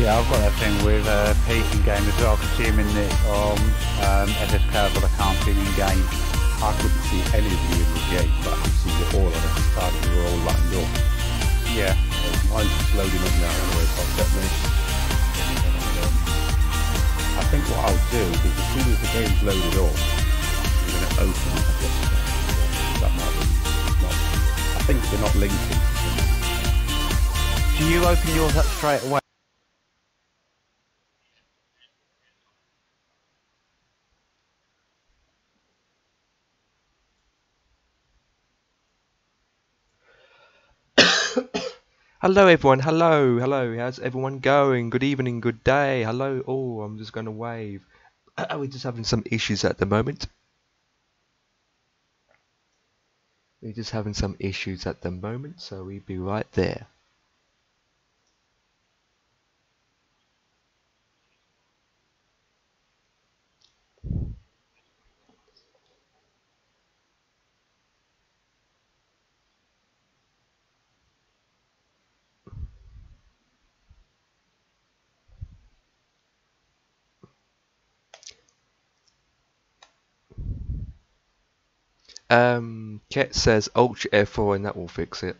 Yeah, I've got that thing with Pete in game as well. I can see him in the FSK, but I can't see him in game. I couldn't see any of you in the game, but I could see you all on FSK and you were all lined up. Yeah. Mine's just loading up now anyway, so I'll set me. I think what I'll do is as soon as the game's loaded up, I'm going to open that might be not. I think they're not linking. Do you open yours up straight away? Hello everyone, hello, how's everyone going? Good evening, good day, hello, oh, I'm just going to wave. We're just having some issues at the moment. So we'll be right there. Ket says Ultra F4 and that will fix it.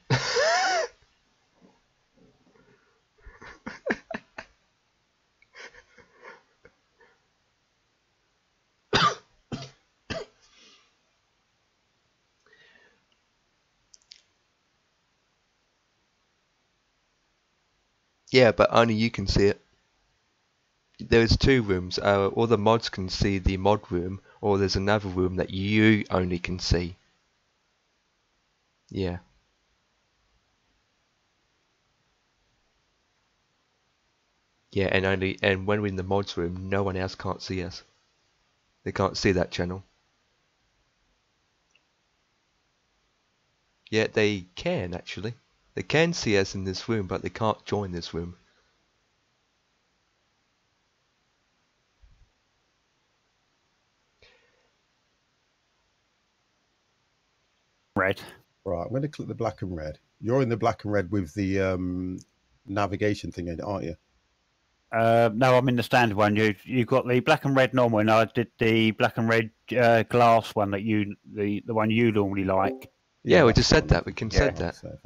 Yeah, but only you can see it. There's two rooms. All the mods can see the mod room, or there's another room that you only can see. Yeah. Yeah, and when we're in the mods room, no one else can't see us. They can't see that channel. Yeah, they can actually. They can see us in this room, but they can't join this room. Red. Right, I'm going to click the black and red. You're in the black and red with the navigation thing in it, aren't you? No, I'm in the standard one. You got the black and red normal, and I did the black and red glass one that the one you normally like. Yeah, we just said that. We can set that. So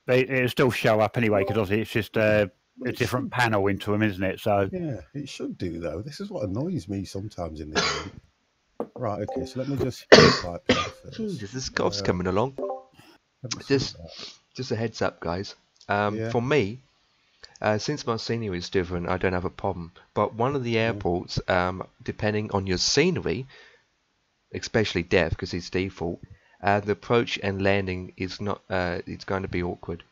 but it'll still show up anyway because obviously it's just a different panel into them, isn't it? So yeah, it should do though. This is what annoys me sometimes in the game. Right, okay, so let me just type that first. Jesus, this golf's coming along. Just a heads up, guys. For me, since my scenery is different, I don't have a problem. But one of the airports, depending on your scenery, especially depth, because it's default, the approach and landing is not. It's going to be awkward.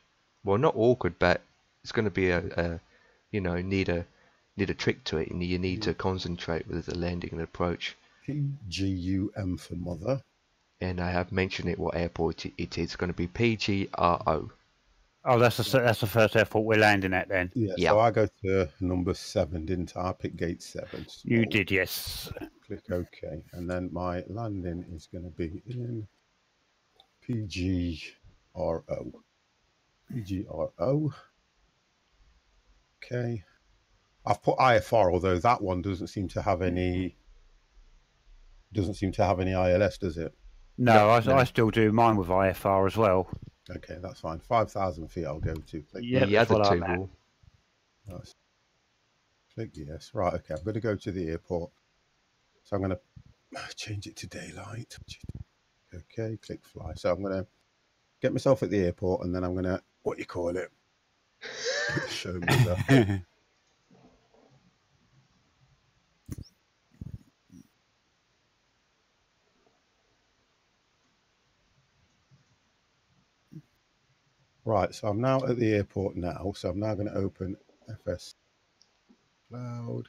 Well, not awkward, but it's going to be need a trick to it, and you need to concentrate with the landing and approach. PGUM for mother. And I have mentioned it what airport it is. It's going to be PGRO. oh, that's the first airport we're landing at then. Yeah. So I go to number 7, didn't I? I pick gate 7. So You did, yes. click OK, and then my landing is going to be in PGRO. PGRO. Okay. I've put IFR, although that one doesn't seem to have any. Doesn't seem to have any ILS, does it? No, I still do mine with IFR as well. Okay, that's fine. 5,000 feet I'll go to. Click Yeah, the other two will. Nice. Click yes. Right, okay, I'm going to go to the airport. So I'm going to change it to daylight. Okay, click fly. So I'm going to get myself at the airport and then I'm going to, what you call it? Show me that. Right, so I'm now at the airport now. So I'm now going to open FS Cloud.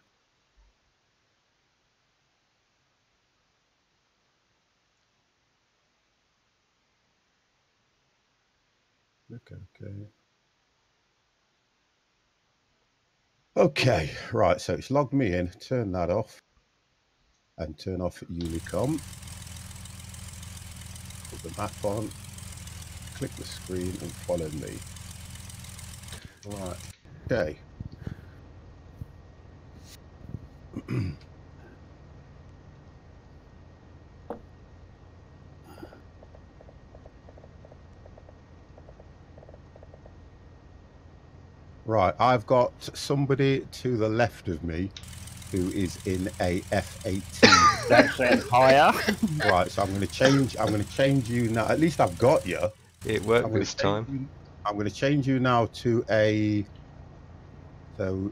Okay. Okay, right, so it's logged me in. Turn that off. And turn off Unicom. Put the map on. Click the screen and follow me. Right, okay. Right, I've got somebody to the left of me who is in a F-18. That's then higher. Right, so I'm going to change you now. At least I've got you. It worked this time. I'm going to change you now to a. So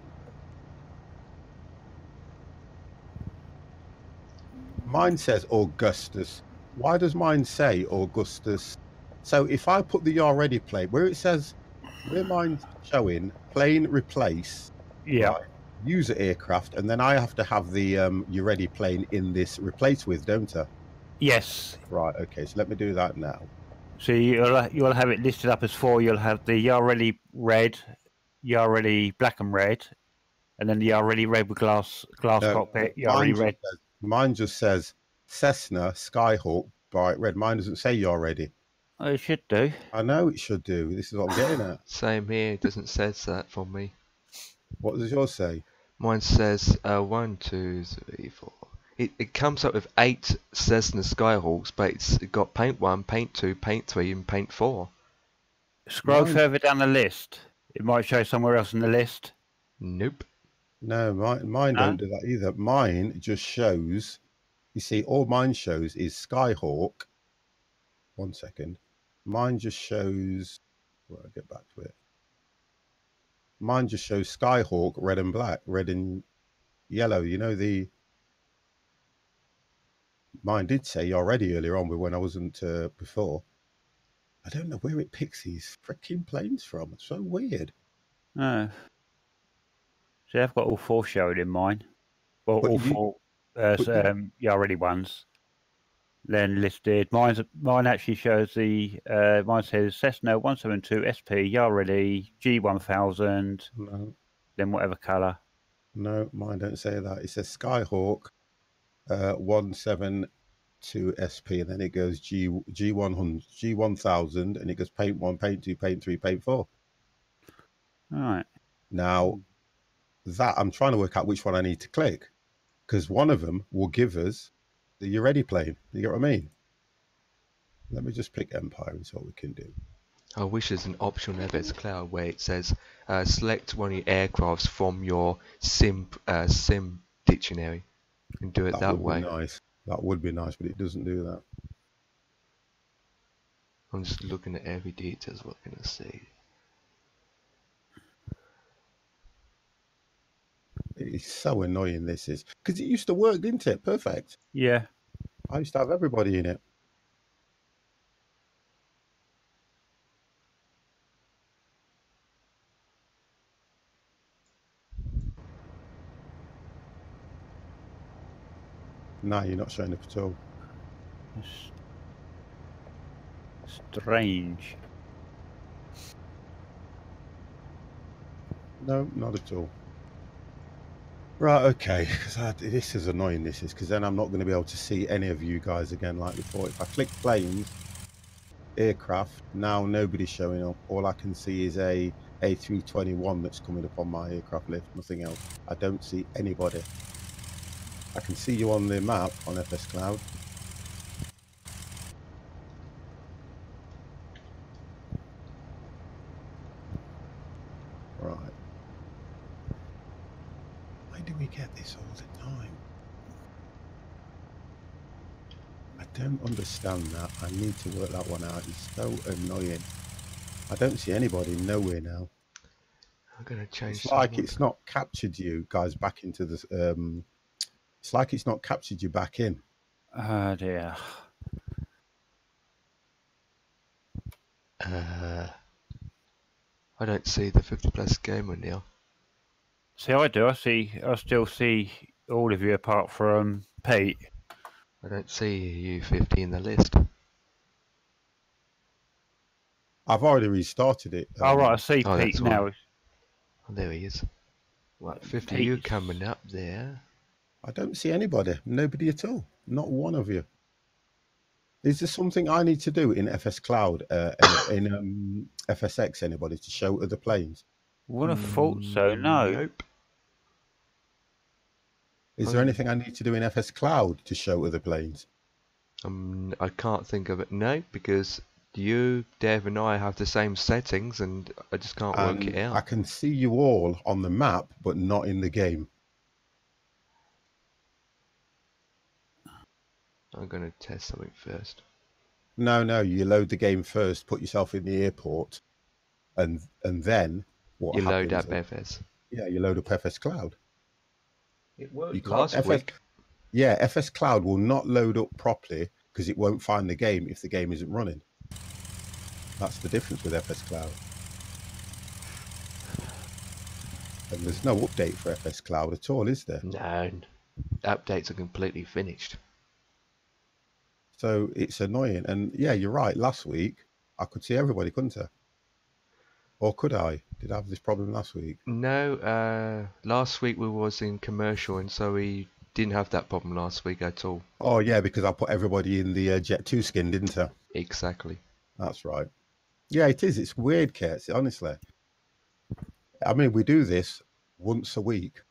mine says Augustus. Why does mine say Augustus? So if I put the "you're ready" plate where it says, where mine's showing plane replace, Yeah. right, user aircraft, and then I have to have the "you're ready" plane in this replace with, don't I? Yes. Right. Okay. So let me do that now. So you'll have it listed up as 4. You'll have the "you're ready" red, "you're ready" black and red, and then the "you're ready" red with glass cockpit. "You're ready" red. Mine just says Cessna Skyhawk bright red. Mine doesn't say "you're ready." Oh, it should do. I know it should do. This is what I'm getting at. Same here. It doesn't say that for me. What does yours say? Mine says 1, 2, 3, 4. It comes up with 8 Cessna Skyhawks, but it's got paint 1, paint 2, paint 3, and paint 4. Scroll further down the list. It might show somewhere else in the list. Nope. No, mine don't do that either. Mine just shows. You see, all mine shows is Skyhawk. 1 second. Mine just shows. Well, I'll get back to it. Mine just shows Skyhawk red and black, red and yellow. You know the. Mine did say "you're ready" earlier on, but when I wasn't before. I don't know where it picks these freaking planes from. It's so weird. Oh. See, I've got all 4 showing in mine. Well, all 4 "you're ready" ones. Then listed. Mine actually shows the. Mine says Cessna 172 SP "you're ready" G1000. No. Then whatever colour. No, mine don't say that. It says Skyhawk 172 SP, and then it goes G100, G1000, and it goes paint 1, paint 2, paint 3, paint 4. All right. Now, that I'm trying to work out which one I need to click, because one of them will give us the "you're ready" plane. You get what I mean? Let me just pick Empire and see what we can do. I wish there's an option on FS Cloud where it says select one of your aircrafts from your sim dictionary and do it that way. Nice. That would be nice, but it doesn't do that. I'm just looking at every detail. What can I see? It's so annoying. This is because it used to work, didn't it? Perfect. Yeah. I used to have everybody in it. No, you're not showing up at all. Strange. No, not at all. Right, okay. This is annoying, this is, because then I'm not going to be able to see any of you guys again like before. If I click planes, aircraft, now nobody's showing up. All I can see is a A321 that's coming up on my aircraft list, nothing else. I don't see anybody. I can see you on the map on FS Cloud. Right. Why do we get this all the time? I don't understand that. I need to work that one out. It's so annoying. I don't see anybody nowhere now. I'm gonna change. It's like it's not captured you guys back into this. It's like it's not captured you back in. Oh dear. I don't see the 50+ gamer now. See, I do. I still see all of you apart from Pete. I don't see you 50 in the list. I've already restarted it. Oh right, I see Pete now. Oh, there he is. What, 50 you coming up there? I don't see anybody. Nobody at all. Not one of you. Is there something I need to do in FS Cloud, in FSX, anybody, to show other planes? Would have thought so, no. Nope. Is there anything I need to do in FS Cloud to show other planes? I can't think of it, no, because You, Dev, and I have the same settings, and I just can't work it out. I can see you all on the map, but not in the game. I'm going to test something first. No, you load the game first, put yourself in the airport, and then what you happens? You load up FS. Yeah, you load up FS Cloud. It worked last week. Yeah, FS Cloud will not load up properly because it won't find the game if the game isn't running. That's the difference with FS Cloud. And there's no update for FS Cloud at all, is there? No, updates are completely finished. So it's annoying. And yeah, you're right. Last week, I could see everybody, couldn't I? Or could I? Did I have this problem last week? No, last week we was in commercial, and so we didn't have that problem last week at all. Oh, yeah, because I put everybody in the Jet 2 skin, didn't I? Exactly. That's right. Yeah, it is. It's weird, Kurt, honestly. I mean, we do this once a week.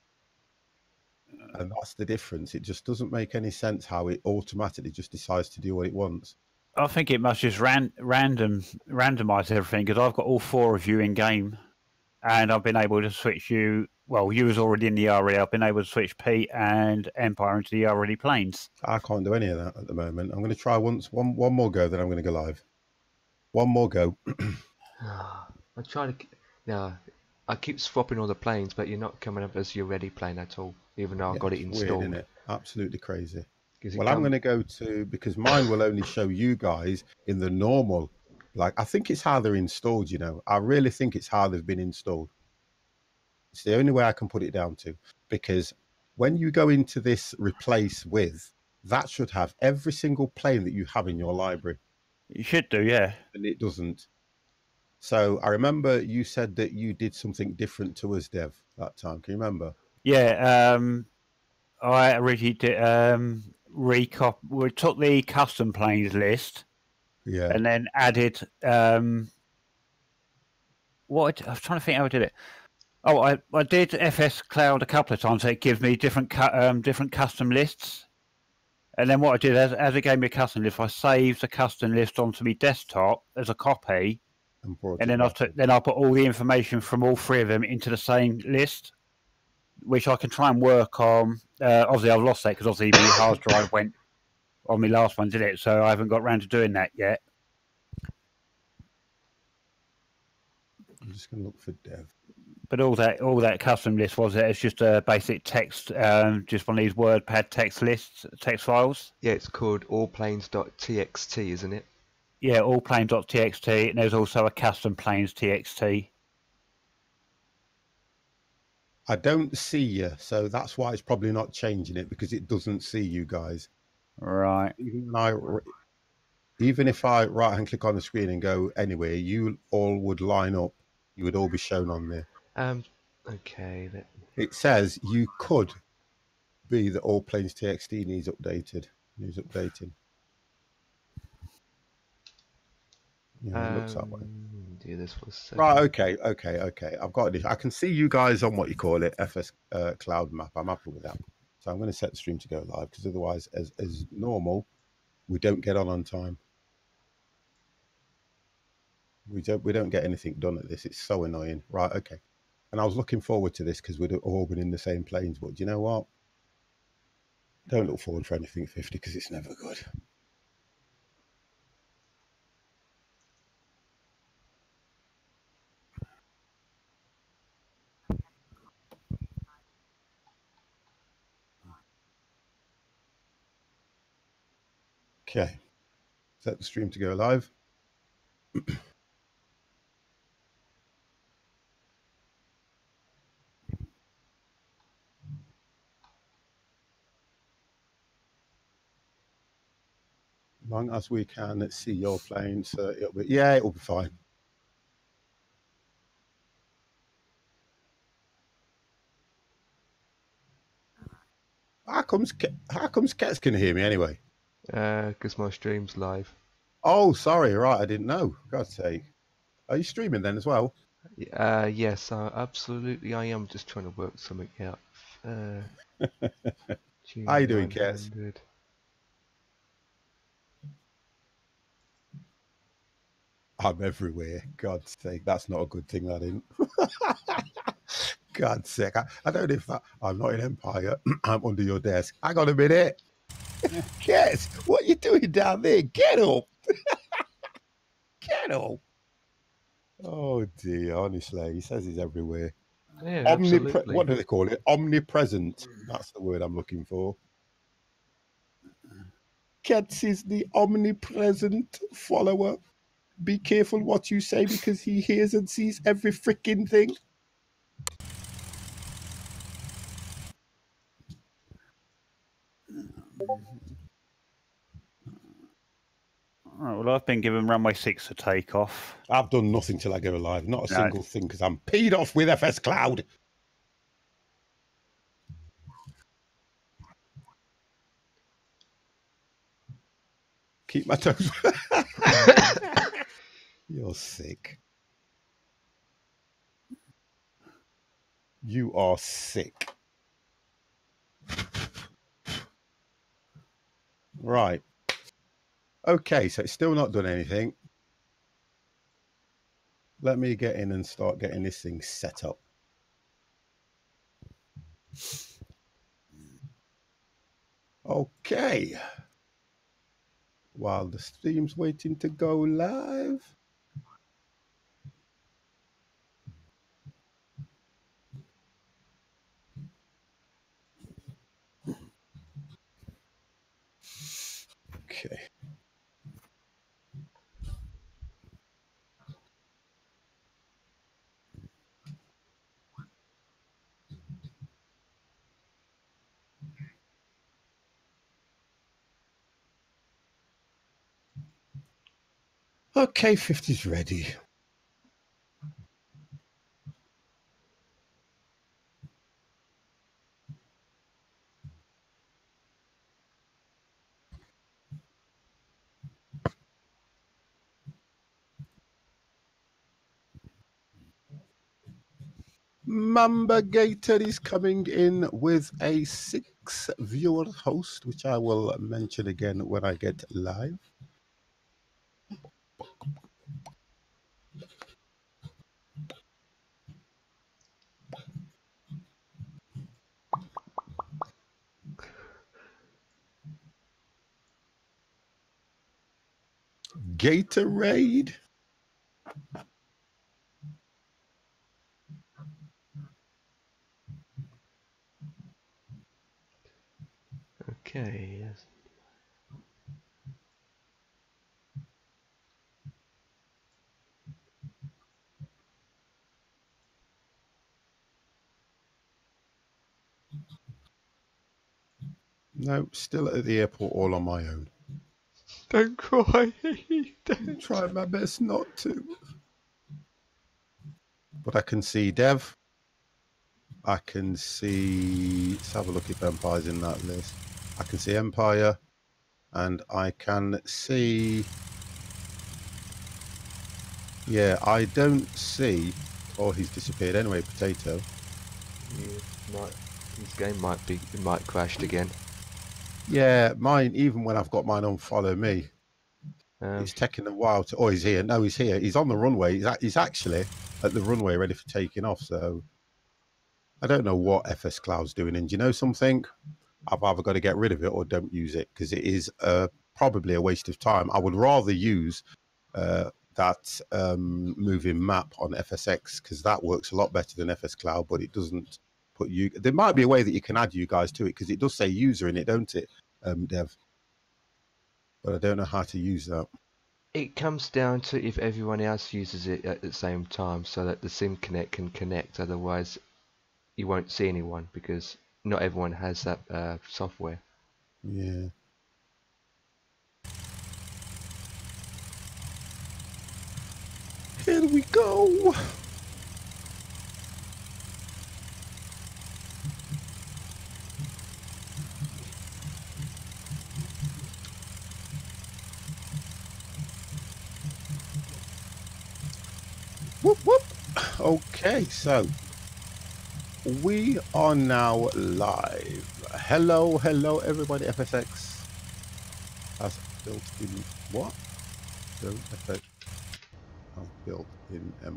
And that's the difference. It just doesn't make any sense how it automatically just decides to do what it wants. I think it must just randomize everything, because I've got all 4 of you in game, and I've been able to switch you. Well, you was already in the RE. I've been able to switch Pete and Empire into the RE planes. I can't do any of that at the moment. I'm going to try one more go, then I'm going to go live. One more go. I try to. No, I keep swapping all the planes, but you're not coming up as your ready plane at all, even though I've got it installed. Weird, isn't it? Absolutely crazy. Well, I'm going to go to, because mine will only show you guys in the normal. Like, I think it's how they're installed, you know. I really think it's how they've been installed. It's the only way I can put it down to, because when you go into this replace with, that should have every single plane that you have in your library. You should do, yeah. And it doesn't. So I remember you said that you did something different to us, Dev, that time. Can you remember? Yeah, I originally did we took the custom planes list, yeah, and then added I was trying to think how I did it. Oh, I did FS Cloud a couple of times. So it gives me different custom lists, and then what I did as it gave me a custom list, I saved the custom list onto my desktop as a copy, and then I put all the information from all 3 of them into the same list, which I can try and work on. Obviously, I've lost that because obviously my hard drive went on my last one, did it? So I haven't got around to doing that yet. I'm just going to look for Dev. But all that custom list it's just a basic text, just one of these WordPad text files. Yeah, it's called allplanes.txt, isn't it? Yeah, allplanes.txt, and there's also a custom planes.txt. I don't see you, so that's why it's probably not changing it, because it doesn't see you guys. Right. Even if I right-hand click on the screen and go anywhere, you all would line up. You would all be shown on there. Okay. It says you could be that all planes TXT needs updating. Yeah, it looks that way. Do this for a second. Right, okay. I've got this. I can see you guys on what you call it, FS Cloud map. I'm happy with that. So I'm going to set the stream to go live, because otherwise, as normal, we don't get on time. We don't get anything done at this. It's so annoying. Right, okay. And I was looking forward to this because we'd all been in the same planes. But do you know what? Don't look forward for anything 50, because it's never good. Okay. Set the stream to go live. As long as we can see your planes, it'll be fine. How comes Kets can hear me anyway? Because my stream's live. Oh, sorry. Right, I didn't know. God's sake. Are you streaming then as well? Yes, absolutely. I am just trying to work something out. How you doing, Kets? 900. I'm everywhere. God's sake, that's not a good thing, that isn't. God's sake, I don't know if I'm not in Empire. I'm under your desk. Hang on a minute. Yes, what are you doing down there? Get up. Get up. Oh dear, honestly, he says he's everywhere. Yeah, absolutely. What do they call it? Omnipresent. That's the word I'm looking for. Ketz is the omnipresent follower. Be careful what you say because he hears and sees every freaking thing. Right, well, I've been given runway 6 to take off. I've done nothing till I go live. Not a single thing because I'm peed off with FS Cloud. Keep my toes. You're sick. You are sick. Right. Okay, so it's still not done anything. Let me get in and start getting this thing set up. Okay. While the stream's waiting to go live. Okay. Okay, 50's ready. Mamba Gator is coming in with a 6-viewer host, which I will mention again when I get live. Gatorade. Okay, yes. No, still at the airport all on my own. Don't cry. I'm trying my best not to. But I can see Dev. I can see... Let's have a look if Empire's in that list. I can see Empire. And I can see... Yeah, I don't see... Oh, he's disappeared anyway, Potato. His game might crashed again. Yeah, mine, even when I've got mine on follow me, it's taking a while to... Oh, he's here. No, he's here. He's on the runway. He's actually at the runway ready for taking off, so... I don't know what FS Cloud's doing, and do you know something? I've either got to get rid of it or don't use it, because it is probably a waste of time. I would rather use that moving map on FSX, because that works a lot better than FS Cloud, but it doesn't put you... There might be a way that you can add you guys to it, because it does say user in it, don't it, Dev? But I don't know how to use that. It comes down to if everyone else uses it at the same time, so that the Sim Connect can connect. Otherwise, you won't see anyone, because not everyone has that software. Yeah. Here we go. Whoop, whoop. Okay, so we are now live. Hello, everybody. FSX has built in what? Don't FX. built in MY.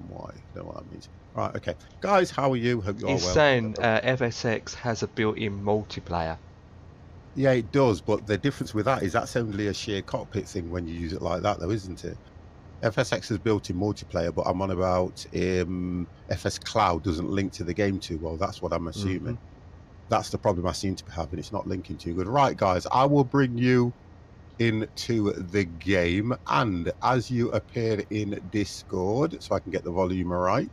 Don't know what that means. Right, okay. Guys, how are you? Hope you are well. He's saying FSX has a built-in multiplayer. Yeah, it does, but the difference with that is that's only a shared cockpit thing when you use it like that, though, isn't it? FSX is built in multiplayer, but I'm on about FS Cloud doesn't link to the game too well. That's what I'm assuming. That's the problem I seem to be having. It's not linking too good. Right, guys, I will bring you into the game, and as you appear in Discord, so I can get the volume right,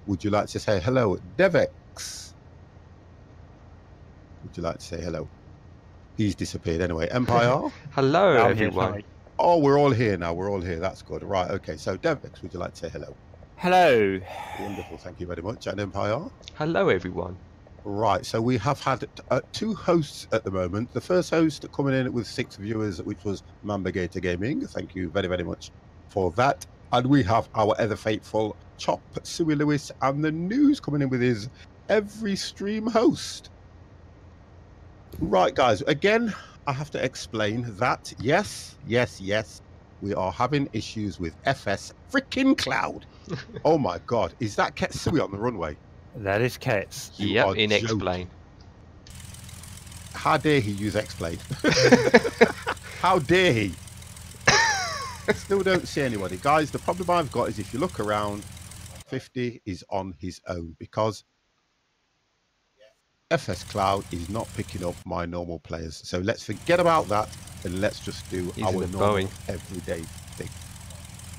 would you like to say hello, Devex? Would you like to say hello? He's disappeared anyway. Empire? Hello, everyone. Oh, we're all here now. We're all here. That's good. Right, okay. So, Devex, would you like to say hello? Hello. Wonderful. Thank you very much. And Empire? Hello, everyone. Right, so we have had 2 hosts at the moment. The first host coming in with 6 viewers, which was Mambergator Gaming. Thank you very, very much for that. And we have our ever faithful Chop Suey Lewis, and the news coming in with his every stream host. Right, guys, again, I have to explain that, yes, we are having issues with FS freaking Cloud. Oh my God, is that Ketsui on the runway? That is Kets. Yep, in X-Plane. How dare he use X-Plane? How dare he? Still don't see anybody. Guys, the problem I've got is if you look around, 50 is on his own because FS Cloud is not picking up my normal players. So let's forget about that and let's just do our normal everyday thing.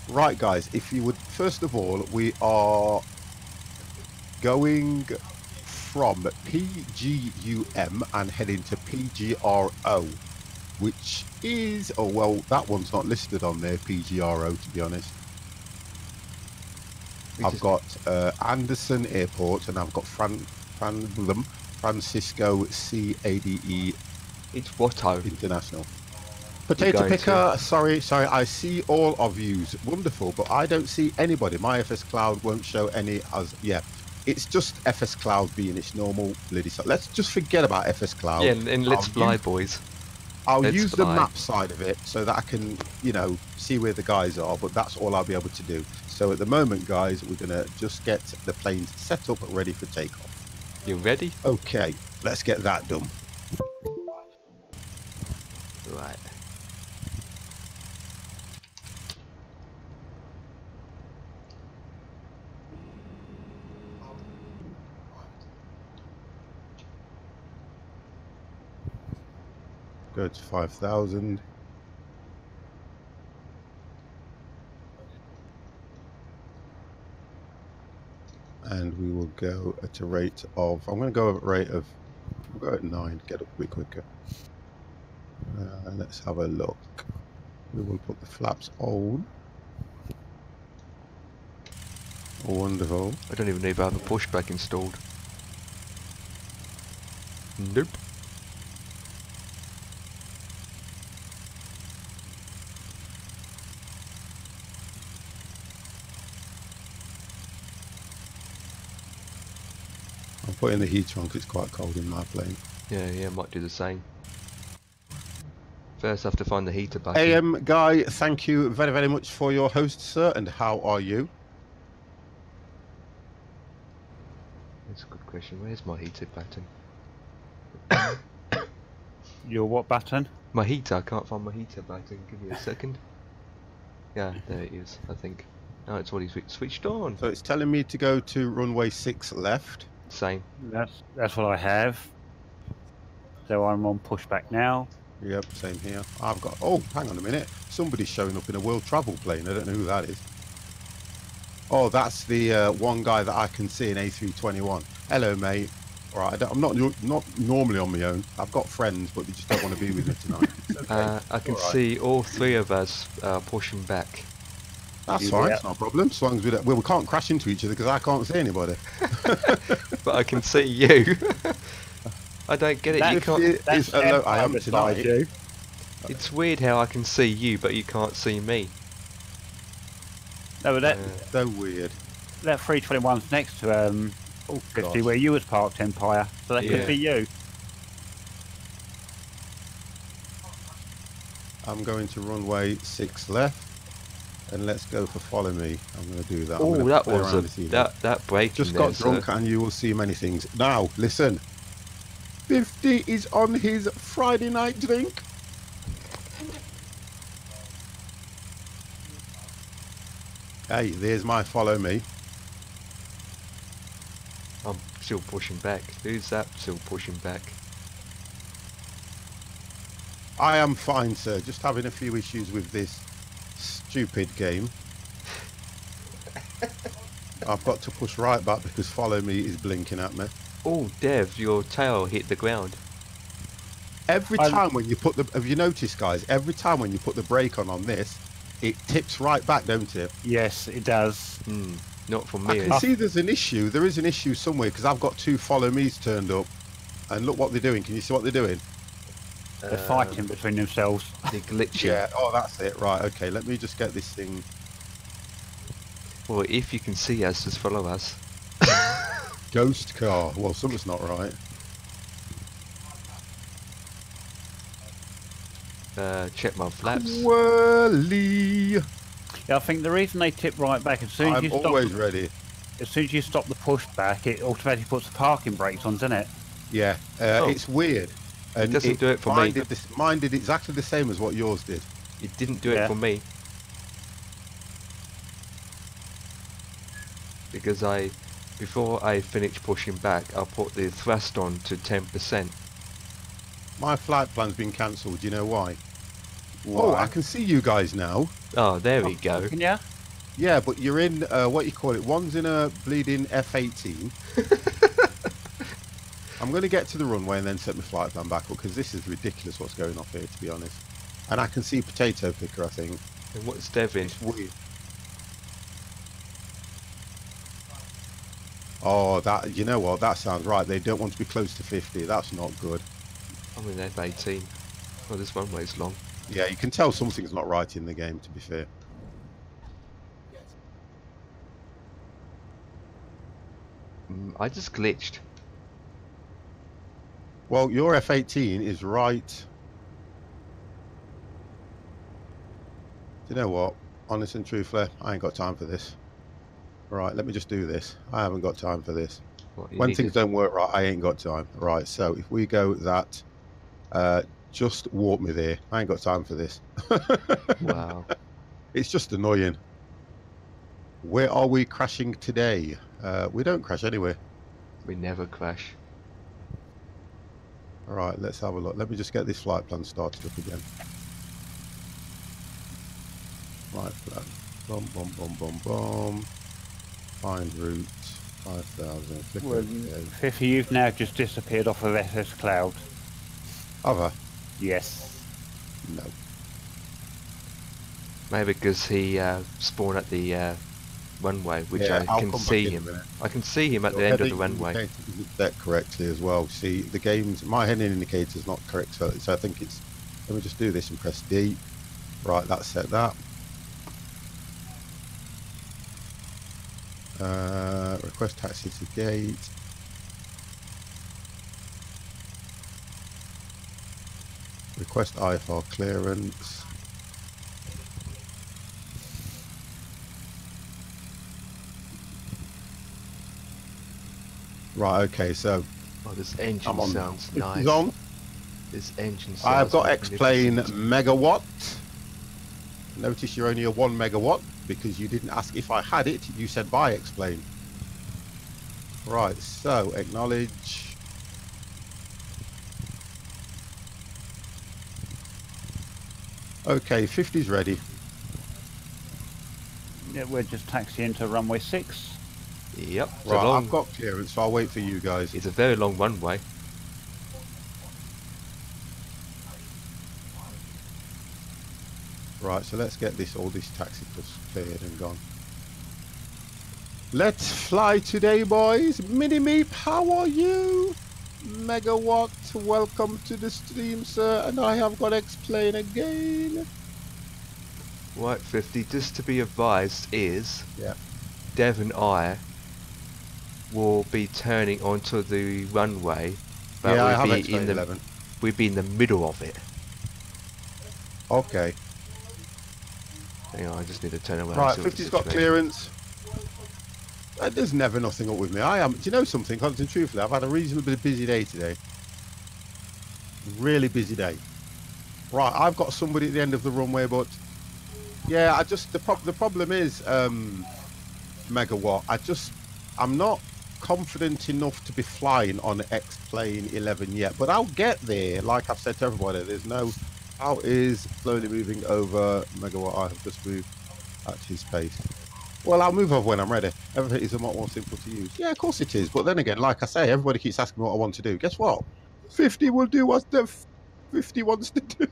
Right, guys, if you would, first of all, we are going from PGUM and heading to PGRO, which is, oh, well, that one's not listed on there, PGRO, to be honest. I've got Anderson Airport and I've got Francisco CADE. It's Watto International. Potato Picker, sorry, I see all of yous. Wonderful, but I don't see anybody. My FS Cloud won't show any as, yeah. It's just FS Cloud being its normal bloody. So let's just forget about FS Cloud. Yeah, and let's fly, boys. I'll use the map side of it so that I can, you know, see where the guys are, but that's all I'll be able to do. So at the moment, guys, we're going to just get the planes set up, ready for takeoff. You ready? Okay, let's get that done. Right. Go to 5,000. And we will go at a rate of, I'm going to go at a rate of, we'll go at 9, get up a bit quicker. Let's have a look. We will put the flaps on. Wonderful. I don't even know if I have a pushback installed. Nope. I'm putting the heater on because it's quite cold in my plane. Yeah, might do the same. First, I have to find the heater back. AM Guy, thank you very, very much for your host, sir. And how are you? That's a good question. Where's my heater button? Your what button? My heater. I can't find my heater button. Give me a second. Yeah, there it is, I think. No, it's already switched on. So it's telling me to go to runway 6 left. Same. That's what I have. So I'm on pushback now. Yep, same here. I've got, oh, hang on a minute. Somebody's showing up in a world travel plane. I don't know who that is. Oh, that's the one guy that I can see in A321. Hello, mate. All right, I'm not normally on my own. I've got friends, but they just don't want to be with me tonight. Okay. I can see all 3 of us pushing back. That's fine, it's not a problem. As long as we can't crash into each other because I can't see anybody. But I can see you. I don't get it. You can't. I am tonight. It's weird how I can see you, but you can't see me. No, but that's so weird. That 321's next to could see where you was parked, Empire, so that could be you. I'm going to runway 6 left. and let's go for follow me. I'm going to do that. Oh, that was that break. Just got drunk, and you will see many things. Now, listen. 50 is on his Friday night drink. Hey, there's my follow me. I'm still pushing back. Who's that still pushing back? I am fine, sir. Just having a few issues with this stupid game. I've got to push right back because follow me is blinking at me. Oh, Dev, your tail hit the ground. Every time when you put the... Have you noticed, guys? Every time when you put the brake on this, it tips right back, don't it? Yes, it does. Not for me. I can see there's an issue. There is an issue somewhere because I've got 2 follow me's turned up. And look what they're doing. Can you see what they're doing? They're fighting between themselves. They're glitching. Yeah, oh, that's it. Right, okay, let me just get this thing. Well, if you can see us, just follow us. Ghost car. Well, something's not right. Check my flaps. Whirly. Yeah, I think the reason they tip right back, as soon as you stop... I'm always ready. As soon as you stop the push back, it automatically puts the parking brakes on, doesn't it? Yeah, it's weird. And it doesn't do it for me. Mine did exactly the same as what yours did. It didn't do it for me. Because before I finish pushing back, I'll put the thrust on to 10%. My flight plan's been cancelled. Do you know why? Oh, I can see you guys now. Oh, there we go. Can ya? Yeah, but you're in, what you call it, one's in a bleeding F-18. I'm going to get to the runway and then set my flight plan back up, because this is ridiculous what's going off here, to be honest. And I can see potato picker, I think. And what's Devin? It's weird. Oh, that, you know what, that sounds right. They don't want to be close to 50. That's not good. I'm in F-18. Oh, this runway's long. Yeah, you can tell something's not right in the game, to be fair. I just glitched. Well, your F-18 is right. Do you know what? Honest and truthfully, I ain't got time for this. Right, let me just do this. I haven't got time for this. When things don't work right, I ain't got time. Right, so if we go that, just walk me there. I ain't got time for this. Wow. It's just annoying. Where are we crashing today? We don't crash anywhere. We never crash. All right, let's have a look. Let me just get this flight plan started up again. Flight plan. Boom, boom, boom, boom, boom. Find route. 5,000. Well, 50, you've now just disappeared off of SS Cloud. Have I? Yes. No. Maybe because he spawned at the runway, which I can see him. I can see him at the end of the runway. That correctly as well. See, the game's my heading indicator is not correct, so I think it's. Let me just do this and press D. Right, that's set that. Request taxi to gate. Request IFR clearance. Right, okay, so... Oh, this engine sounds nice. It's on. This engine sounds I've got X-Plane megawatt. Notice you're only a 1 megawatt, because you didn't ask if I had it, you said buy X-Plane. Right, so, acknowledge. Okay, 50's ready. Yeah, we're just taxiing to runway 6. Yep. Right, I've got clearance, so I'll wait for you guys. It's a very long runway. Right, so let's get all this taxi stuff cleared and gone. Let's fly today, boys. Mini-Meep, how are you? Megawatt, welcome to the stream, sir. And I have got X-Plane again. Right, 50, just to be advised is... Yeah. Dev and I will be turning onto the runway. But yeah, I have X-Plane 11. We'll be in the middle of it. Okay. Hang on, I just need to turn around. Right, 50's got clearance. There's never nothing up with me. Do you know something? Truthfully, I've had a reasonably busy day today. Really busy day. Right, I've got somebody at the end of the runway, but yeah, the problem is, Megawatt. I'm not confident enough to be flying on X-Plane 11 yet, but I'll get there. Like I've said to everybody, how is slowly moving over Megawatt. I have just moved at his pace. Well, I'll move over when I'm ready. Everything is a lot more simple to use. Yeah, of course it is. But then again, like I say, everybody keeps asking me what I want to do. Guess what? 50 will do what the 50 wants to do.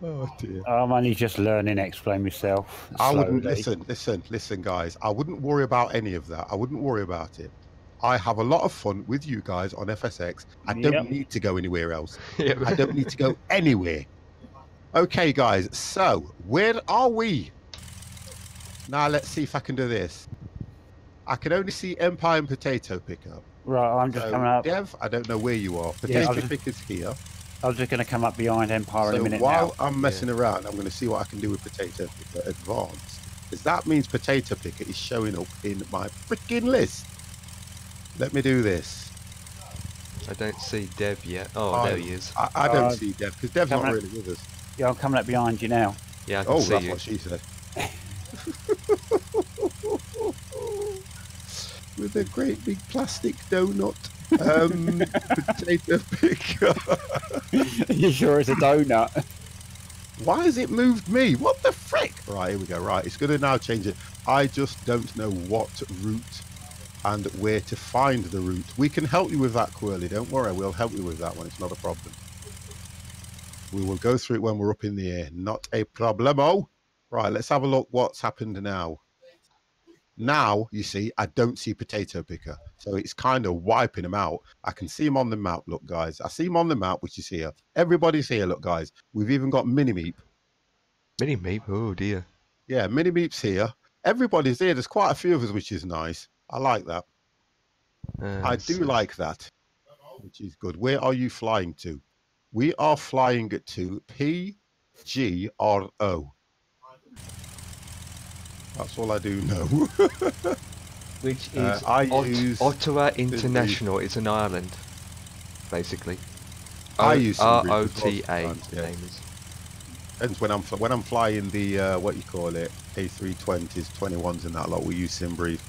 Oh dear. I'm only just learning X-Plane myself. I wouldn't listen, guys. I wouldn't worry about any of that. I wouldn't worry about it. I have a lot of fun with you guys on FSX. I don't need to go anywhere else. I don't need to go anywhere. Okay, guys. So where are we? Now let's see if I can do this. I can only see Empire and Potato Picker. Right, I'm just coming up. Dev, I don't know where you are. Potato Picker's here. I was just going to come up behind Empire in a minute while I'm messing around, I'm going to see what I can do with Potato Picker Advanced. Because that means Potato Picker is showing up in my freaking list. Let me do this. I don't see Dev yet. Oh, there he is. I don't see Dev, because Dev's not really with us. Yeah, I'm coming up behind you now. Yeah, I can see you. That's what she said. With a great big plastic donut. Potato Picker. You sure it's a donut? Why has it moved me? What the frick? Right, here we go. Right, it's going to now change it. I just don't know what route and where to find the route. We can help you with that, Quirly. Don't worry, we'll help you with that one. It's not a problem. We will go through it when we're up in the air. Not a problemo. Right, let's have a look what's happened now. Now, you see, I don't see Potato Picker. So it's kind of wiping him out. I can see him on the map, look, guys. I see him on the map, which is here. Everybody's here, look, guys. We've even got Mini-Meep. Mini-Meep? Oh, dear. Yeah, Mini-Meep's here. Everybody's here. There's quite a few of us, which is nice. I like that. I do like that, which is good. Where are you flying to? We are flying to PGRO. That's all I do know. Which is Ottawa International. It's an island, basically. I use ROTA. The name is. And when I'm flying the what you call it, A320s, 21s, and that lot, we use SimBrief,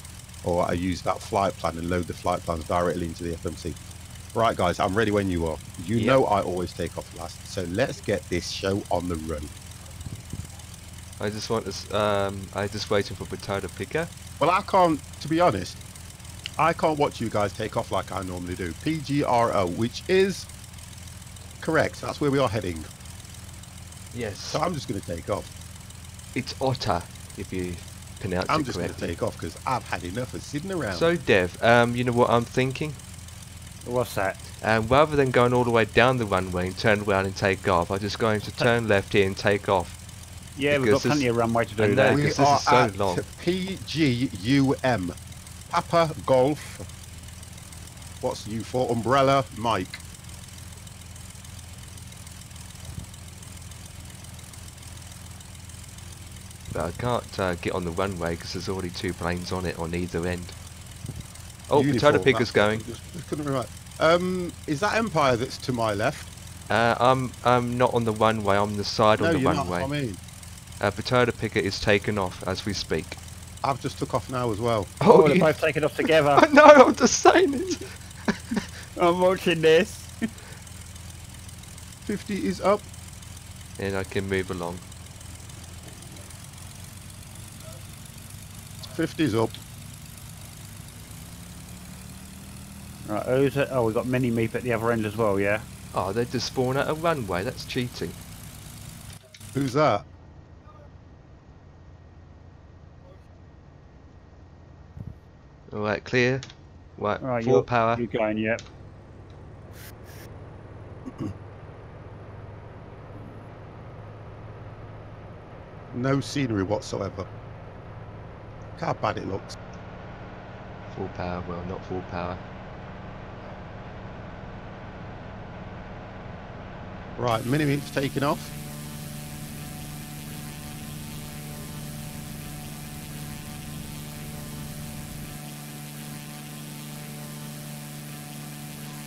or I use that flight plan and load the flight plans directly into the FMC. Right, guys, I'm ready when you are. You know I always take off last, so let's get this show on the road. I just want to. I'm just waiting for Potato Picker. Well, I can't. To be honest, I can't watch you guys take off like I normally do. PGRO, which is correct. That's where we are heading. Yes. So I'm just going to take off. It's Otta, if you pronounce it correctly. I'm just going to take off because I've had enough of sitting around. So, Dev, you know what I'm thinking? What's that? Rather than going all the way down the runway and turn around and take off, I'm just going to turn left here and take off. Yeah, we've got plenty of runway to do that. We are at PGUM. Papa Golf. What's U for? Umbrella Mike. But I can't get on the runway because there's already two planes on it on either end. Oh, Potato Picker's going. Just couldn't remember. Is that Empire that's to my left? I'm not on the runway. I'm on the side on the runway. Not, I mean. Potato Picker is taken off as we speak. I've just took off now as well. Oh, they're both taking off together. No, I'm just saying it. I'm watching this. 50 is up. And I can move along. 50's up. Right, who's it? Oh, we've got Mini-Meep at the other end as well, yeah? Oh, they just spawn at a runway. That's cheating. Who's that? Alright, clear. Right, full power. You're going, yep. No scenery whatsoever. Look how bad it looks. Full power, well, not full power. Right, Mini-Meep's taking off.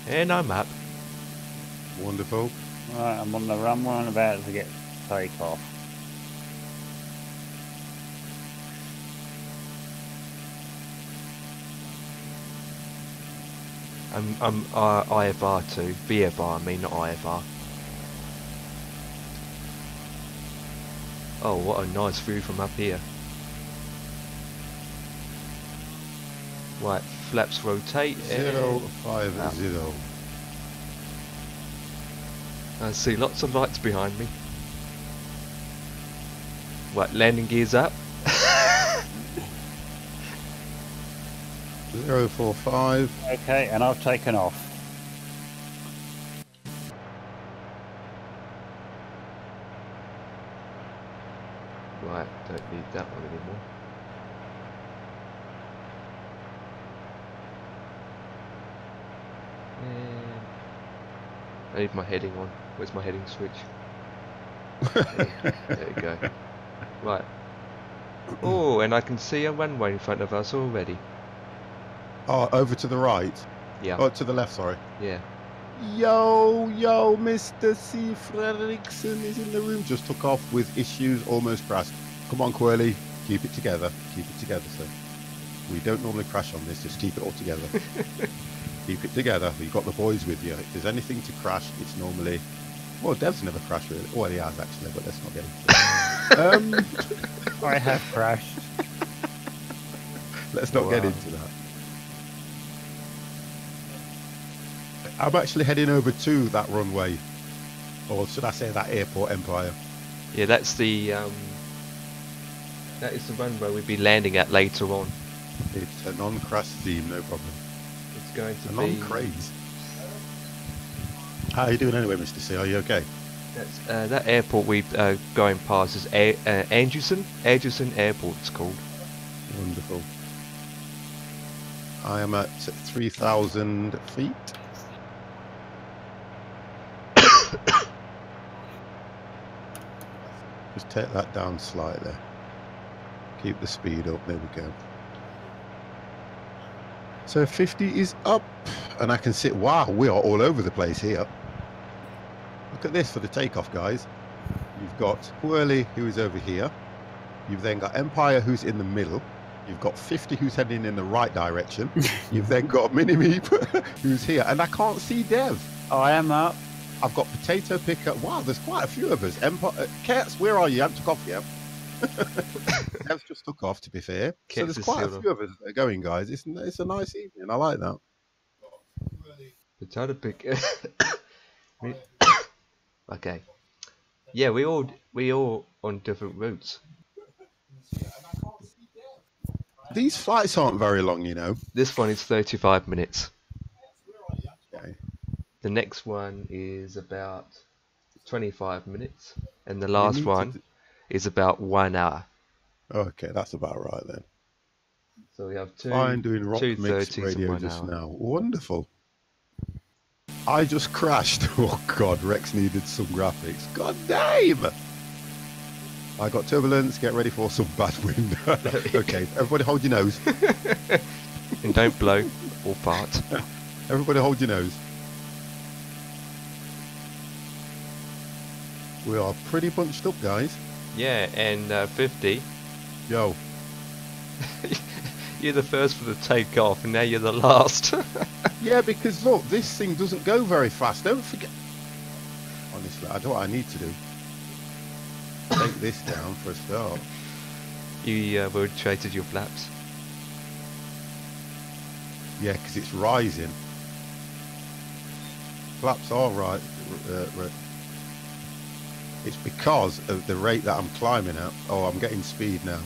And I'm up. Wonderful. Right, I'm on the runway. I'm about to get take off. I'm IFR too. VFR, I mean, not IFR. Oh, what a nice view from up here. Right, flaps rotate. 050. I see lots of lights behind me. Right, landing gears up. 045. Okay, and I've taken off. Right, don't need that one anymore. And I need my heading on. Where's my heading switch? There we go. Right. Oh, and I can see a runway in front of us already. Oh, over to the right. Yeah. Oh, to the left, sorry. Yeah. Yo, Mr. C. Fredrickson is in the room. Just took off with issues, almost crashed. Come on, Quirly. Keep it together. Keep it together, sir. We don't normally crash on this. Just keep it all together. Keep it together. You've got the boys with you. If there's anything to crash, it's normally... Well, Dev's never crashed, really. Well, he has, actually, but let's not get into that. I have crashed. Let's not get into that. I'm actually heading over to that runway, or should I say that airport empire? Yeah, that's the that is the runway we'll be landing at later on. It's a non-crash theme, no problem. It's going to a be non-craze. How are you doing anyway, Mr. C? Are you okay? That's that airport we're going past is Anderson Airport. It's called. Wonderful. I am at 3,000 feet. Just take that down slightly. Keep the speed up. There we go. So 50 is up, and I can sit. Wow, we are all over the place here. Look at this for the takeoff, guys. You've got Whirly, who is over here. You've then got Empire, who's in the middle. You've got 50, who's heading in the right direction. You've then got Mini-Meep, who's here, and I can't see Dev. I am up. I've got Potato Picker. Wow, there's quite a few of us. Empire, Cats, where are you? I haven't took off yet. Dev's just took off, to be fair. So there's quite a few of us that are going, guys. It's a nice evening. I like that. Potato Picker. Okay. Yeah, we all on different routes. These flights aren't very long, you know. This one is 35 minutes. Okay. The next one is about 25 minutes, and the last one is about 1 hour. Okay, that's about right then. So we have two. I'm doing rock mix radio just now. Wonderful. I just crashed. Oh God, Rex needed some graphics. God damn! I got turbulence. Get ready for some bad wind. Okay, everybody hold your nose. And don't blow or fart. Everybody hold your nose. We are pretty bunched up, guys. Yeah, and 50. Yo. You're the first for the takeoff, and now you're the last. Yeah, because look, this thing doesn't go very fast. Don't forget. Honestly, I know what I need to do. Take this down for a start. You rotated your flaps. Yeah, because it's rising. Flaps are right. It's because of the rate that I'm climbing at. Oh, I'm getting speed now.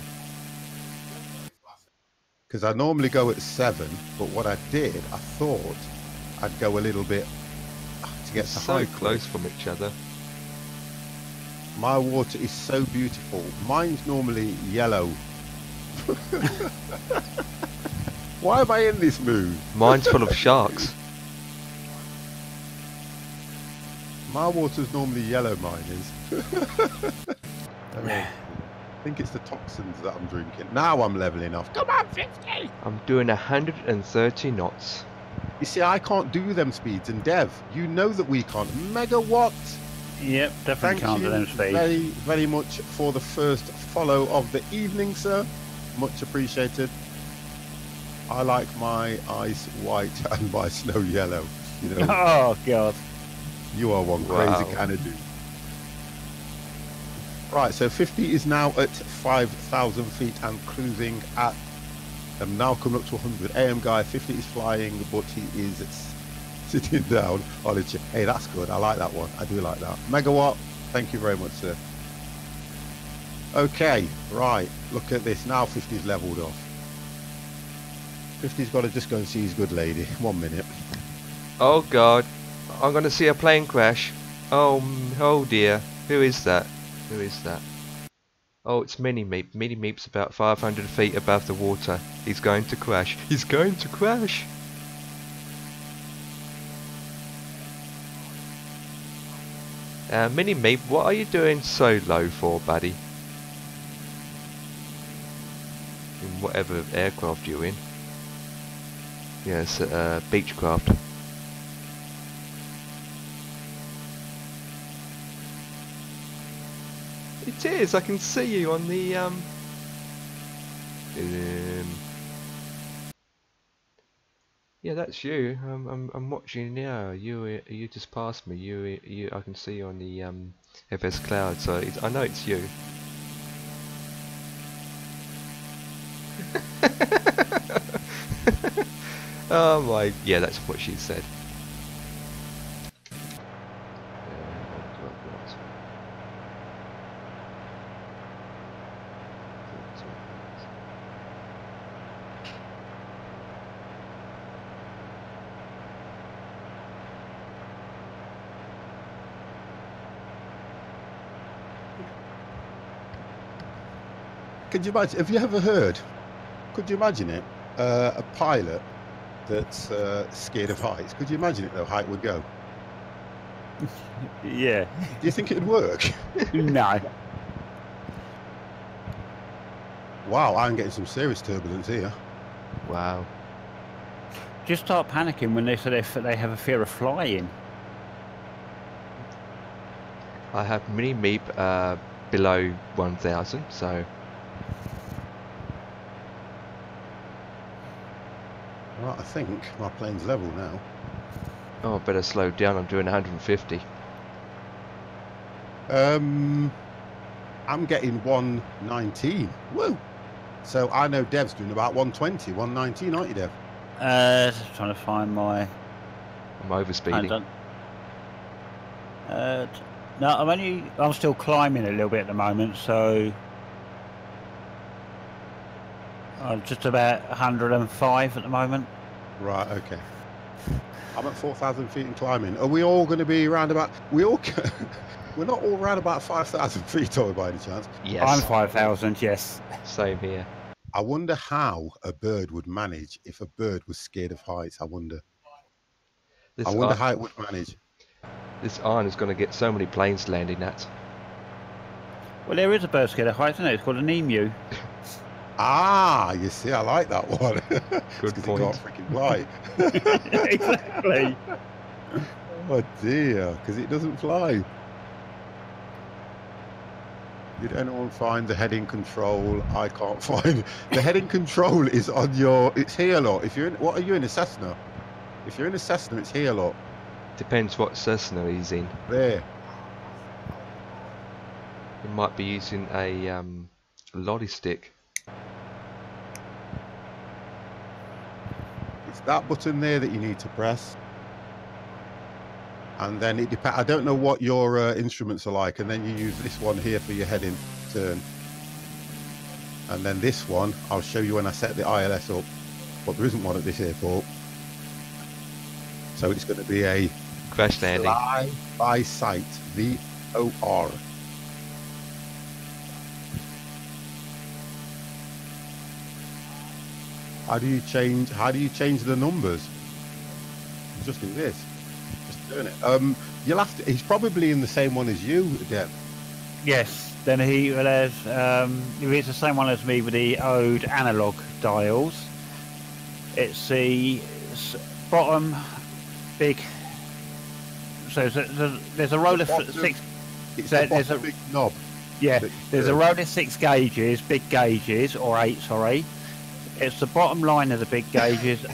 Because I normally go at 7, but what I did, I thought I'd go a little bit to get to high. So close from each other. My water is so beautiful. Mine's normally yellow. Why am I in this mood? Mine's full of sharks. My water's normally yellow, mine is. I think it's the toxins that I'm drinking. Now I'm leveling off. Come on, 50! I'm doing 130 knots. You see, I can't do them speeds, and Dev, you know that we can't. Megawatt. Yep, definitely can't do them speeds. Very, very much for the first follow of the evening, sir. Much appreciated. I like my ice white and my snow yellow. You know. Oh God. You are one crazy kind of dude. Right, so 50 is now at 5,000 feet and cruising at. I'm now coming up to 100. AM guy, 50 is flying, but he is sitting down on a chair. Hey, that's good. I like that one. I do like that. Megawatt, thank you very much, sir. Okay, right. Look at this. Now 50's leveled off. 50's got to just go and see his good lady. 1 minute. Oh God, I'm going to see a plane crash. Oh dear. Who is that? Who is that? Oh, it's Mini Meep. Mini Meep's about 500 feet above the water. He's going to crash. He's going to crash. Mini Meep, what are you doing so low for, buddy? In whatever aircraft you're in. Yes, Beechcraft. It is. I can see you on the yeah, that's you. I'm watching now. You just passed me. You. I can see you on the FS Cloud. So I know it's you. Oh my. Yeah, that's what she said. Could you imagine? Have you ever heard? Could you imagine it? A pilot that's scared of heights. Could you imagine it though? Height would go. Yeah. Do you think it'd work? No. Wow, I'm getting some serious turbulence here. Wow. Just start panicking when they say they have a fear of flying. I have Mini Meep below 1,000, so. Right, I think my plane's level now. Oh, I better slow down. I'm doing 150. I'm getting 119. Woo! So I know Dev's doing about 120, 119, aren't you, Dev? Just trying to find my. I'm overspeeding. No, I'm still climbing a little bit at the moment, so I'm just about 105 at the moment. Right, okay. I'm at 4,000 feet and climbing. Are we all going to be around about? We're not all around about 5,000 feet, are we, by any chance? Yes. I'm 5,000. Yes. Same here. I wonder how a bird would manage if a bird was scared of heights. I wonder how it would manage. This iron is going to get so many planes landing at. Well, there is a bird scared of heights, isn't it? It's called an emu. Ah, you see, I like that one. Good point. It can't freaking fly. Exactly. Oh dear, because it doesn't fly. Did anyone find the heading control? I can't find. The heading control is on your. It's here, lot. If you're in, what are you in, a Cessna? If you're in a Cessna, it's here, lot. Depends what Cessna he's in. There. He might be using a lolly stick. It's that button there that you need to press. And then it depends. I don't know what your instruments are like. And then you use this one here for your heading turn. And then this one, I'll show you when I set the ILS up. But there isn't one at this airport. So it's going to be a crash landing. Fly by sight, VOR. How do you change the numbers? Just do this. Just doing it. You'll have to. He's probably in the same one as you, Deb. Yes. Then he has. If it's the same one as me with the old analog dials, it's the bottom big. So there's a roll of 6. It's there's a big knob. Yeah, there's a roll of 6 gauges, big gauges, or 8, sorry. It's the bottom line of the big gauges,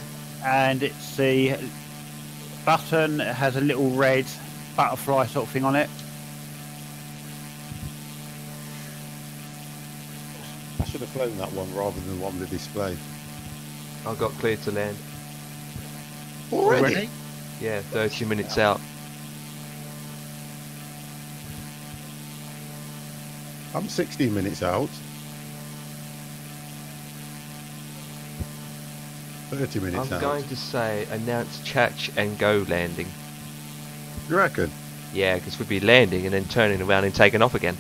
and it's the button. It has a little red butterfly sort of thing on it. I should have flown that one rather than the one with the display. I got cleared to land. Already? Yeah, 30 minutes out. I'm 16 minutes out. 30 minutes out. I'm going to say announce catch and go landing. You reckon? Yeah, because we'd be landing and then turning around and taking off again.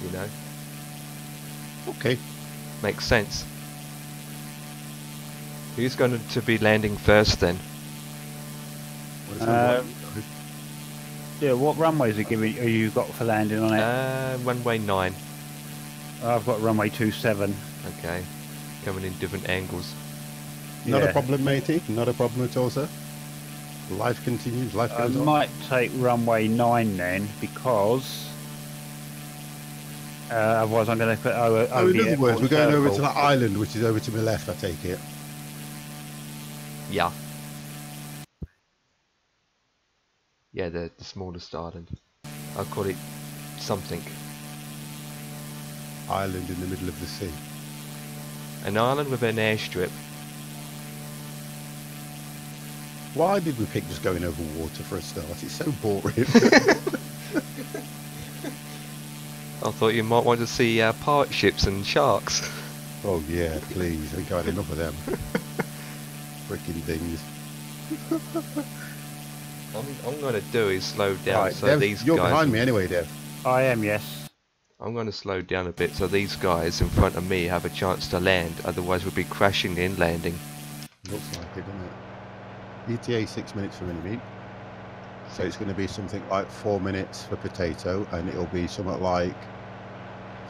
You know? Okay. Makes sense. Who's going to be landing first then? Yeah, what runways are you got for landing on it? Runway 9. I've got runway 27. Okay. Coming in different angles. Not a problem, matey. Not a problem at all, sir. Life continues. Life goes on. I might take runway 9 then, because otherwise I'm going to put over. In other words, we're going over to that island, which is over to my left. I take it. Yeah. Yeah, the smallest island. I'll call it something. Island in the middle of the sea. An island with an airstrip. Why did we pick just going over water for a start? It's so boring. I thought you might want to see pirate ships and sharks. Oh yeah, please. I think I had enough of them. Freaking things. I'm going to do is slow down, right, so Dev, these you're guys... behind me anyway, Dev. I am, yes. I'm going to slow down a bit so these guys in front of me have a chance to land, otherwise we'll be crashing in landing. Looks like it, doesn't it? ETA 6 minutes for mini-meat. So it's going to be something like 4 minutes for potato, and it'll be something like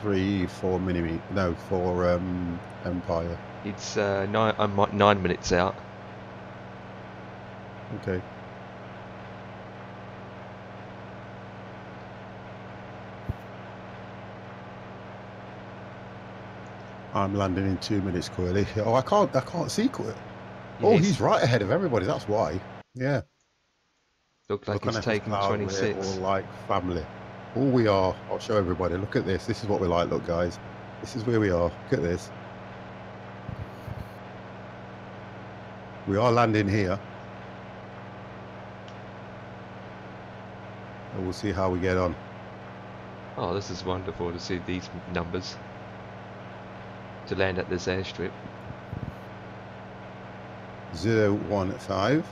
3-4 mini-meat. No, for Empire. It's 9 minutes out. Okay. I'm landing in 2 minutes, Coily. Oh, I can't see Coily. Oh, he's right ahead of everybody. That's why. Yeah. Looks like it's taking 26. We're all like family. Oh, we are. I'll show everybody. Look at this. This is what we like. Look, guys. This is where we are. Look at this. We are landing here. And we'll see how we get on. Oh, this is wonderful to see these numbers. To land at this airstrip. 015.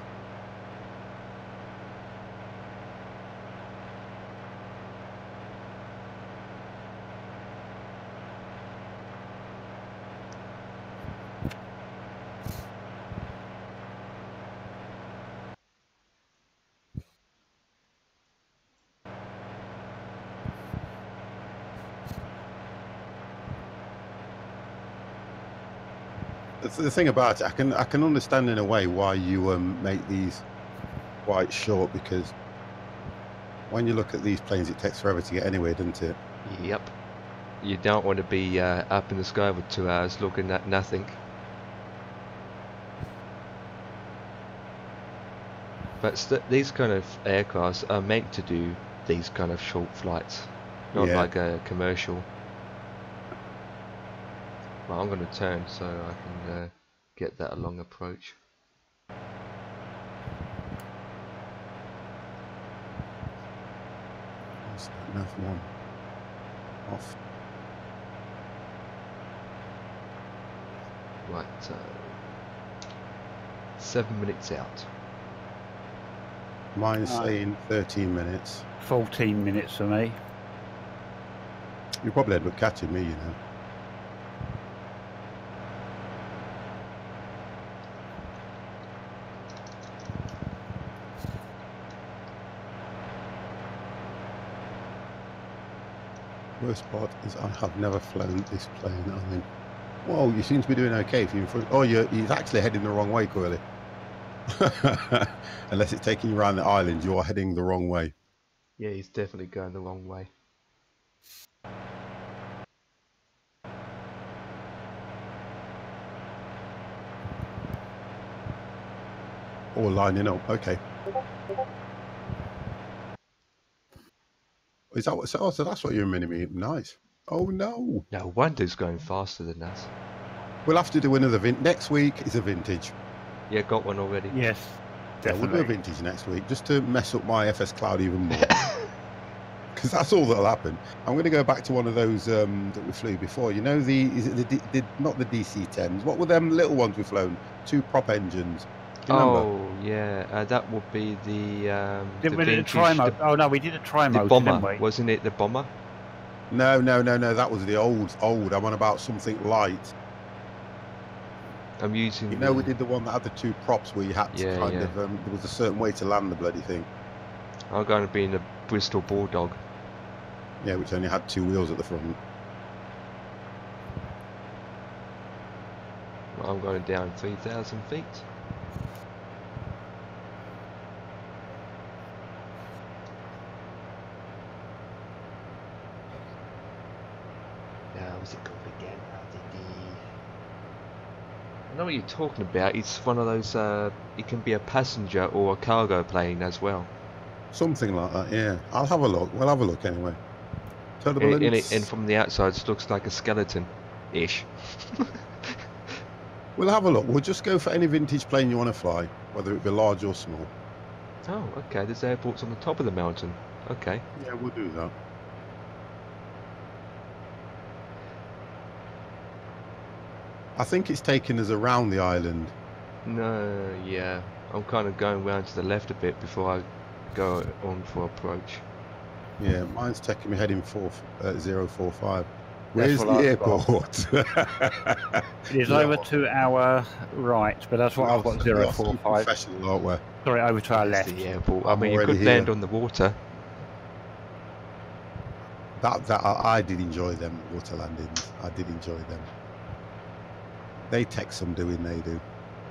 The thing about it, I can understand in a way why you make these quite short, because when you look at these planes, it takes forever to get anywhere, doesn't it? Yep. You don't want to be up in the sky for 2 hours looking at nothing. But these kind of aircrafts are meant to do these kind of short flights, not like a commercial. Well, I'm going to turn so I can get that long approach. What's that? Enough one. Off. Right, 7 minutes out. Mine's saying 13 minutes. 14 minutes for me. You probably end up catching me, you know. Worst part is I have never flown this plane. I mean, Well, you seem to be doing okay if you're in front. Oh, he's actually heading the wrong way, Coily. Unless it's taking you around the island, you're heading the wrong way. Yeah, he's definitely going the wrong way. Or lining up. Okay. Is that what? So that's what you're meaning? Nice. Oh no. No wonder he's going faster than us. We'll have to do another next week. Is a vintage. Yeah, got one already. Yes. Yeah, we'll do a vintage next week just to mess up my FS Cloud even more. Because that's all that'll happen. I'm going to go back to one of those that we flew before. You know, not the DC10s. What were them little ones we flown? 2 prop engines. Do you remember? Oh yeah, that would be the. Did we do a tri-mode? Oh no, we did a tri-mode. The bomber, wasn't it? The bomber? No. That was the old. I'm on about something light. I'm using. You know, we did the one that had the 2 props where you had to kind of. There was a certain way to land the bloody thing. I'm going to be in the Bristol Bulldog. Yeah, which only had 2 wheels at the front. I'm going down 3,000 feet. What's it called again? I know what you're talking about. It's one of those. It can be a passenger or a cargo plane as well. Something like that. Yeah, I'll have a look. We'll have a look anyway. And from the outside, it looks like a skeleton-ish. We'll have a look. We'll just go for any vintage plane you want to fly, whether it be large or small. Oh, okay. There's airports on the top of the mountain. Okay. Yeah, we'll do that. I think it's taking us around the island. No, yeah. I'm kind of going round to the left a bit before I go on for approach. Yeah, mine's taking me heading 045. Where's the airport? It is over to our right, but that's what I've got 045. Professional, aren't we? Sorry, over to our left. The airport. I mean, you could land on the water. I did enjoy them water landings. I did enjoy them. They take some doing, they do.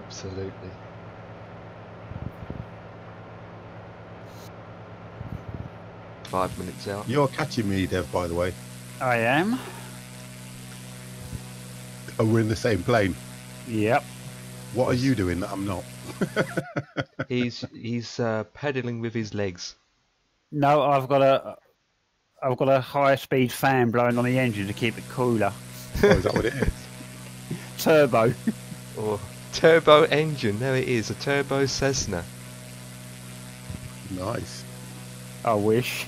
Absolutely. Five minutes out. You're catching me, Dev, by the way. I am. Oh, we're in the same plane? Yep. What are you doing that I'm not? He's paddling with his legs. No, I've got a high speed fan blowing on the engine to keep it cooler. Oh, is that what it is? Turbo. Or turbo engine. There it is, a turbo Cessna. Nice. I wish.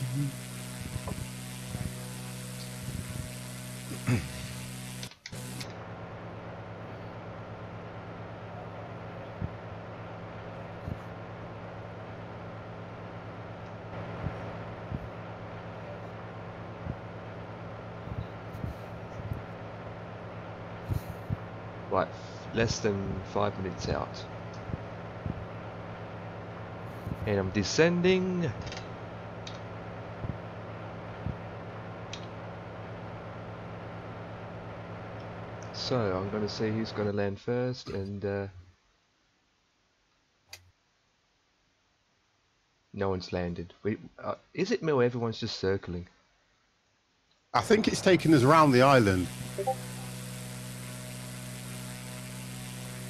Right, less than 5 minutes out. And I'm descending. So I'm going to see who's going to land first, and no one's landed. Is it me or everyone's just circling? I think it's taking us around the island.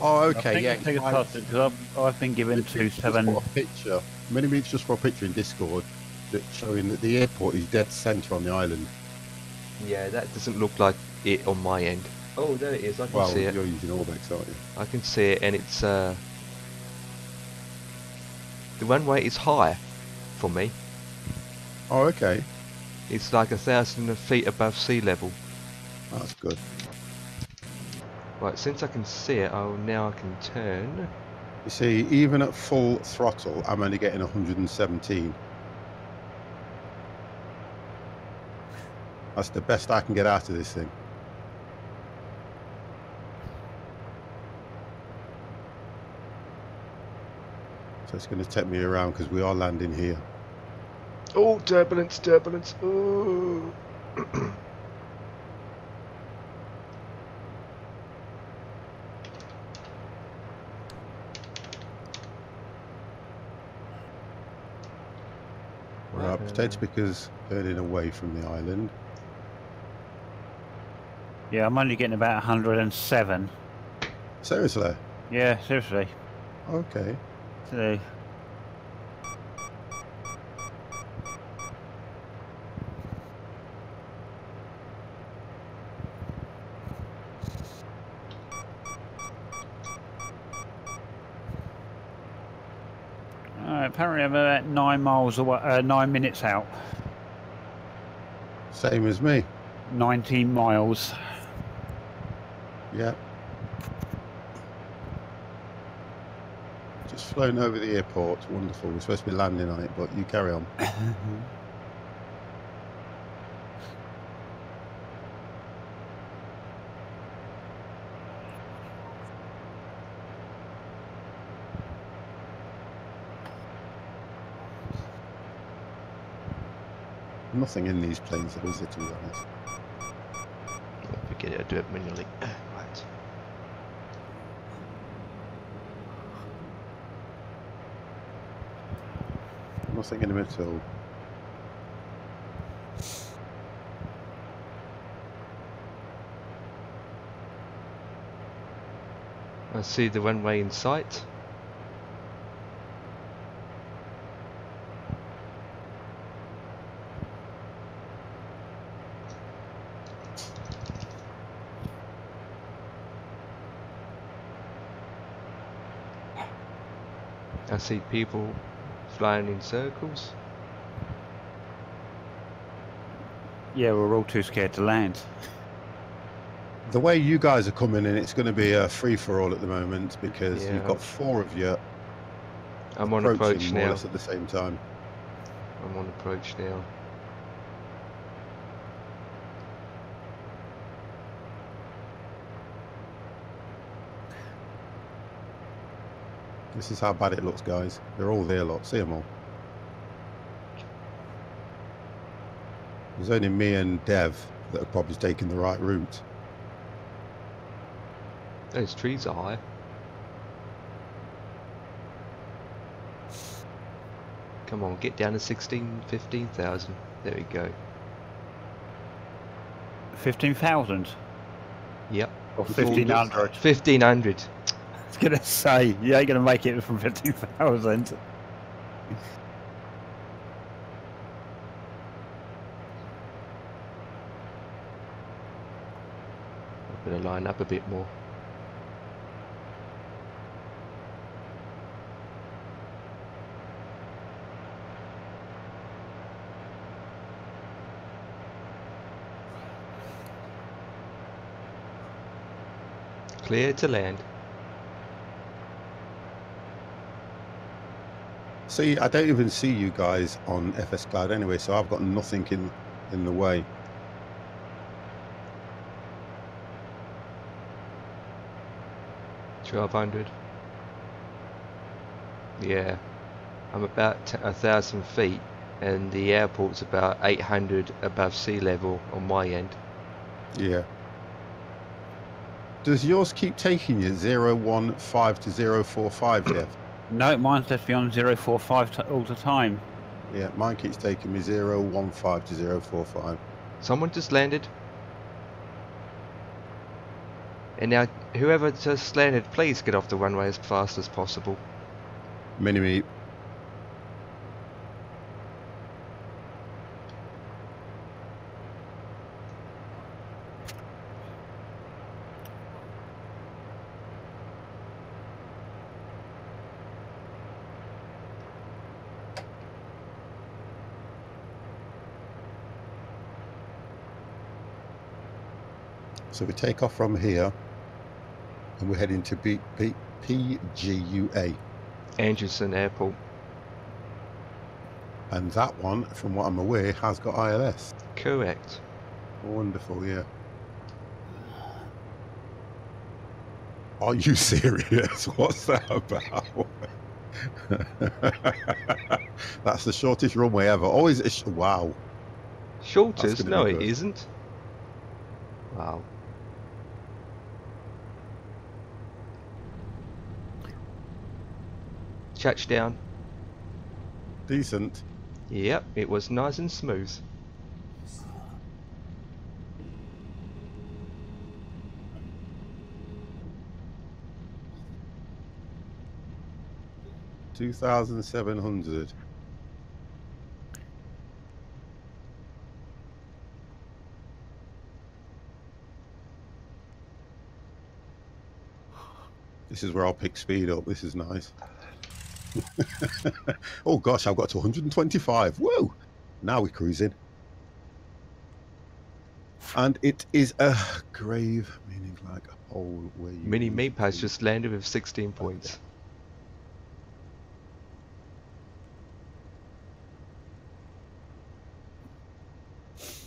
Oh, okay, yeah. Because I've been given 27. A picture. Maybe it's just for a picture in Discord that's showing that the airport is dead centre on the island. Yeah, that doesn't look like it on my end. Oh, there it is. I can see it. You're using Orbex, aren't you? I can see it, and it's the runway is high for me. Oh, okay. It's like 1,000 feet above sea level. That's good. Right, since I can see it, now I can turn. You see, even at full throttle, I'm only getting 117. That's the best I can get out of this thing. So it's going to take me around because we are landing here. Oh, turbulence, turbulence. Oh. Right, potato pickers heading away from the island. Yeah, I'm only getting about 107. Seriously? Yeah, seriously. Okay. So, apparently I'm about 9 miles away, 9 minutes out. Same as me. 19 miles. Yeah. Just flown over the airport. Wonderful. We're supposed to be landing on it, but you carry on. Nothing in these planes, though, is there, to be honest? Forget it, I'll do it manually. Right. Nothing in them at all. I see the runway in sight. I see people flying in circles. Yeah, we're all too scared to land. The way you guys are coming in, it's going to be a free-for-all at the moment because you've got 4 of you. I'm on approach more now. or less at the same time. I'm on approach now. This is how bad it looks, guys. They're all there, lot. See them all. There's only me and Dev that are probably taking the right route. Those trees are high. Come on, get down to 15,000. There we go. 15,000? Yep. Or 1,500? 1,500. I was going to say, you ain't going to make it from 15,000. I'm going to line up a bit more. Clear to land. See, I don't even see you guys on FS Cloud anyway, so I've got nothing in the way. $1,200. Yeah, I'm about 1,000 feet, and the airport's about 800 above sea level on my end. Yeah. Does yours keep taking you 015 to 045, Dev? No, mine's left me on 045 all the time. Yeah, mine keeps taking me 015 to 045. Someone just landed. And now, whoever just landed, please get off the runway as fast as possible. Mini-me. So we take off from here and we're heading to PGUA. Anderson Airport. And that one, from what I'm aware, has got ILS. Correct. Wonderful, yeah. Are you serious? What's that about? That's the shortest runway ever. Always, wow. Shortest? No, it isn't. Wow. Touchdown. Decent. Yep, it was nice and smooth. $2,700. This is where I'll pick speed up. This is nice. Oh gosh, I've got to 125. Whoa! Now we're cruising. And it is a grave, meaning like a hole where you... Mini Meep has just landed with 16 points.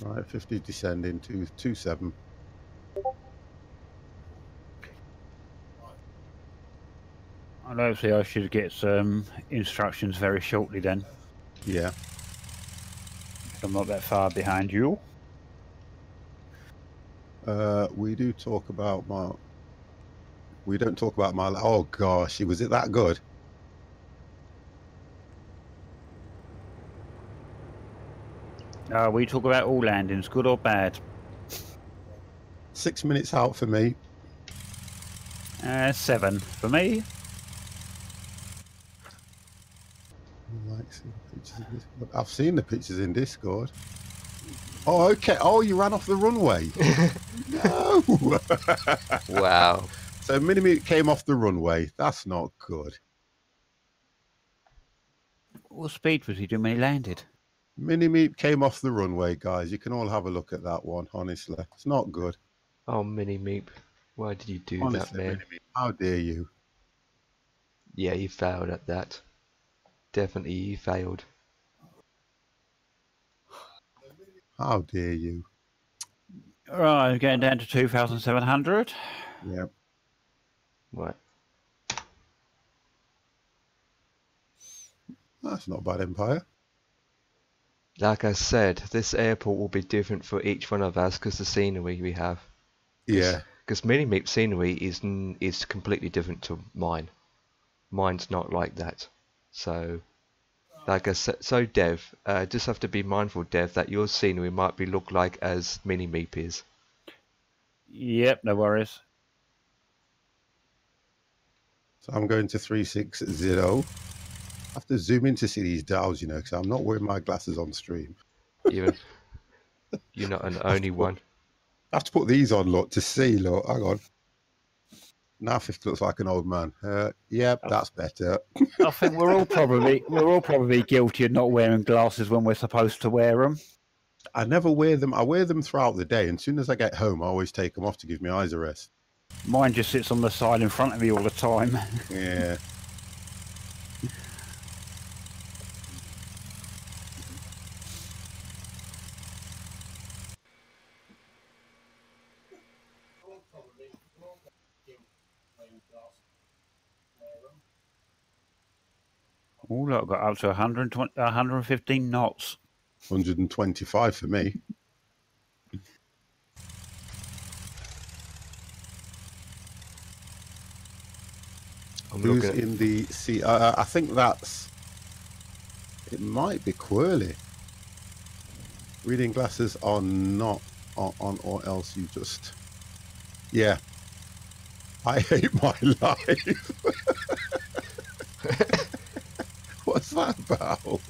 Right, 50 descending to 27. And hopefully I should get some instructions very shortly then. Yeah. I'm not that far behind you. We do talk about my... We don't talk about my... Oh gosh, was it that good? We talk about all landings, good or bad. 6 minutes out for me. 7 for me. I've seen the pictures in Discord. Oh, okay. Oh, you ran off the runway. No. Wow. So Mini came off the runway. That's not good. What speed was he doing when he landed? Mini Meep came off the runway, guys. You can all have a look at that one, honestly. It's not good. Oh, Mini Meep. Why did you do that, man? Mini-Meep, how dare you? Yeah, you failed at that. Definitely you failed. How dare you? Right, I'm getting down to 2,700. Yep. Right. That's not bad, Empire. Like I said, this airport will be different for each one of us because the scenery we have. Yeah. Because Mini Meep scenery is completely different to mine. Mine's not like that. So, like I said, so Dev, just have to be mindful, Dev, that your scenery might be look like as Mini Meep is. Yep, no worries. So I'm going to 360. I have to zoom in to see these dials, you know, because I'm not wearing my glasses on stream. You're not an only one. I have to put these on, look, to see, look. Hang on. Now 50 looks like an old man. Yep, that's better. I think we're all probably guilty of not wearing glasses when we're supposed to wear them. I never wear them. I wear them throughout the day, and as soon as I get home, I always take them off to give my eyes a rest. Mine just sits on the side in front of me all the time. Yeah. Oh, look, I've got up to 120, 115 knots. 125 for me. Who's in the sea? I think that's... It might be Quirly. Reading glasses are not on, or else you just... Yeah. I hate my life. What's that about? Oh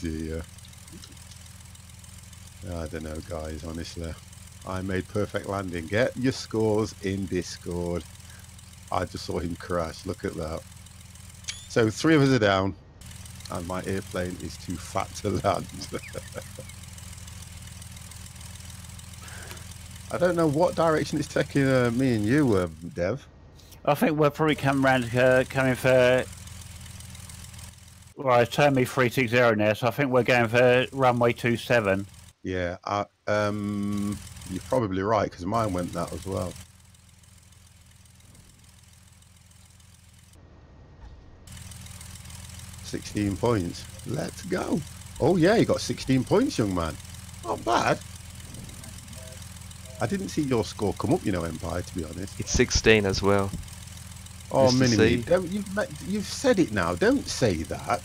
dear. I don't know, guys, honestly. I made perfect landing. Get your scores in Discord. I just saw him crash. Look at that. So 3 of us are down, and my airplane is too fat to land. I don't know what direction it's taking me and you, Dev. I think we're probably coming for... Well, it's turned me 360 now, so I think we're going for runway 27. Yeah, you're probably right, because mine went that as well. $16 points. Let's go. Oh yeah, you got 16 points, young man. Not bad. I didn't see your score come up, you know, Empire, to be honest. It's 16 as well. Oh, Mini-Me, you've said it now. Don't say that.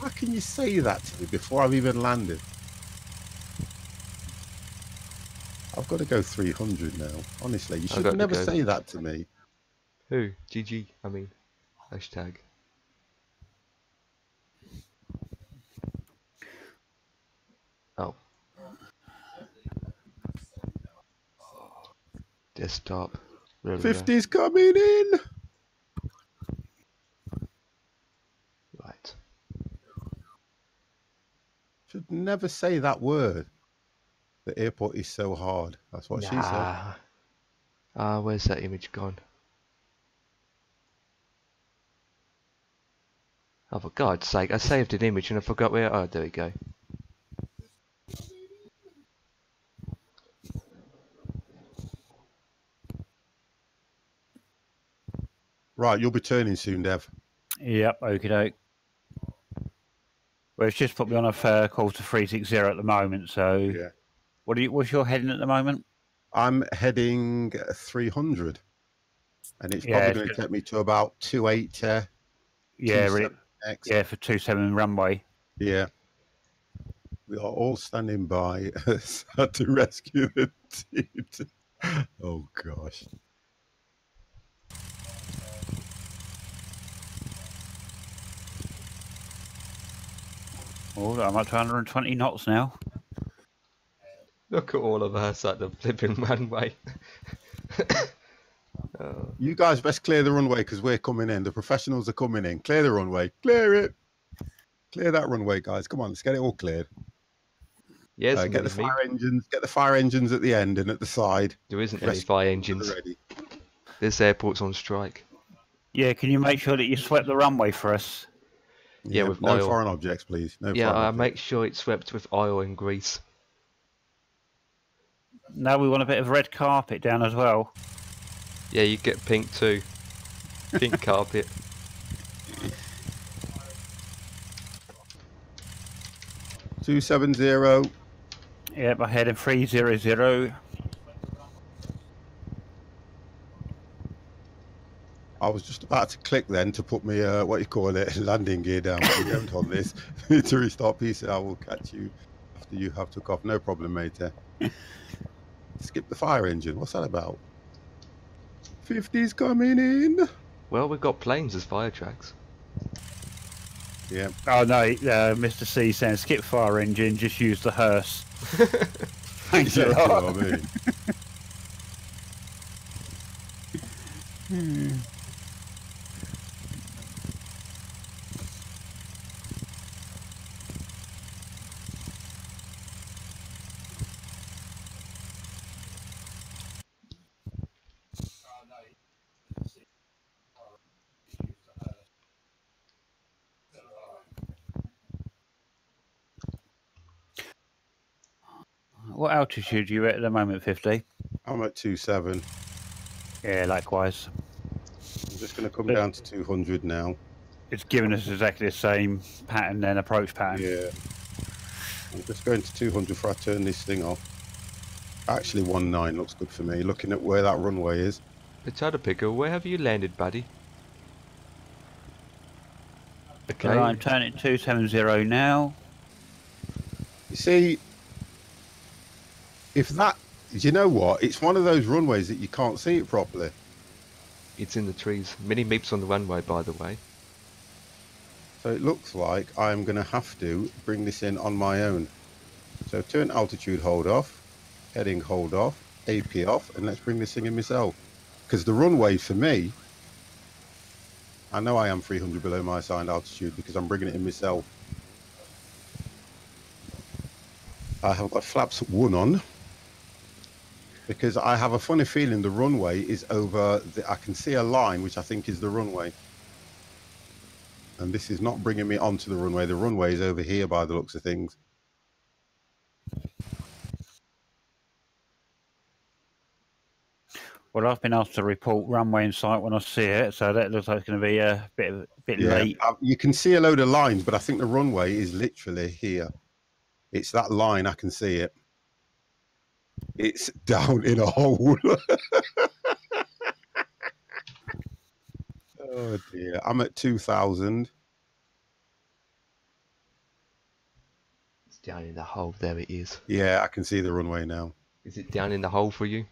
How can you say that to me before I've even landed? I've got to go 300 now. Honestly, you should never say that to me. Who? GG, I mean, hashtag. Oh. Desktop. 50's coming in. Right. Should never say that word. The airport is so hard. That's what she said. Where's that image gone? Oh, for God's sake, I saved an image and I forgot where... Oh, there we go. Right, you'll be turning soon, Dev. Yep, okie doke. Well, it's just put me on a call to 360 at the moment, so... Yeah. What's your heading at the moment? I'm heading 300. And it's probably going to take me to about 28... yeah, for 27 runway. Yeah. We are all standing by to rescue the team. Oh, gosh. Oh, I'm up to 120 knots now. Look at all of us at the flipping runway. You guys best clear the runway because we're coming in. The professionals are coming in. Clear the runway. Clear it. Clear that runway, guys. Come on, let's get it all cleared. Yes, get the fire engines. Get the fire engines at the end and at the side. There isn't any fire engines. This airport's on strike. Yeah, can you make sure that you swept the runway for us? Yeah, with no oil. Foreign objects, please. No. Yeah, foreign make sure it's swept with oil and grease. Now we want a bit of red carpet down as well. Yeah, you get pink too. Pink carpet. $270. Yep, I heading 300. I was just about to click then to put me what you call it, landing gear down. But we don't on this. To restart piece, I will catch you after you have took off. No problem, mate. Skip the fire engine. What's that about? 50's coming in. Well, we've got planes as fire tracks. Yeah. Oh no, Mr. C saying skip fire engine, just use the hearse. Thanks a lot. You know what I mean? What altitude are you at the moment, 50? I'm at 27. Yeah, likewise. I'm just going to come down to 200 now. It's giving us exactly the same pattern then, approach pattern. Yeah. I'm just going to 200 before I turn this thing off. Actually, 19 looks good for me, looking at where that runway is. Potato Pickle, where have you landed, buddy? Okay. So I'm turning 270 now. You see, if that, you know what? It's one of those runways that you can't see it properly. It's in the trees. Mini Meep's on the runway, by the way. So it looks like I'm going to have to bring this in on my own. So turn altitude hold off, heading hold off, AP off, and let's bring this thing in myself. Because the runway for me, I know I am 300 below my assigned altitude because I'm bringing it in myself. I have got flaps 1 on because I have a funny feeling the runway is over. I can see a line which I think is the runway. And this is not bringing me onto the runway. The runway is over here by the looks of things. Well, I've been asked to report runway in sight when I see it, so that looks like it's going to be a bit late. You can see a load of lines, but I think the runway is literally here. It's that line, I can see it. It's down in a hole. Oh dear, I'm at 2,000. It's down in the hole. There it is. Yeah, I can see the runway now. Is it down in the hole for you?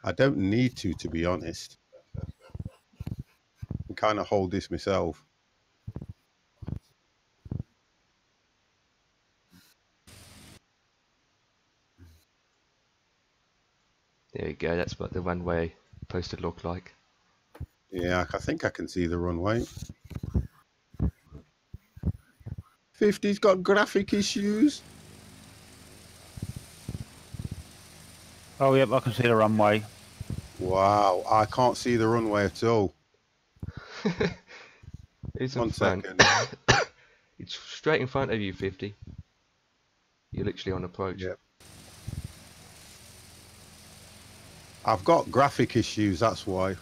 I don't need to be honest. I can kind of hold this myself. There we go. That's what the runway supposed to look like. Yeah, I think I can see the runway. 50's got graphic issues. Oh, yep, I can see the runway. Wow, I can't see the runway at all. One second. It's straight in front of you, 50. You're literally on approach. Yep. I've got graphic issues, that's why.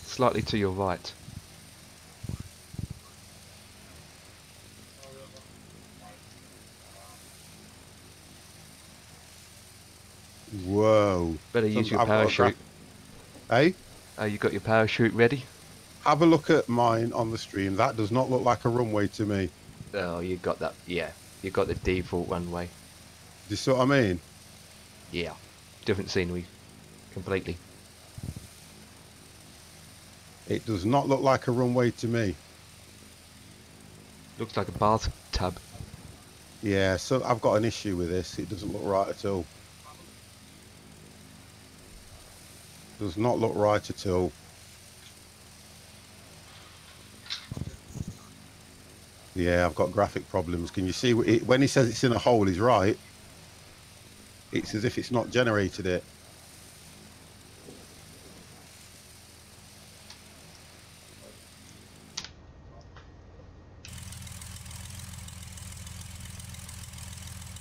Slightly to your right. Whoa. Better use your parachute. Hey? You got your parachute ready? Have a look at mine on the stream. That does not look like a runway to me. Oh, you got that. Yeah, you got the default runway. Do you see what I mean? Yeah. Different scenery. Completely. It does not look like a runway to me. Looks like a bathtub. Yeah, so I've got an issue with this. It doesn't look right at all. Does not look right at all. Yeah, I've got graphic problems. Can you see when he says it's in a hole, he's right. It's as if it's not generated it.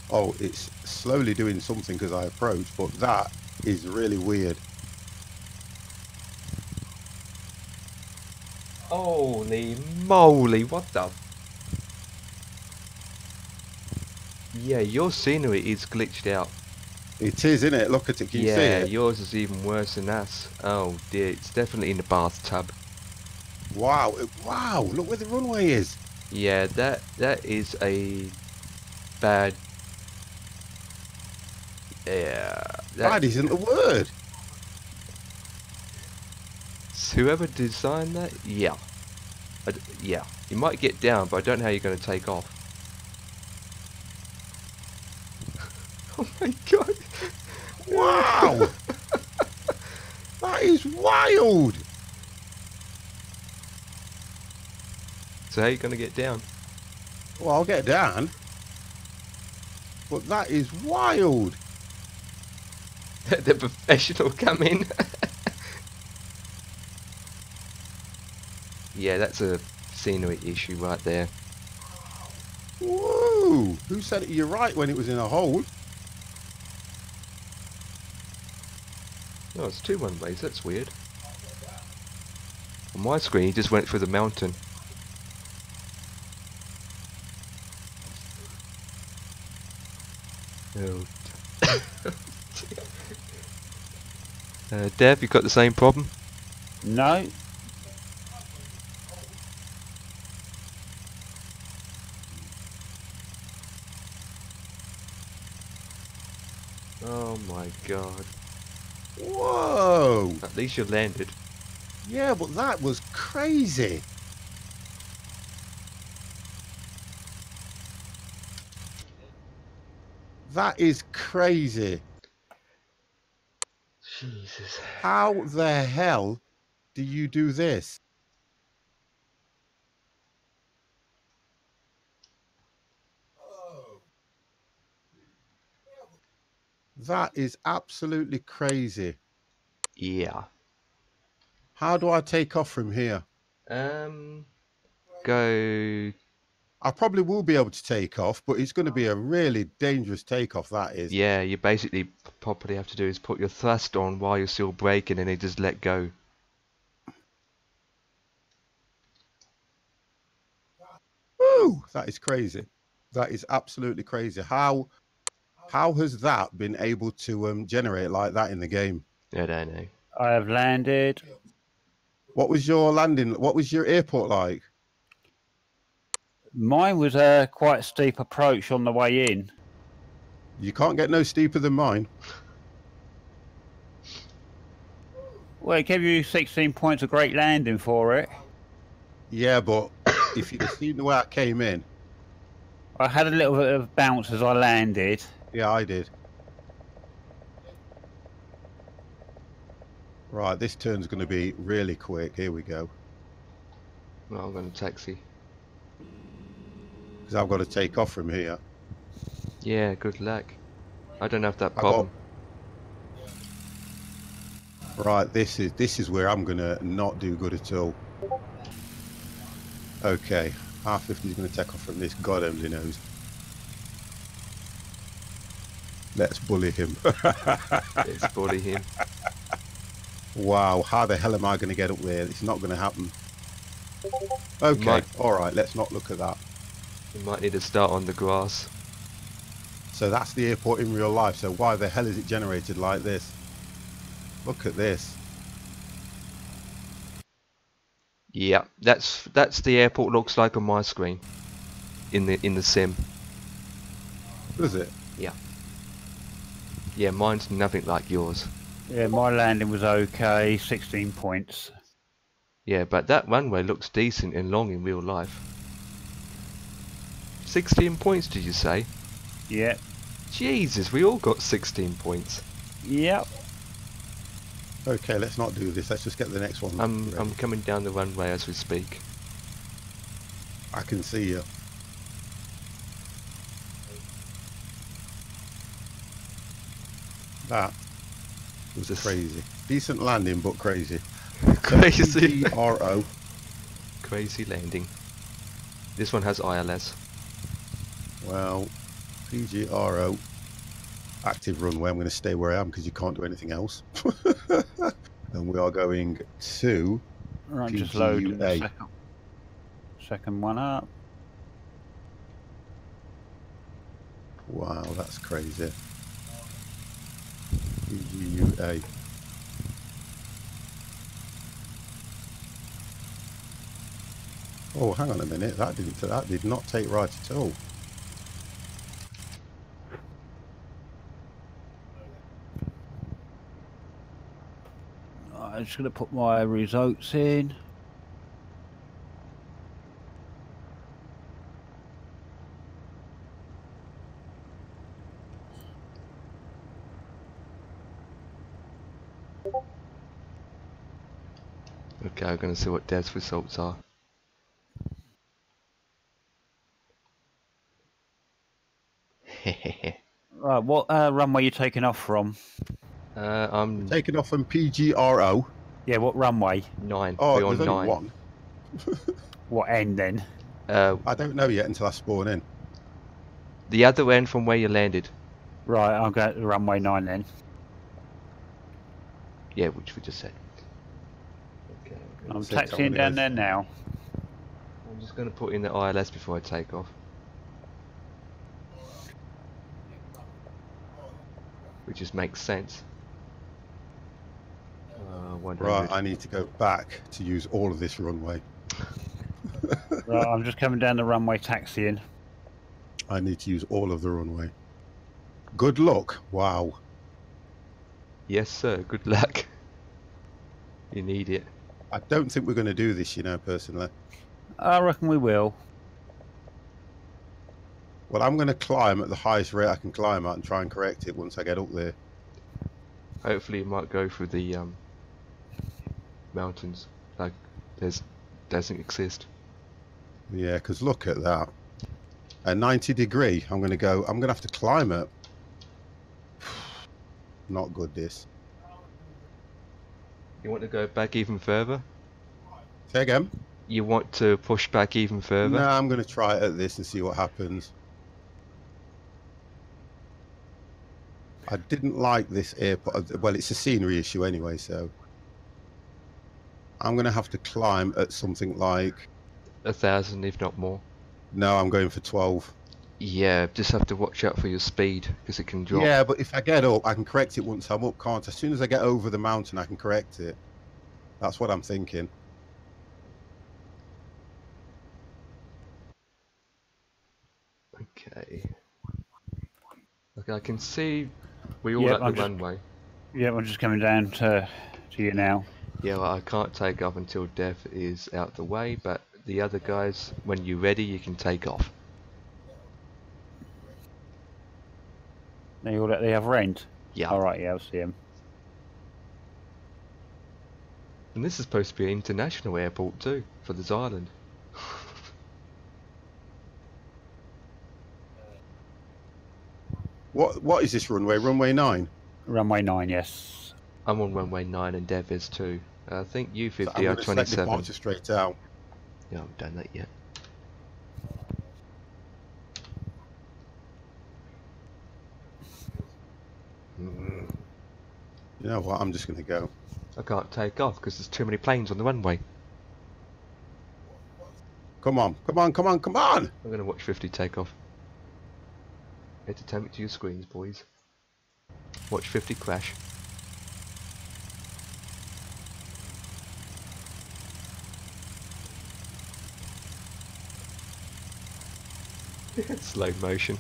Oh, it's slowly doing something as I approach, but that is really weird. Holy moly, what the? Yeah, your scenery is glitched out. It is, isn't it? Look at it. Can you see it? Yeah, yours is even worse than us. Oh dear, it's definitely in the bathtub. Wow, wow, look where the runway is. Yeah, that is a bad... Yeah. Bad isn't the word. Whoever designed that, yeah. Yeah, you might get down, but I don't know how you're going to take off. Oh my god. Wow. That is wild. So how are you going to get down? Well, I'll get down. But that is wild. The professional come in. Yeah, that's a scenery issue right there. Whoa! Who said it? You're right when it was in a hole. Oh, it's two runways, that's weird. On my screen, he just went through the mountain. Oh. Dev, you got the same problem? No. Oh my god. Whoa! At least you landed. Yeah, but that was crazy. That is crazy. Jesus. How the hell do you do this? That is absolutely crazy. Yeah. How do I take off from here? Go... I probably will be able to take off, but it's going to be a really dangerous takeoff, that is. Yeah, you basically probably have to do is put your thrust on while you're still braking and then just let go. Woo! That is crazy. That is absolutely crazy. How How has that been able to generate like that in the game? I don't know. I have landed. What was your landing? What was your airport like? Mine was a quite steep approach on the way in. You can't get no steeper than mine. Well, it gave you 16 points of great landing for it. Yeah, but if you'd have seen the way I came in. I had a little bit of bounce as I landed. Yeah, I did. Right, this turn's going to be really quick. Here we go. Well, I'm going to taxi. Because I've got to take off from here. Yeah, good luck. I don't have that problem. Right, this is where I'm going to not do good at all. Okay, R50 is going to take off from this. God only knows. Let's bully him. Let's bully him. Wow, how the hell am I going to get up there? It's not going to happen. Okay, alright, let's not look at that. You might need to start on the grass. So that's the airport in real life. So why the hell is it generated like this? Look at this. Yeah, that's the airport looks like on my screen. In the sim. Does it? Yeah. Yeah, mine's nothing like yours. Yeah, my landing was okay, 16 points. Yeah, but that runway looks decent and long in real life. 16 points, did you say? Yep. Jesus, we all got 16 points. Yep. Okay, let's not do this. Let's just get the next one. I'm coming down the runway as we speak. I can see you. That was crazy. Decent landing, but crazy. Crazy. PGRO. Crazy landing. This one has ILS. Well, PGRO. Active runway. I'm going to stay where I am because you can't do anything else. And we are going to Right, PGUA. just load the second one up. Wow, that's crazy. PGUA. Oh, hang on a minute. That did not take right at all. I'm just going to put my results in. Okay, I'm going to see what Dev's results are. Right, what runway are you taking off from? I'm taking off from PGRO. Yeah, what runway? 9. Oh, we're on there's 9. only one. What end then? I don't know yet until I spawn in. The other end from where you landed. Right, I'll go to runway 9 then. Yeah, which we just said. Okay, I'm taxiing down there now. I'm just going to put in the ILS before I take off. Which just makes sense. Right, I need to go back to use all of this runway. Right, I'm just coming down the runway taxiing. I need to use all of the runway. Good luck. Wow. Yes, sir. Good luck. You need it. I don't think we're going to do this, you know, personally. I reckon we will. Well, I'm going to climb at the highest rate I can climb at and try and correct it once I get up there. Hopefully it might go through the mountains like doesn't exist. Yeah, because look at that. At 90 degree, I'm going to have to climb it. Not good, this. You want to go back even further? Say again? You want to push back even further? No, I'm going to try it at this and see what happens. I didn't like this airport. Well, it's a scenery issue anyway, so I'm going to have to climb at something like 1,000, if not more. No, I'm going for 12. Yeah, just have to watch out for your speed because it can drop. Yeah, but if I get up, I can correct it once I'm up, can't I? As soon as I get over the mountain, I can correct it. That's what I'm thinking. Okay. Okay, I can see we all at the runway. Yeah, I'm just coming down to you now. Yeah, well, I can't take off until Dev is out the way, but the other guys, when you're ready, you can take off. They all at the other end? Yeah. Alright, yeah, I'll see them. And this is supposed to be an international airport too, for this island. What is this runway? Runway 9? Runway 9, yes. I'm on runway 9 and Dev is too. I think you 50 so are 27. Departure straight out. Yeah, I haven't done that yet. You know what? I'm just going to go. I can't take off because there's too many planes on the runway. Come on, come on, come on, come on! I'm going to watch 50 take off. Entertainment to your screens, boys. Watch 50 crash. Slow motion.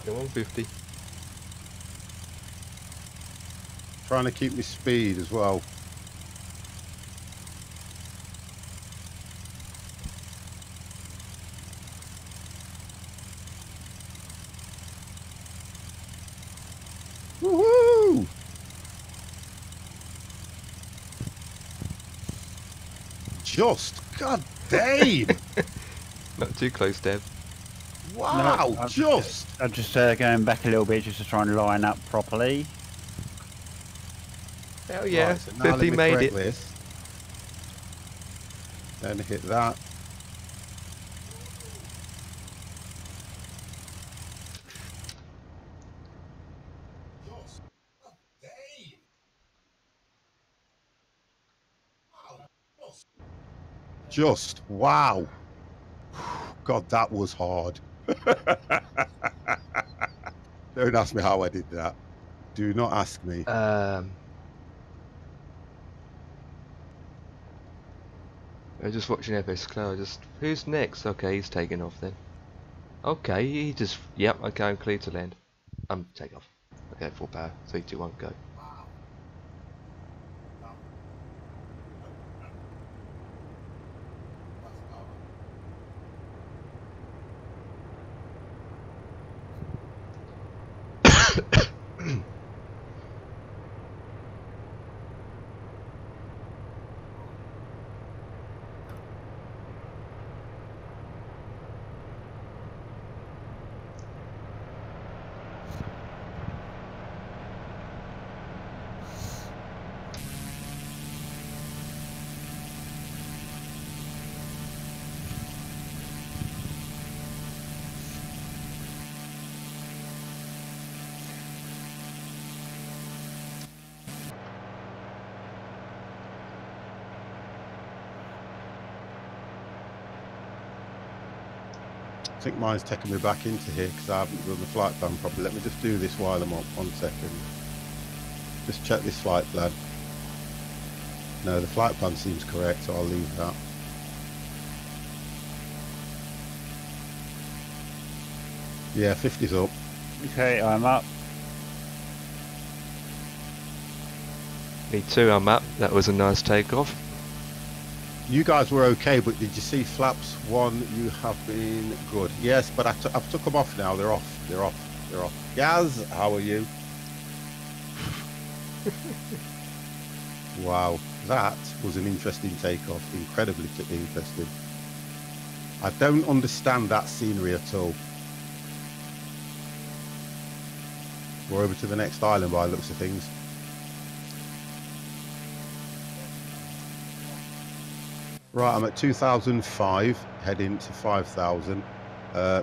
Go on, 50. Trying to keep my speed as well. Woohoo! Just, god damn! Not too close, Dev. Wow, No, just! I'm just going back a little bit just to try and line up properly. Hell yeah, Right, so now 50 let me made correct it. This. Then hit that. Just, wow. God, that was hard. Don't ask me how I did that. Do not ask me. I'm just watching FSX. Who's next? Okay, he's taking off then. Okay, he just, yep, okay, I'm clear to land. Take off. Okay, full power. 3, 2, 1, go. I think mine's taking me back into here because I haven't done the flight plan properly. Let me just do this while I'm up. 1 second. Just check this flight plan. No, the flight plan seems correct, so I'll leave that. Yeah, 50's up. Okay, I'm up. Me too, I'm up. That was a nice takeoff. You guys were okay, but did you see flaps 1? You have been good. Yes, but I've took them off now. They're off. They're off. They're off. Gaz, how are you? Wow, that was an interesting takeoff. Incredibly interesting. I don't understand that scenery at all. We're over to the next island by the looks of things. Right, I'm at 2005, heading to 5,000.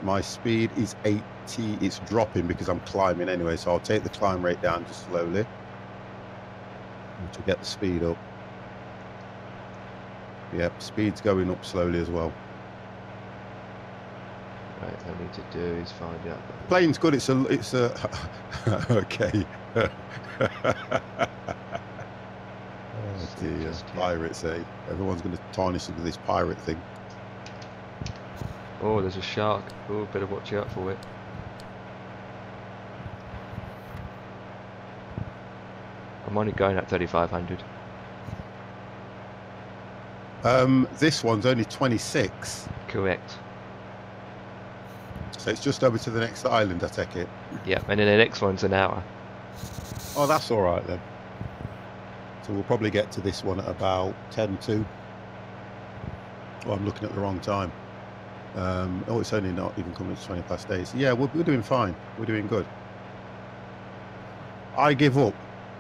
My speed is 80. It's dropping because I'm climbing anyway, so I'll take the climb rate down just slowly to get the speed up. Yep, speed's going up slowly as well. Right, all I need to do is find out. The plane's good. It's a okay. Oh dear, pirates, eh? Everyone's going to tarnish us with this pirate thing. Oh, there's a shark. Oh, better watch out for it. I'm only going at 3,500. This one's only 26. Correct. So it's just over to the next island, I take it. Yeah, and then the next one's an hour. Oh, that's all right then. So we'll probably get to this one at about 10 to. Oh, I'm looking at the wrong time. Oh, it's only not even coming to 20 past 8. So yeah, we're doing fine. We're doing good. I give up.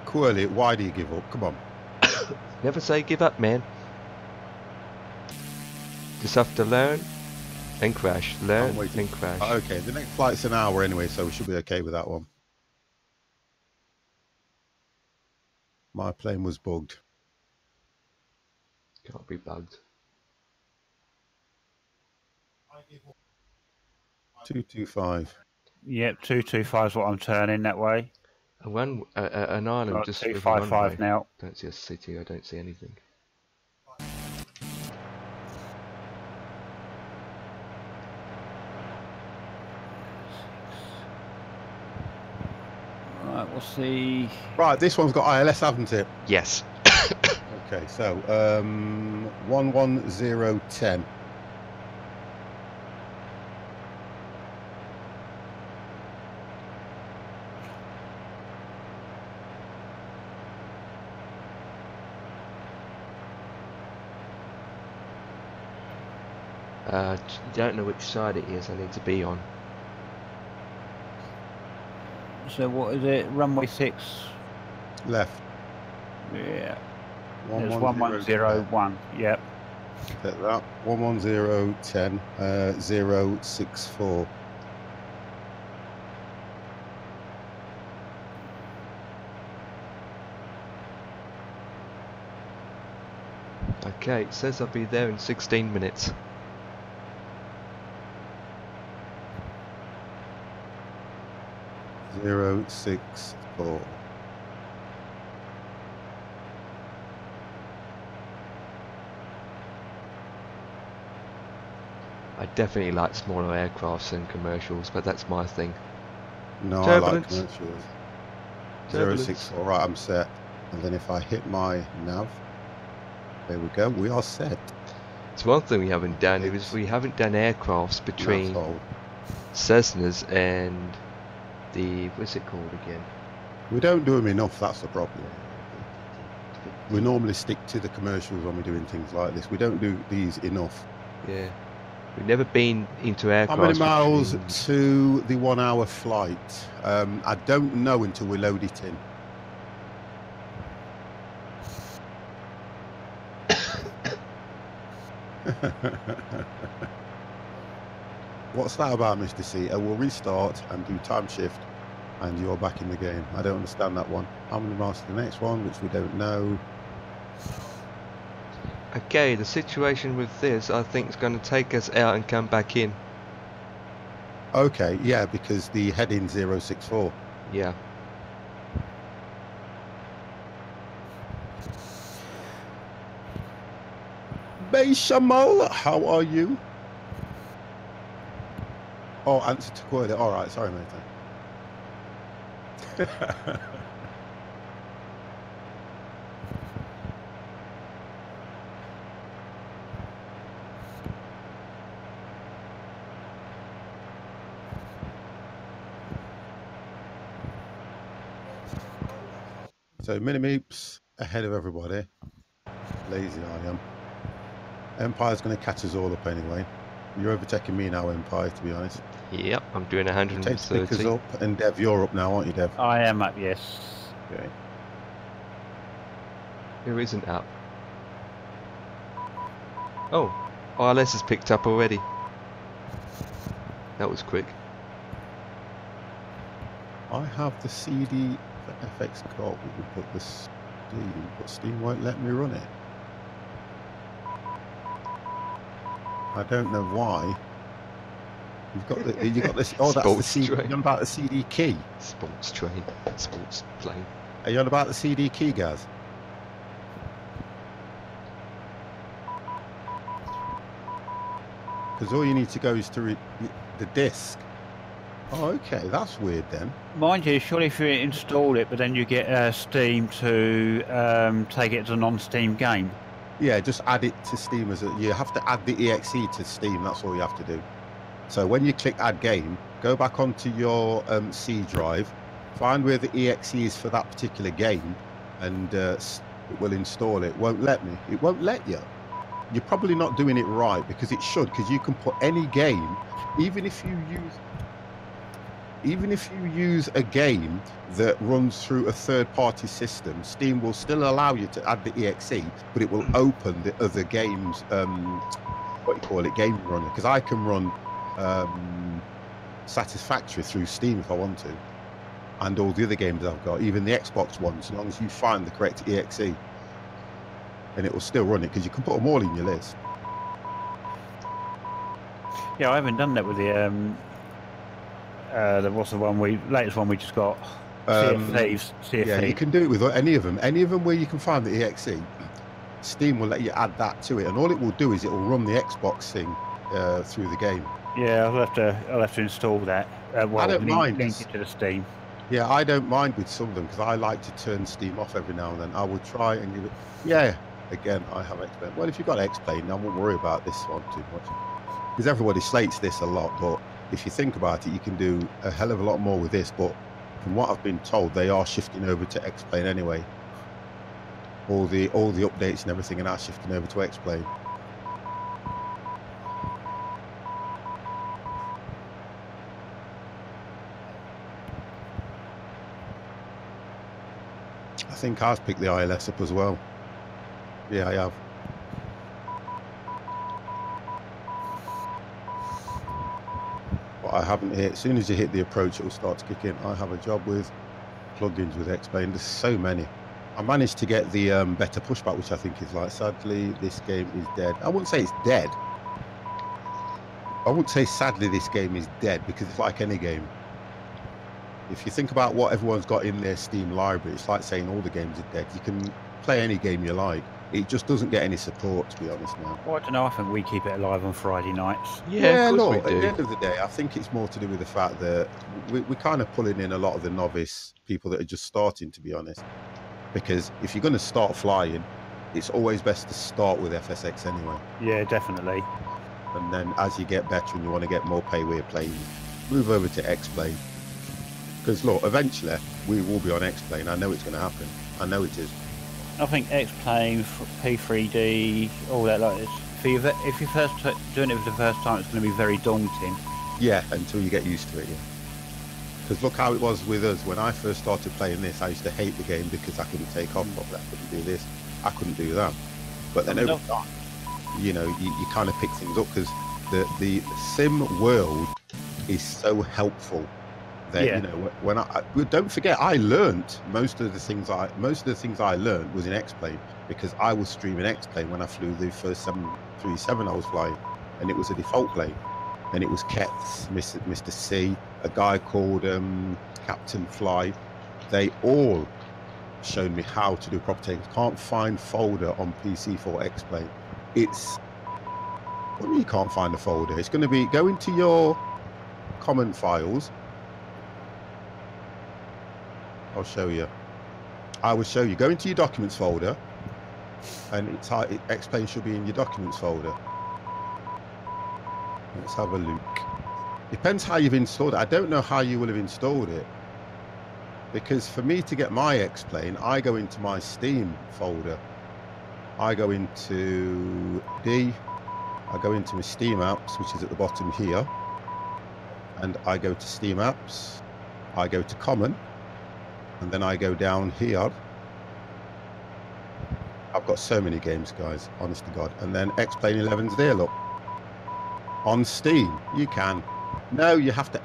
Quirly, why do you give up? Come on. Never say give up, man. Just have to learn and crash. Learn and crash. Okay, the next flight's an hour anyway, so we should be okay with that one. My plane was bugged. Can't be bugged. 225. Yep, 225 is what I'm turning that way. An island just 255 now. Don't see a city. I don't see anything. Right, we'll see. Right, this one's got ILS, haven't it? Yes. Okay, so 11010. Don't know which side it is I need to be on. So what is it? Runway 6? Left. Yeah. It's 1101. Yep. Take that. 11010 064. Okay, it says I'll be there in 16 minutes. Zero 64. I definitely like smaller aircrafts and commercials, but that's my thing. No, Turbulence. I like commercials. Turbulence. 064. Right, I'm set. And then if I hit my nav, there we go. We are set. It's one thing we haven't done is we haven't done aircrafts between Cessnas and the what's it called again? We don't do them enough. That's the problem. We normally stick to the commercials when we're doing things like this. We don't do these enough. Yeah, we've never been into aircrafts. How many miles to the 1 hour flight? I don't know until we load it in. What's that about, Mr. C? We'll restart and do time shift and you're back in the game. I don't understand that one. How many miles to the next one, which we don't know. Okay, the situation with this I think is going to take us out and come back in. Okay, yeah, because the heading 064. Yeah. Shamal, how are you? Oh, answer to query. All right, sorry, mate. So mini-meeps ahead of everybody. Lazy I am. Empire's going to catch us all up anyway. You're overtaking me now, Empire, to be honest. Yep, I'm doing 130. Take stickers up, and Dev, you're up now, aren't you, Dev? I am up, yes. Okay. Who isn't up? Oh, ILS has picked up already. That was quick. I have the CD for FX card, but Steam won't let me run it. I don't know why. You've got this. Oh, that's the CD. You're on about the CD key. Sports train. Sports plane. Are you on about the CD key, Gaz? Because all you need to go is to the disc. Oh, okay, that's weird then. Mind you, surely if you install it, but then you get Steam to take it as a non-Steam game. Yeah, just add it to Steam you have to add the exe to Steam. That's all you have to do. So when you click Add Game, go back onto your C drive, find where the exe is for that particular game, and it will install it. Won't let me. It won't let you. You're probably not doing it right, because it should, because you can put any game, even if you use a game that runs through a third-party system, Steam will still allow you to add the exe, but it will open the other games, game runner, because I can run Satisfactory through Steam if I want to, and all the other games I've got, even the Xbox ones, as long as you find the correct exe, and it will still run it, because you can put them all in your list. Yeah, I haven't done that with the what's the latest one we just got? Thieves. Yeah, you can do it with any of them where you can find the exe. Steam will let you add that to it, and all it will do is it will run the Xbox thing through the game. Yeah, I'll have to install that. Well, I don't mind. Link it to the Steam. Yeah, I don't mind with some of them, because I like to turn Steam off every now and then. I will try and give it. Yeah, again, I have X-Plane. Well, if you've got X-Plane, I won't worry about this one too much, because everybody slates this a lot. But if you think about it, you can do a hell of a lot more with this. But from what I've been told, they are shifting over to X-Plane anyway. All the updates and everything are now shifting over to X-Plane. I think I've picked the ILS up as well. Yeah, I have. But I haven't hit. As soon as you hit the approach, it will start to kick in. I have a job with plugins with X-Plane. There's so many. I managed to get the better pushback, which I think is like, sadly, this game is dead. I wouldn't say it's dead. I wouldn't say sadly this game is dead, because it's like any game. If you think about what everyone's got in their Steam library, it's like saying all the games are dead. You can play any game you like. It just doesn't get any support, to be honest now. Well, I don't know. I think we keep it alive on Friday nights. Yeah, look, at the end of the day, I think it's more to do with the fact that we're kind of pulling in a lot of the novice people that are just starting, to be honest. Because if you're going to start flying, it's always best to start with FSX anyway. Yeah, definitely. And then as you get better and you want to get more pay where you're playing, move over to X-Plane. Because look, eventually we will be on X-Plane. I know it's going to happen. I know it is. I think X-Plane, P3D, all that like this. If you're first doing it for the first time, it's going to be very daunting. Yeah, until you get used to it. Yeah. Because look how it was with us when I first started playing this. I used to hate the game because I couldn't take off properly. I couldn't do this. I couldn't do that. But then over time, you know, you kind of pick things up, because the sim world is so helpful. That, yeah. You know, when don't forget, I learnt most of the things I learned was in X-Plane, because I was streaming X-Plane when I flew the first 737 I was flying, and it was a default plane, and it was Ketz, Mr. C, a guy called Captain Fly. They all showed me how to do proper things. Can't find folder on PC for X-Plane. What do you mean you can't find a folder? It's going to be, go into your common files. I'll show you. I will show you. Go into your documents folder, and X-Plane should be in your documents folder. Let's have a look. Depends how you've installed it. I don't know how you will have installed it, because for me to get my X-Plane, I go into my Steam folder. I go into D. I go into my Steam apps, which is at the bottom here, and I go to Steam apps. I go to common. And then I go down here. I've got so many games, guys, honest to God. And then X-Plane 11's there, look. On Steam, you can. No, you have to.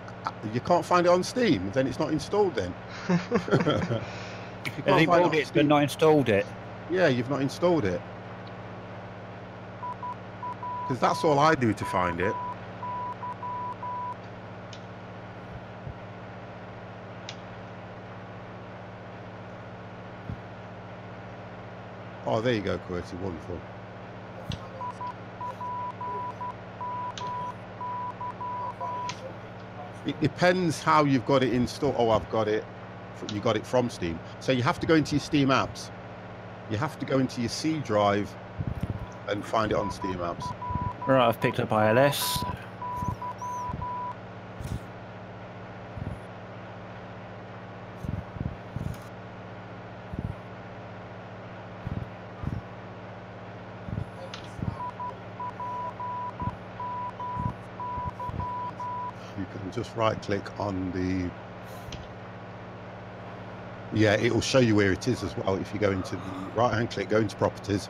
You can't find it on Steam. Then it's not installed then. Have you bought it but not installed it? Yeah, you've not installed it. Because that's all I do to find it. Oh, there you go, QWERTY. Wonderful. It depends how you've got it installed. Oh, I've got it. You got it from Steam. So you have to go into your Steam apps. You have to go into your C drive and find it on Steam apps. Right, I've picked up ILS. You can just right click on the... Yeah, it will show you where it is as well. If you go into the right hand click, go into properties,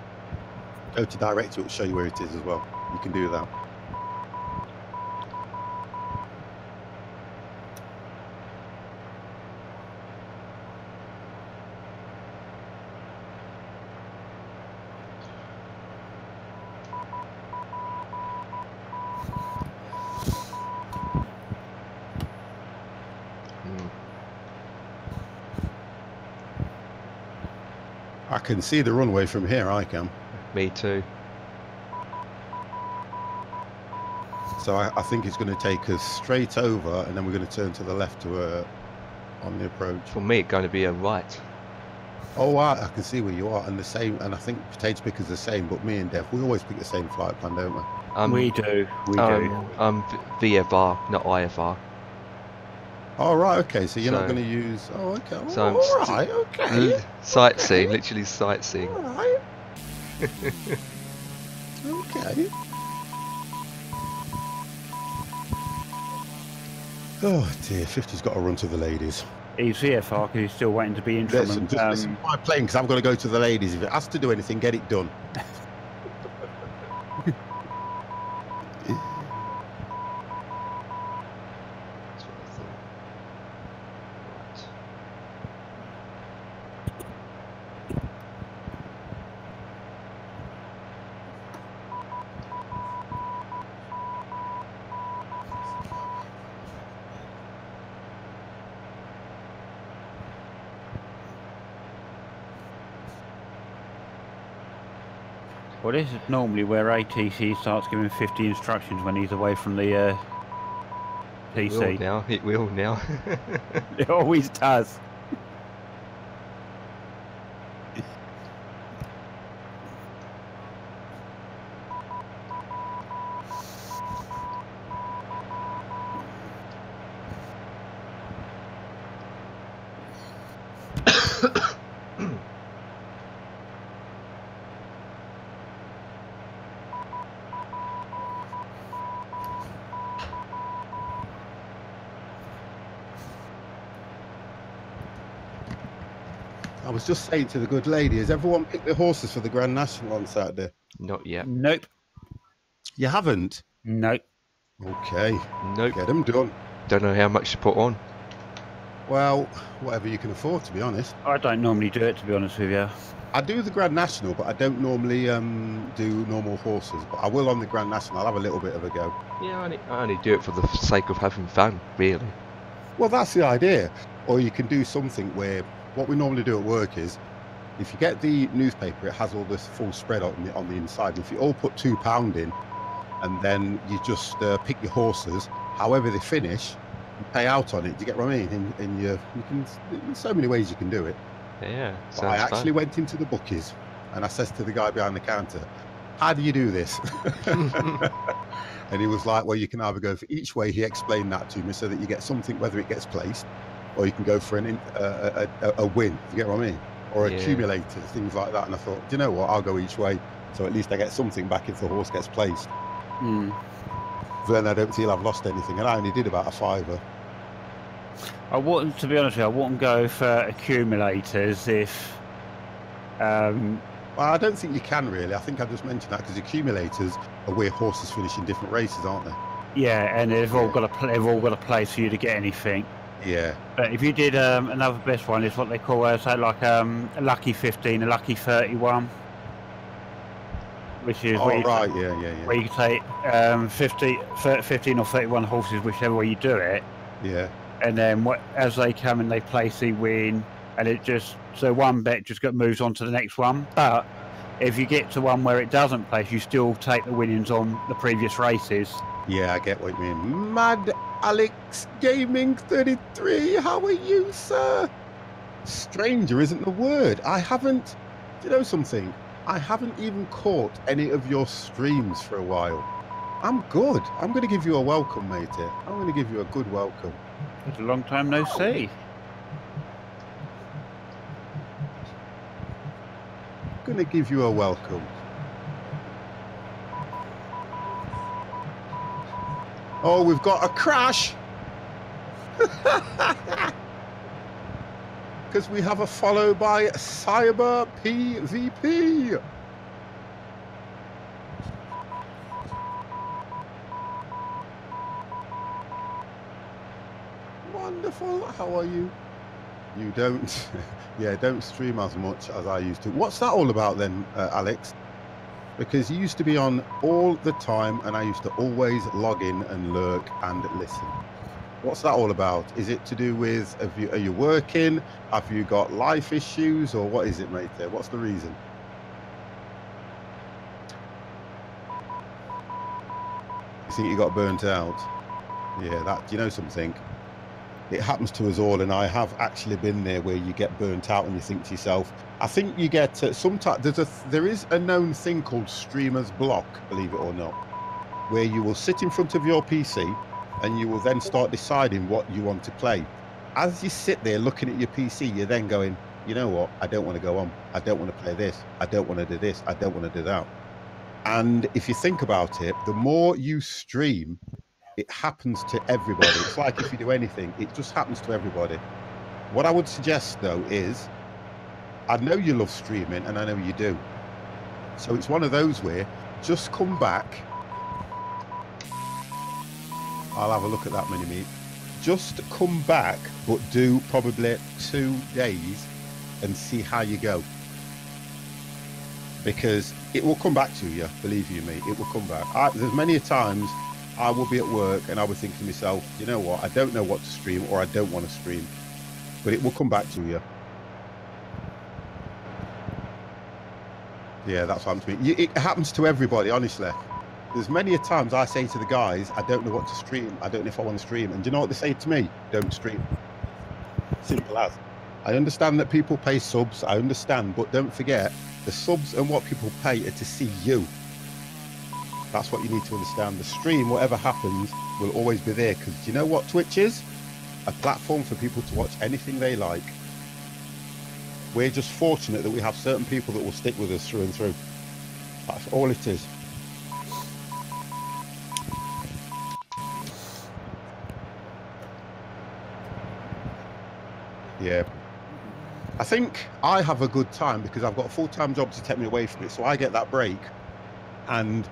go to directory, it will show you where it is as well. You can do that. I can see the runway from here, I can. Me too. So I think it's going to take us straight over, and then we're going to turn to the left to on the approach. For me, it's going to be a right. Oh, I can see where you are, and the same. And I think Potato Picker's the same. But me and Dev, we always pick the same flight plan, don't we? We do. We do. VFR, not IFR. Oh, right, okay. So you're not going to use... Oh, okay. So all right, okay. Sightseeing, okay. literally sightseeing. All right. Okay. Oh, dear. 50's got to run to the ladies. He's VFR because he's still waiting to be in from Listen, just listen to my plane because I've got to go to the ladies. If it has to do anything, get it done. Well, this is normally where ATC starts giving 50 instructions when he's away from the PC. It will now. It always does. I was just saying to the good lady, has everyone picked their horses for the Grand National on Saturday? Not yet. Nope. You haven't? Nope. Okay. Nope. Get them done. Don't know how much to put on. Well, whatever you can afford, to be honest. I don't normally do it, to be honest with you. I do the Grand National, but I don't normally do normal horses. But I will on the Grand National. I'll have a little bit of a go. Yeah, I only do it for the sake of having fun, really. Well, that's the idea. Or you can do something where what we normally do at work is, if you get the newspaper, it has all this full spread on the inside. If you all put £2 in, and then you just pick your horses, however they finish, you pay out on it. Do you get what I mean? You can. There's so many ways you can do it. Yeah. But I actually went into the bookies, and I says to the guy behind the counter, "How do you do this?" And he was like, "Well, you can either go for each way." He explained that to me so that you get something, whether it gets placed, or you can go for a win. Do you get what I mean? Or accumulators, things like that. And I thought, do you know what? I'll go each way, so at least I get something back if the horse gets placed. Then I don't feel I've lost anything, and I only did about a £5. I wouldn't, to be honest with you, I wouldn't go for accumulators if... Well, I don't think you can really. I think I just mentioned that because accumulators are where horses finish in different races, aren't they? Yeah, and they've all got a place for you to get anything. Yeah. But if you did another best one, it's what they call say like a lucky 15, a lucky 31. which is where you take 15 or 31 horses, whichever way you do it. Yeah. And then as they come and they place, they win, and it just so one bet just moves on to the next one. But if you get to one where it doesn't place, you still take the winnings on the previous races. Yeah, I get what you mean. Mad Alex Gaming 33, how are you, sir? Stranger isn't the word. I haven't, do you know something? I haven't even caught any of your streams for a while. I'm good. I'm going to give you a welcome, matey. I'm going to give you a good welcome. It's a long time no see. I'm going to give you a welcome. Oh, we've got a crash. Because we have a follow by Cyber PvP. Wonderful. How are you? You don't, yeah, don't stream as much as I used to. What's that all about then, Alex? Because you used to be on all the time and I used to always log in and lurk and listen. What's that all about? Is it to do with, are you working? Have you got life issues, or what is it, mate? What's the reason? You think you got burnt out? Yeah, that, you know something? It happens to us all, and I have actually been there where you get burnt out and you think to yourself, I think you get, sometimes, there is a known thing called streamer's block, believe it or not, where you will sit in front of your PC and you will then start deciding what you want to play. As you sit there looking at your PC, you're then going, you know what, I don't want to go on. I don't want to play this. I don't want to do this. I don't want to do that. And if you think about it, the more you stream, it happens to everybody. It's like if you do anything, it just happens to everybody. What I would suggest, though, is I know you love streaming, and I know you do. So it's one of those where just come back. I'll have a look at that mini-meet. Just come back, but do probably 2 days and see how you go. Because it will come back to you, believe you me, it will come back. There's many times I will be at work and I will think to myself, you know what, I don't know what to stream, or I don't want to stream. But it will come back to you. Yeah, that's what I'm saying. It happens to everybody, honestly. There's many a times I say to the guys, I don't know what to stream. I don't know if I want to stream. And do you know what they say to me? Don't stream. Simple as. I understand that people pay subs. I understand. But don't forget, the subs and what people pay are to see you. That's what you need to understand. The stream, whatever happens, will always be there. Because do you know what Twitch is? A platform for people to watch anything they like. We're just fortunate that we have certain people that will stick with us through and through. That's all it is. Yeah. I think I have a good time because I've got a full-time job to take me away from it. So I get that break. And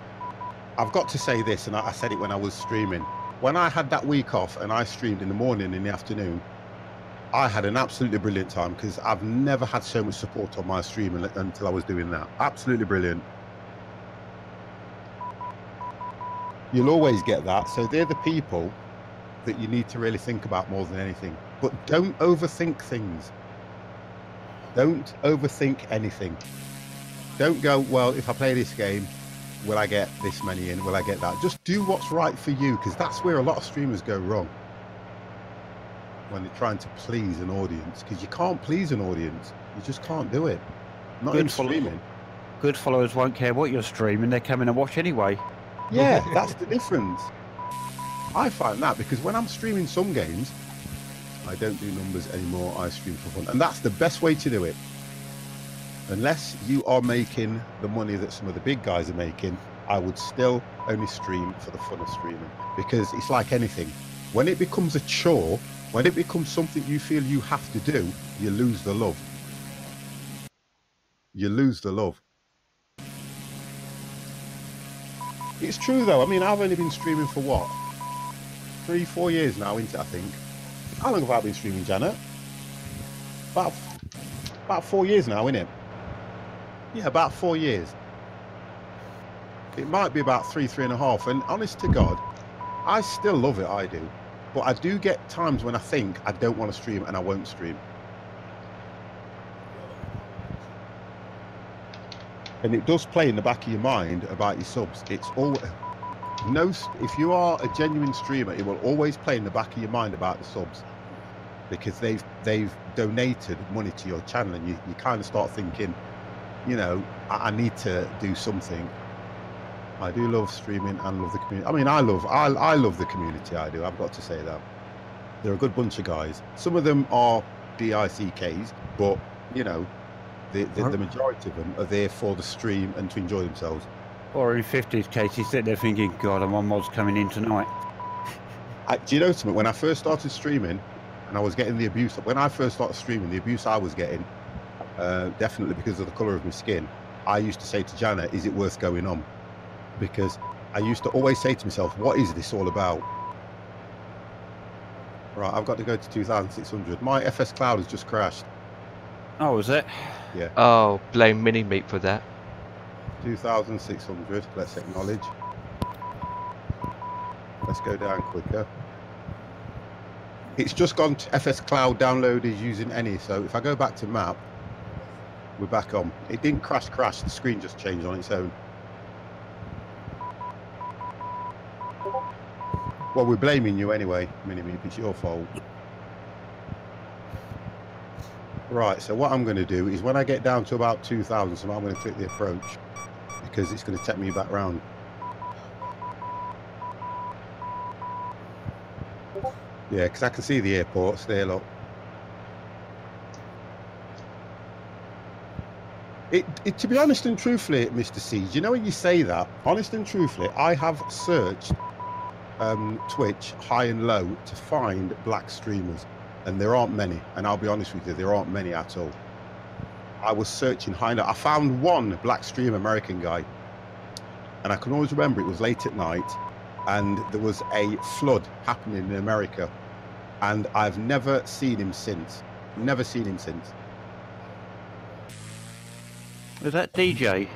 I've got to say this, and I said it when I was streaming. When I had that week off and I streamed in the morning, in the afternoon, I had an absolutely brilliant time because I've never had so much support on my stream until I was doing that. Absolutely brilliant. You'll always get that. So they're the people that you need to really think about more than anything. But don't overthink things. Don't overthink anything. Don't go, well, if I play this game, will I get this many in? Will I get that? Just do what's right for you, because that's where a lot of streamers go wrong. When they're trying to please an audience, because you can't please an audience. You just can't do it. Not in streaming. Good followers won't care what you're streaming. They're coming to watch anyway. Yeah, that's the difference. I find that because when I'm streaming some games, I don't do numbers anymore. I stream for fun. And that's the best way to do it. Unless you are making the money that some of the big guys are making, I would still only stream for the fun of streaming. Because it's like anything. When it becomes a chore, when it becomes something you feel you have to do, you lose the love. You lose the love. It's true though. I mean, I've only been streaming for what? 3-4 years now, isn't it, I think? How long have I been streaming, Janet? About 4 years now, isn't it? Yeah, about 4 years. It might be about 3.5. And honest to God, I still love it. I do. But I do get times when I think I don't want to stream and I won't stream. And it does play in the back of your mind about your subs. It's all if you are a genuine streamer, it will always play in the back of your mind about the subs, because they've donated money to your channel, and you kind of start thinking, you know, I need to do something. I do love streaming and love the community. I mean, I love the community. I do. I've got to say that they're a good bunch of guys. Some of them are DICKs, but you know, the majority of them are there for the stream and to enjoy themselves. Or in 50's case, he's sitting there thinking, God, I'm on mods coming in tonight. Do you know something? When I first started streaming, and I was getting the abuse. When I first started streaming, the abuse I was getting, definitely because of the colour of my skin, I used to say to Jana, is it worth going on? Because I used to always say to myself, what is this all about? Right, I've got to go to 2,600. My FS Cloud has just crashed. Oh, is it? Yeah. Oh, blame Mini-Meat for that. 2,600. Let's acknowledge. Let's go down quicker. It's just gone to FS Cloud downloaded using any. So if I go back to map, we're back on. It didn't crash. The screen just changed on its own. Well, we're blaming you anyway, Mini-Meat. It's your fault. Right, so what I'm going to do is when I get down to about 2,000, so I'm going to click the approach, because it's going to take me back round. Yeah, because I can see the airports there, look. To be honest and truthfully, Mr. Siege, you know when you say that, honest and truthfully, I have searched Twitch high and low to find black streamers, and there aren't many. And I'll be honest with you, there aren't many at all. I was searching high and low. I found one black stream American guy, and I can always remember it was late at night, and there was a flood happening in America, and I've never seen him since. Never seen him since. Was that DJ?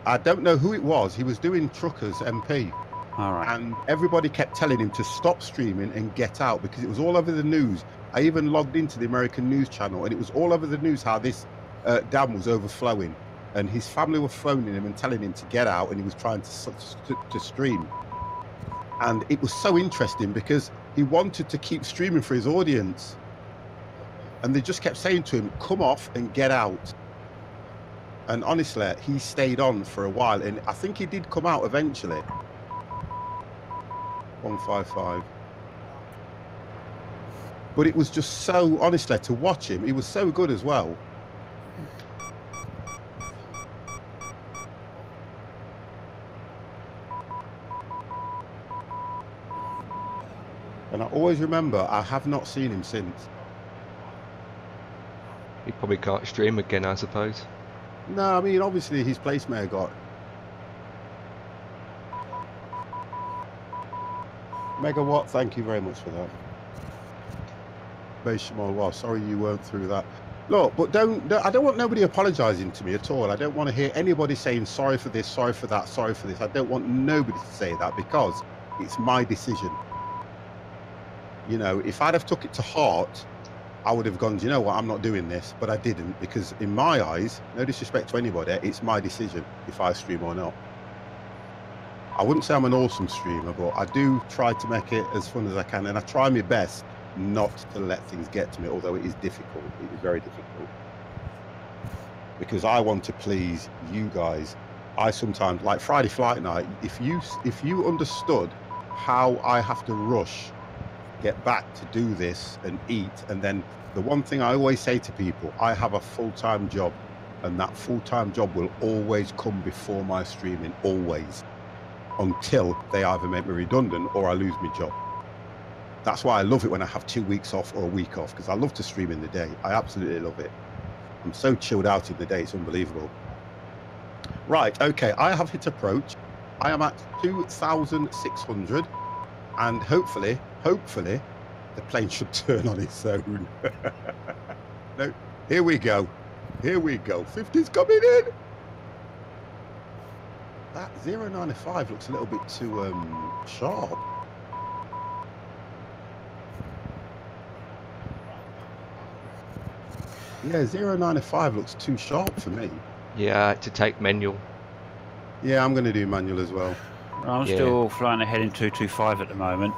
I don't know who it was. He was doing Truckers MP. All right. And everybody kept telling him to stop streaming and get out, because it was all over the news. I even logged into the American news channel, and it was all over the news how this dam was overflowing, and his family were phoning him and telling him to get out, and he was trying to stream. And it was so interesting because he wanted to keep streaming for his audience, and they just kept saying to him, come off and get out. And honestly, he stayed on for a while, and I think he did come out eventually. 155. But it was just so, honestly, to watch him, he was so good as well. And I always remember, I have not seen him since. He probably can't stream again, I suppose. No, I mean, obviously his place may have got. Megawatt, thank you very much for that. Well, sorry you weren't through that. Look, but I don't want nobody apologising to me at all. I don't want to hear anybody saying sorry for this, sorry for that, sorry for this. I don't want nobody to say that, because it's my decision. You know, if I'd have took it to heart, I would have gone, do you know what, I'm not doing this, but I didn't, because in my eyes, no disrespect to anybody, it's my decision if I stream or not. I wouldn't say I'm an awesome streamer, but I do try to make it as fun as I can, and I try my best not to let things get to me, although it is difficult. It is very difficult, because I want to please you guys. I sometimes, like Friday Flight Night, if you understood how I have to rush, get back to do this and eat, and then the one thing I always say to people, I have a full-time job, and that full-time job will always come before my streaming, always, until they either make me redundant or I lose my job. That's why I love it when I have 2 weeks off or a week off, because I love to stream in the day. I absolutely love it. I'm so chilled out in the day, it's unbelievable. Right, okay, I have hit approach. I am at 2,600, and hopefully the plane should turn on its own. No, here we go. Here we go. 50's coming in. That 095 looks a little bit too sharp. Yeah, 095 looks too sharp for me. Yeah, I had to take manual. Yeah, I'm going to do manual as well. I'm still flying ahead in 225 at the moment.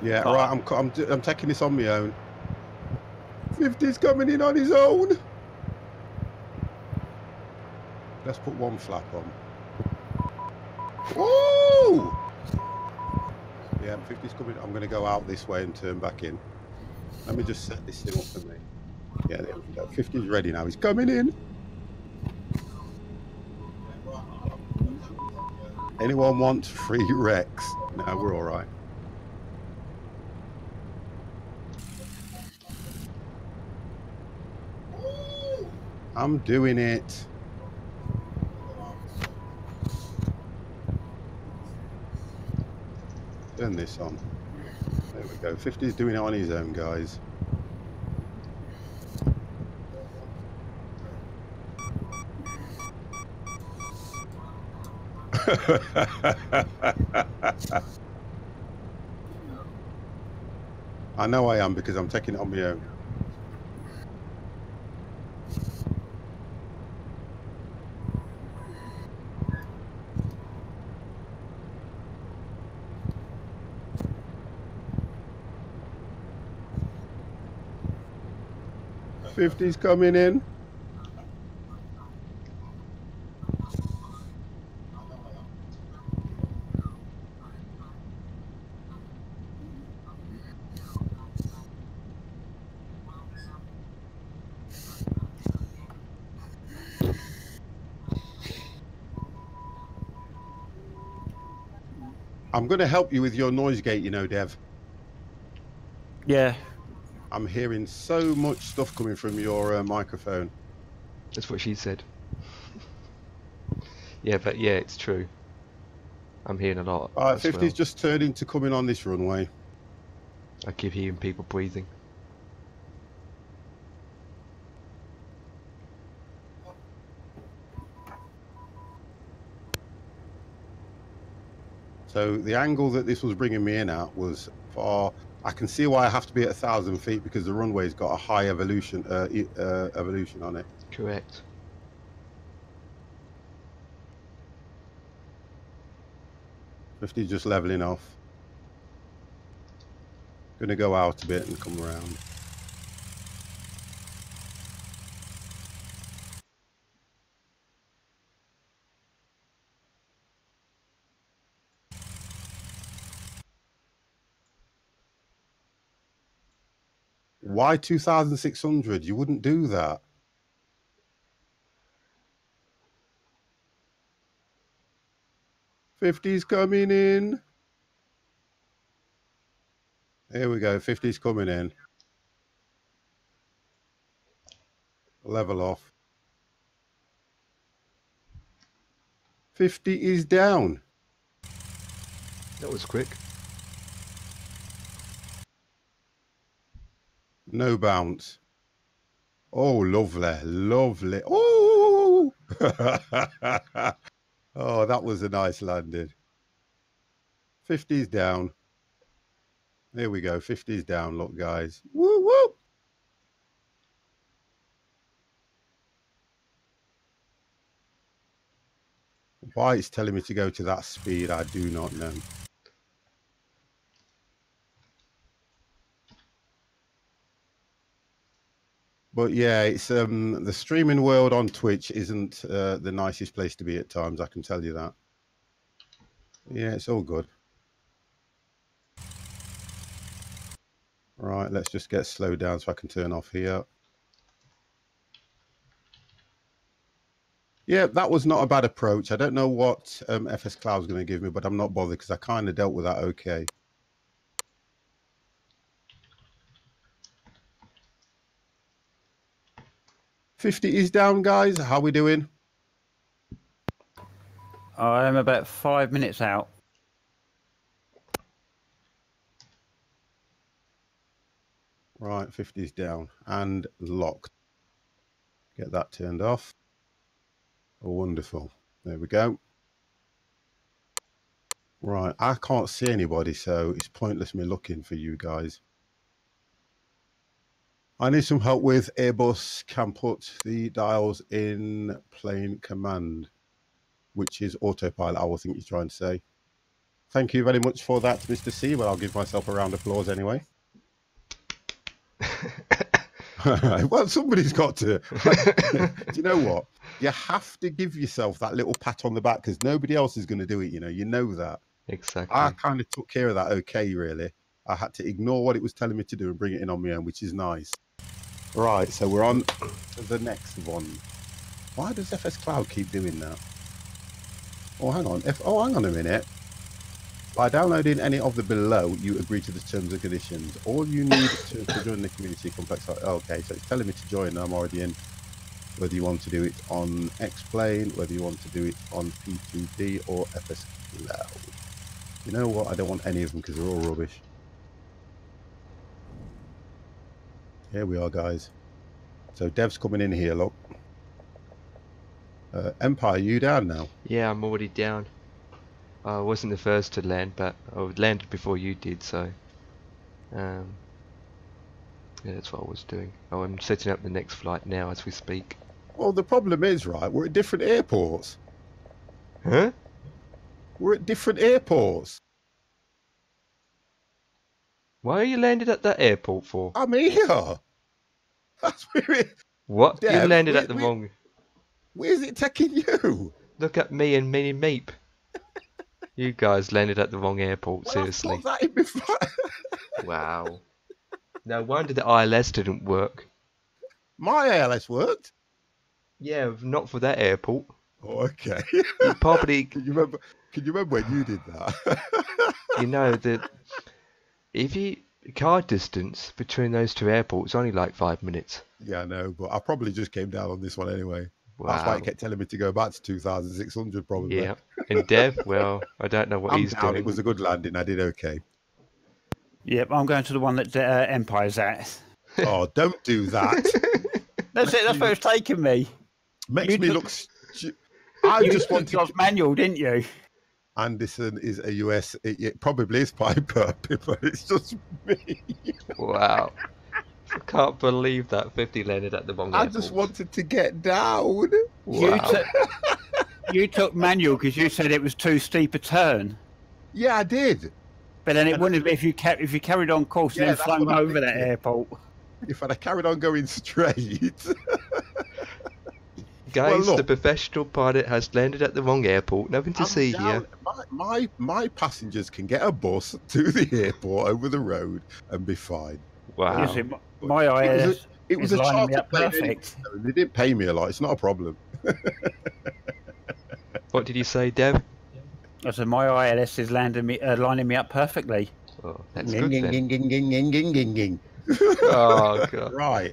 Yeah, right. I'm taking this on my own. 50's coming in on his own. Let's put one flap on. Woo! Yeah, 50's coming. I'm going to go out this way and turn back in. Let me just set this thing up for me. Yeah, there we go. 50's ready now. He's coming in. Anyone want free Rex? No, we're all right. I'm doing it. Turn this on. There we go. 50's doing it on his own, guys. I know I am because I'm taking it on my own. '50's coming in. I'm going to help you with your noise gate, you know, Dev. Yeah. I'm hearing so much stuff coming from your microphone. That's what she said. Yeah, but yeah, it's true. I'm hearing a lot. All right, 50's just turning to coming on this runway. I keep hearing people breathing. So the angle that this was bringing me in at was far. I can see why I have to be at 1,000 feet because the runway's got a high evolution evolution on it. Correct. '50's just leveling off. Going to go out a bit and come around. Why 2,600? You wouldn't do that. '50's coming in. Here we go. '50's coming in. Level off. 50 is down. That was quick. No bounce. Oh, lovely, lovely. Oh, oh, that was a nice landing. 50's down. There we go. 50's down. Look, guys. Woo, woo. Why it's telling me to go to that speed, I do not know. But yeah, it's the streaming world on Twitch isn't the nicest place to be at times, I can tell you that. Yeah, it's all good. Right, let's just get slowed down so I can turn off here. Yeah, that was not a bad approach. I don't know what FS Cloud's going to give me, but I'm not bothered because I kind of dealt with that okay. '50 is down, guys. How we doing? I'm about 5 minutes out. Right, 50's down and locked. Get that turned off. Oh, wonderful. There we go. Right, I can't see anybody, so it's pointless me looking for you guys. I need some help with Airbus can put the dials in plane command, which is autopilot, I will think you're trying to say. Thank you very much for that, Mr. C. Well, I'll give myself a round of applause anyway. Well, somebody's got to. Do you know what? You have to give yourself that little pat on the back because nobody else is going to do it, you know. You know that. Exactly. I kind of took care of that okay, really. I had to ignore what it was telling me to do and bring it in on my own, which is nice. Right, so we're on to the next one. Why does FS Cloud keep doing that? Oh, hang on. Hang on a minute. By downloading any of the below, you agree to the terms and conditions. All you need to join the community complex. Okay, so it's telling me to join. I'm already in. Whether you want to do it on X-Plane, whether you want to do it on P2D or FS Cloud. You know what? I don't want any of them because they're all rubbish. Here we are, guys. So Dev's coming in here, look. Empire, are you down now? Yeah, I'm already down. I wasn't the first to land, but I landed before you did, so... yeah, that's what I was doing. Oh, I'm setting up the next flight now as we speak. Well, the problem is, right, we're at different airports. Huh? We're at different airports. Why are you landed at that airport for? I'm here. That's where it... What? Dev, you landed at the wrong... Where's it taking you? Look at me and Mini Meep. You guys landed at the wrong airport, Well, seriously. I thought that in before. Wow. No wonder the ILS didn't work. My ALS worked. Yeah, not for that airport. Oh, okay. You probably... Can you remember when you did that? You know that if you car distance between those two airports is only like 5 minutes. Yeah, I know, but I probably just came down on this one anyway. Wow. That's why he kept telling me to go back to 2,600 probably. Yeah. And Dev, well, I don't know what he's doing. It was a good landing. I did okay. Yep, I'm going to the one that Empire's at. Oh, don't do that. That's it. That's where it's taking me. Makes me look. I just wanted to manual, didn't you? Anderson is a US. It probably is Piper, but it's just me. Wow. I can't believe that 50 landed at the wrong airport. I just wanted to get down. Wow. You took manual because you said it was too steep a turn. Yeah, I did. But then it wouldn't have if you carried on course and then flown over that airport. If I'd have carried on going straight. Guys, well, the professional pilot has landed at the wrong airport. Nothing to see here. My passengers can get a bus to the airport over the road and be fine. Wow. You see, my ILS it was a charter plane. Perfect. They didn't pay me a lot. It's not a problem. What did you say, Dev? I said my ILS is lining me up perfectly. Oh, that's good then. Oh, God. Right.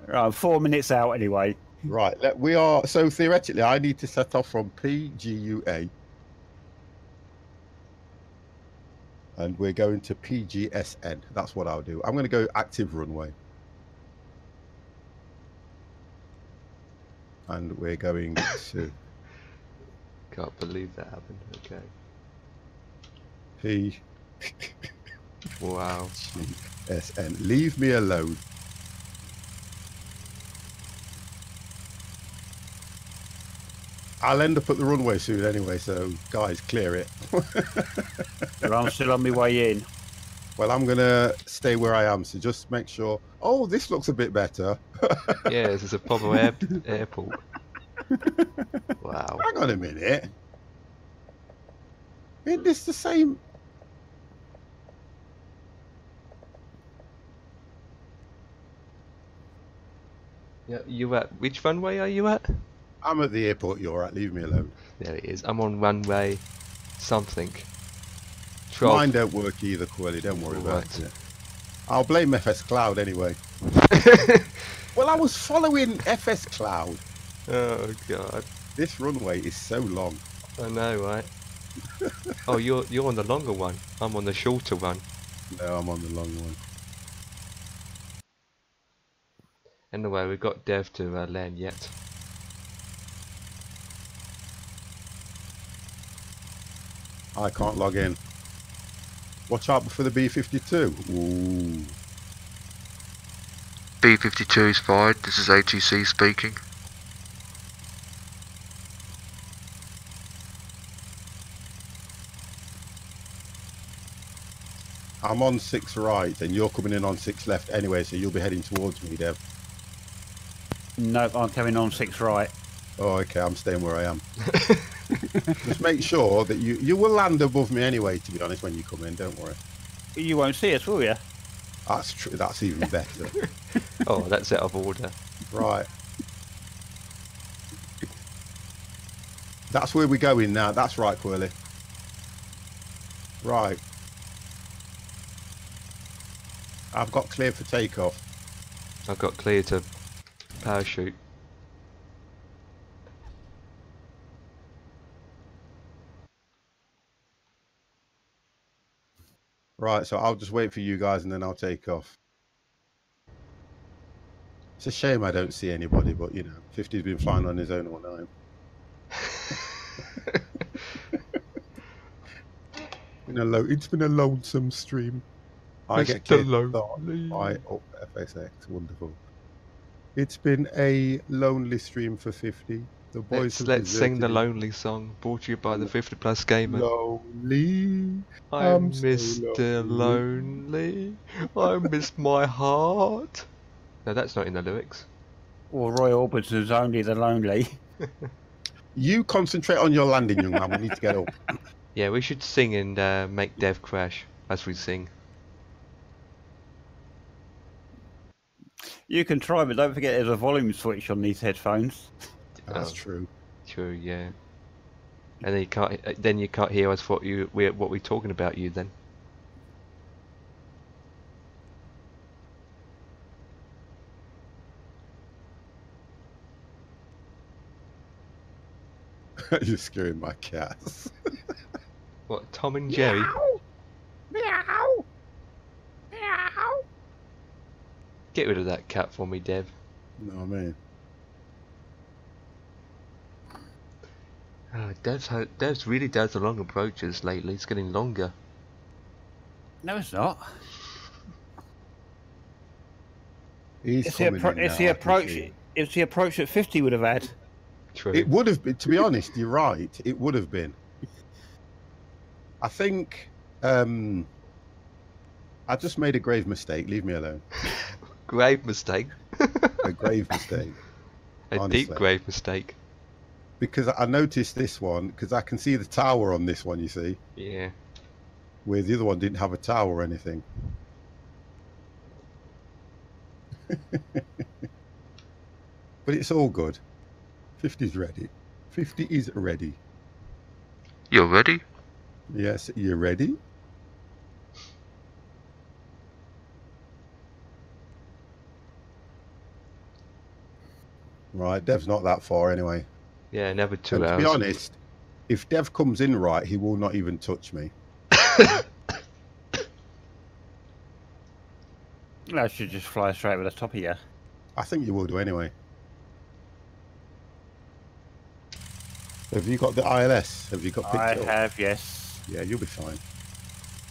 Right, 4 minutes out anyway. Right, we are. So theoretically, I need to set off from PGUA. And we're going to PGSN. That's what I'll do. I'm going to go active runway. And we're going to... Can't believe that happened. Okay. P... Wow. SN. Leave me alone. I'll end up at the runway soon anyway, so guys, clear it. I'm still on my way in. Well, I'm going to stay where I am, so just make sure... Oh, this looks a bit better. Yeah, this is a proper airport. Wow. Hang on a minute. Isn't this the same... Yeah, you at... Which runway are you at? I'm at the airport you're at. Leave me alone. There it is. I'm on runway something. 12. Mine don't work either, Quelly. Don't worry about it. I'll blame FS Cloud anyway. Well, I was following FS Cloud. Oh, God. This runway is so long. I know, right? Oh, you're on the longer one. I'm on the shorter one. No, I'm on the long one. Anyway, we've got Dev to land yet. I can't log in. Watch out for the B-52. Ooh. B-52 is fired. This is ATC speaking. I'm on 6 right, and you're coming in on 6 left anyway, so you'll be heading towards me, Dev. Nope, I'm coming on 6 right. Oh, okay, I'm staying where I am. Just make sure that you will land above me anyway, to be honest, when you come in, don't worry. You won't see us, will you? That's true, that's even better. Oh, that's out of order. Right. That's where we're going now, that's right, Quirly. Right. I've got clear for takeoff. I've got clear to parachute. Right, so I'll just wait for you guys and then I'll take off. It's a shame I don't see anybody, but you know, 50's been flying on his own all night. It's been a lonesome stream. I get cleared by FSX. Wonderful. It's been a lonely stream for 50. The boys let's sing the lonely song brought to you by the 50 Plus Gamer. Lonely. I'm Mr. Lonely. I miss my heart. No, that's not in the lyrics. Or Roy Orbison's Only the Lonely. You concentrate on your landing, young man. We need to get up. Yeah, we should sing and make Dev crash as we sing. You can try, but don't forget there's a volume switch on these headphones. That's true. True, yeah. And then you can't hear us what we're talking about you then. You're scaring my cats. What, Tom and Jerry? Meow! Meow! Meow! Get rid of that cat for me, Dev. No, I mean. Dev's really does the long approaches lately. It's getting longer. No, it's not. It's the approach that 50 would have had. True. It would have been, to be honest, you're right. It would have been. I think I just made a grave mistake. Leave me alone. Grave mistake. A grave mistake. Honestly. Deep grave mistake. Because I noticed this one, because I can see the tower on this one, you see? Yeah. Where the other one didn't have a tower or anything. But it's all good. 50's ready. 50 is ready. You're ready? Yes, you're ready? Right, Dev's not that far anyway. Yeah, never 2 hours. To be honest, if Dev comes in right, he will not even touch me. I should just fly straight over the top of you. I think you will do anyway. Have you got the ILS? Have you got picked it up? I have, yes. Yeah, you'll be fine.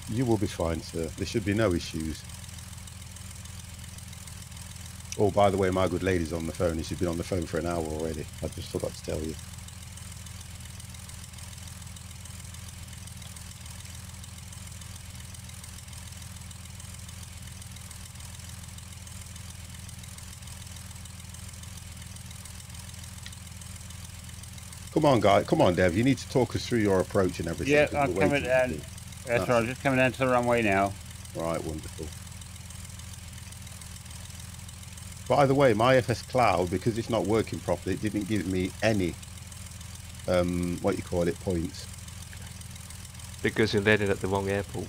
You will be fine, sir. There should be no issues. Oh, by the way, my good lady's on the phone. She's been on the phone for an hour already. I just forgot to tell you. Come on, guy. Come on, Dev. You need to talk us through your approach and everything. Yeah, I'm coming down. That's right. I'm just coming down to the runway now. Right, wonderful. By the way, my FS Cloud, because it's not working properly, it didn't give me any, what you call it, points. Because you landed at the wrong airport.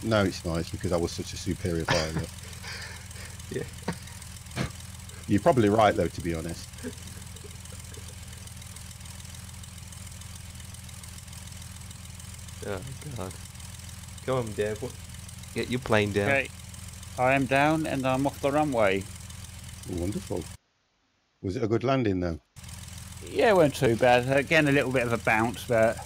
No, it's not. It's because I was such a superior pilot. Yeah. You're probably right, though, to be honest. Oh, God. Come on, Dev. Get your plane down. Okay. I am down and I'm off the runway. Wonderful. Was it a good landing, though? Yeah, it wasn't too bad. Again, a little bit of a bounce, but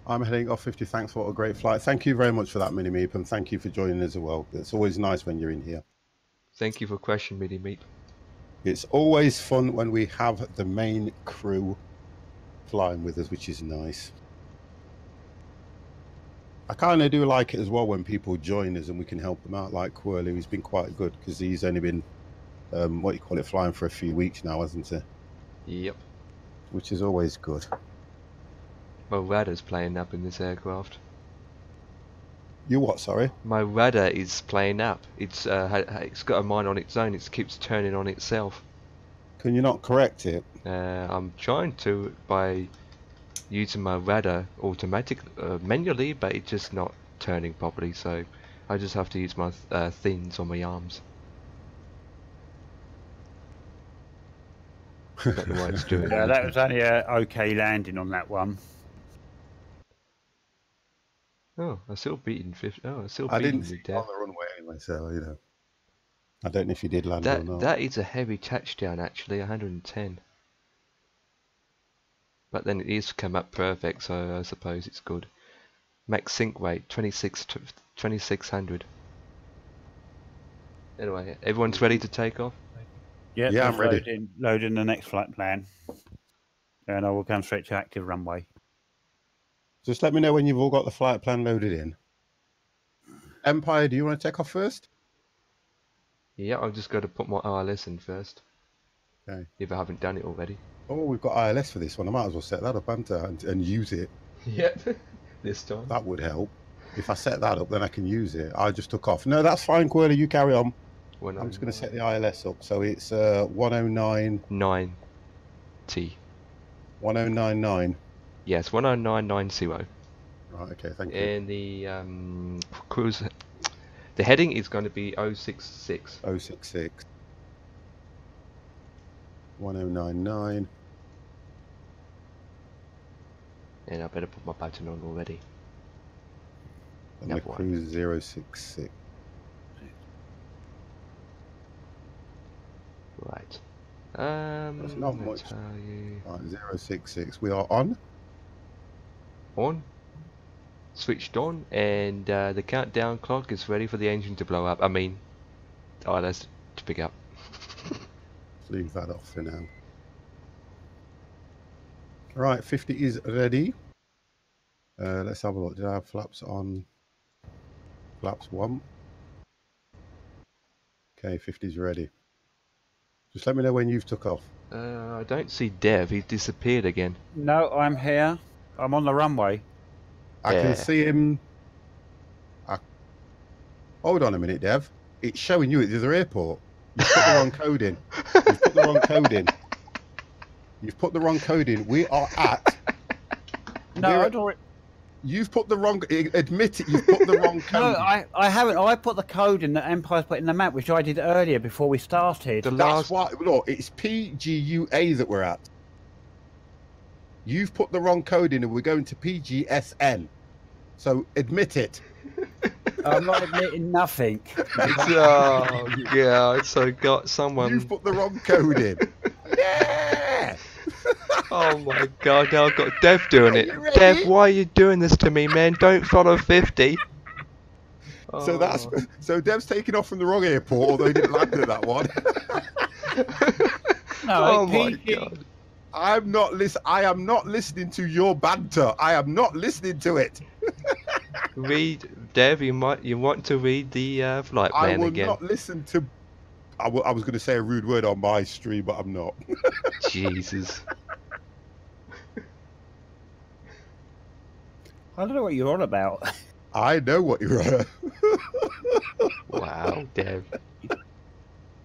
I'm heading off 50. Thanks for a great flight. Thank you very much for that, Mini Meep, and thank you for joining us as well. It's always nice when you're in here. Thank you for question, Mini Meep. It's always fun when we have the main crew flying with us, which is nice. I kind of do like it as well when people join us and we can help them out, like Quirly, who's been quite good because he's only been, what you call it, flying for a few weeks now, hasn't he? Yep. Which is always good. My radar's playing up in this aircraft. You what, sorry? My radar is playing up. It's got a mind on its own. It keeps turning on itself. Can you not correct it? I'm trying to by using my radar manually, but it's just not turning properly. So I just have to use my things on my arms. Don't know what it's doing. Yeah, that was only a okay landing on that one. Oh, I'm still beating 50. Oh, I'm still I beating didn't see you, it on the runway anyway, so you know. I don't know if you did land or not. That is a heavy touchdown, actually, 110. But then it is come up perfect, so I suppose it's good. Max sink weight 2600. Anyway, everyone's ready to take off. Yep, Yeah, I'm ready. Loading the next flight plan, and I will come straight to active runway. Just let me know when you've all got the flight plan loaded in. Empire, do you want to take off first? Yeah, I've just got to put my ILS in first. Okay. If I haven't done it already. Oh, we've got ILS for this one. I might as well set that up, and use it. Yep, this time. That would help. If I set that up, then I can use it. I just took off. No, that's fine, Quirly. You carry on. I'm just going to set the ILS up. So it's 109... 9T. 1099. Yes, 10990. Right, okay, thank you. And the cruise... The heading is going to be 066. 066. 1099. And I better put my button on already. And the cruise 066. Right. That's not much. Right, 066. We are on. On. Switched on, and the countdown clock is ready for the engine to blow up. I mean, ILS to pick up. Leave that off for now. Right, 50 is ready. Let's have a look. Did I have flaps on? Flaps 1. Okay, 50 is ready. Just let me know when you've took off. I don't see Dev. He's disappeared again. No, I'm here. I'm on the runway. I can see him. Hold on a minute, Dev. It's showing you at the other airport. You've put the wrong code in. You've put the wrong code in. You've put the wrong code in. We are at... No, I don't... You've put the wrong... Admit it, you've put the wrong code. No, I haven't. I put the code in that Empire's put in the map, which I did earlier before we started. That's why... Look, it's PGUA that we're at. You've put the wrong code in and we're going to PGSN. So admit it. I'm not admitting nothing. Oh, yeah, so got someone... You've put the wrong code in. Yeah! Oh my god, now I've got Dev doing it. Dev, why are you doing this to me, man? Don't follow 50. So Dev's taking off from the wrong airport, although he didn't land at that one. No, oh my god. I am not listening to your banter. I am not listening to it. Read, Dev. You want to read the flight plan again? I will not listen to. I was going to say a rude word on my stream, but I'm not. Jesus. I don't know what you're on about. I know what you're on. Wow, Dev.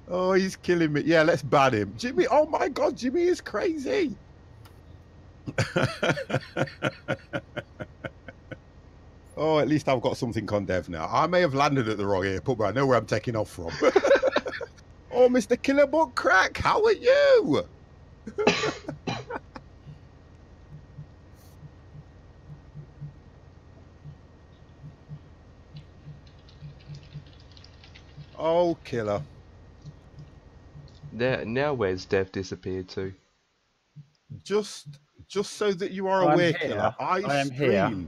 Oh, he's killing me. Yeah, let's ban him. Jimmy, oh my god, Jimmy is crazy. Oh, at least I've got something on Dev now. I may have landed at the wrong airport, but I know where I'm taking off from. Oh, Mr. Killerbutt Crack, how are you? Oh, killer. Now where's Dev disappeared to? Just just so that you are aware, Killer, I am stream.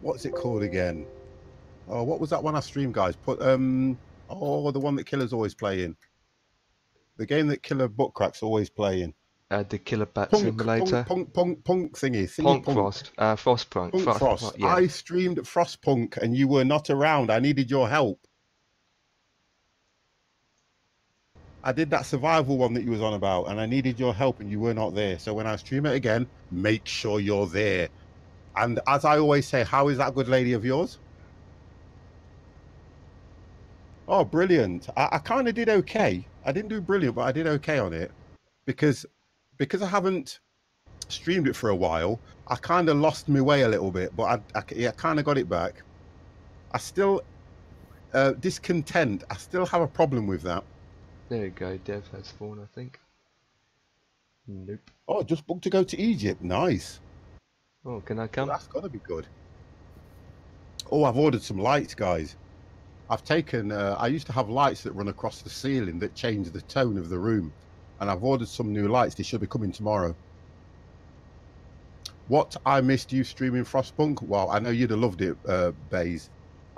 What's it called again? Oh, what was that one I streamed, guys? The one that Killer's always playing. The game that Killer Buttcrack's always playing. The Killer Bat Simulator. Punk thingy. Frostpunk. Frost. Yeah. I streamed Frostpunk and you were not around. I needed your help. I did that survival one that you was on about and I needed your help and you were not there. So when I stream it again, make sure you're there. And as I always say, how is that good lady of yours? Oh, brilliant. I kind of did okay. I didn't do brilliant, but I did okay on it. Because I haven't streamed it for a while, I kind of lost my way a little bit, but I kind of got it back. I still, discontent. I still have a problem with that. There you go. Dev has spawn, I think. Nope. Oh, just booked to go to Egypt. Nice. Oh, can I come? Well, that's got to be good. Oh, I've ordered some lights, guys. I've taken, I used to have lights that run across the ceiling that change the tone of the room. And I've ordered some new lights. They should be coming tomorrow. What I missed you streaming Frostpunk? Well, I know you'd have loved it, Baze.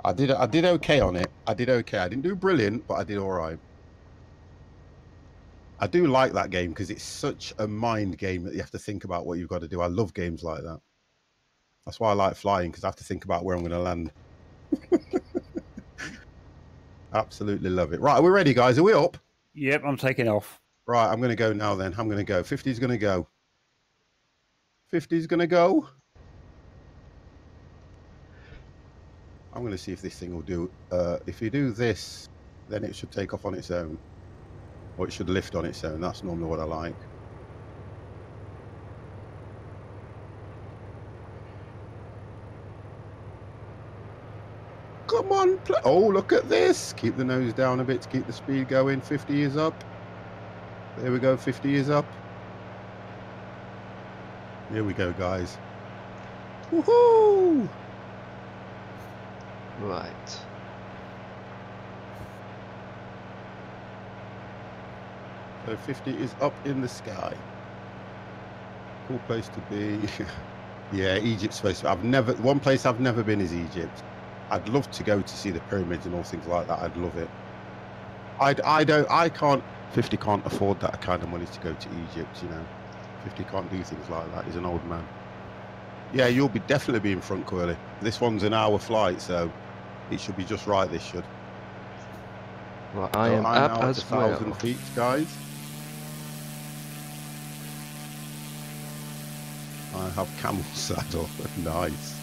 I did okay on it. I did okay. I didn't do brilliant, but I did all right. I do like that game because it's such a mind game that you have to think about what you've got to do. I love games like that. That's why I like flying, because I have to think about where I'm going to land. Absolutely love it. Right, are we ready, guys? Are we up? Yep, I'm taking off. Right, I'm going to go now then. I'm going to go. 50's going to go. 50's going to go. I'm going to see if this thing will do. If you do this, then it should take off on its own. Or it should lift on its own. That's normally what I like. Come on. Oh, look at this. Keep the nose down a bit to keep the speed going. 50 is up. There we go. 50 is up. Here we go, guys. Woohoo! Right. So 50 is up in the sky. Cool place to be. Yeah, Egypt's supposed to be. One place I've never been is Egypt. I'd love to go to see the pyramids and all things like that. I'd love it. I can't, 50 can't afford that kind of money to go to Egypt, you know. 50 can't do things like that. He's an old man. Yeah, you'll be definitely be in front, Quirly. This one's an hour flight, so it should be just right, this should. Well, I am up as 1,000 feet, guys. I have camel saddle. Nice.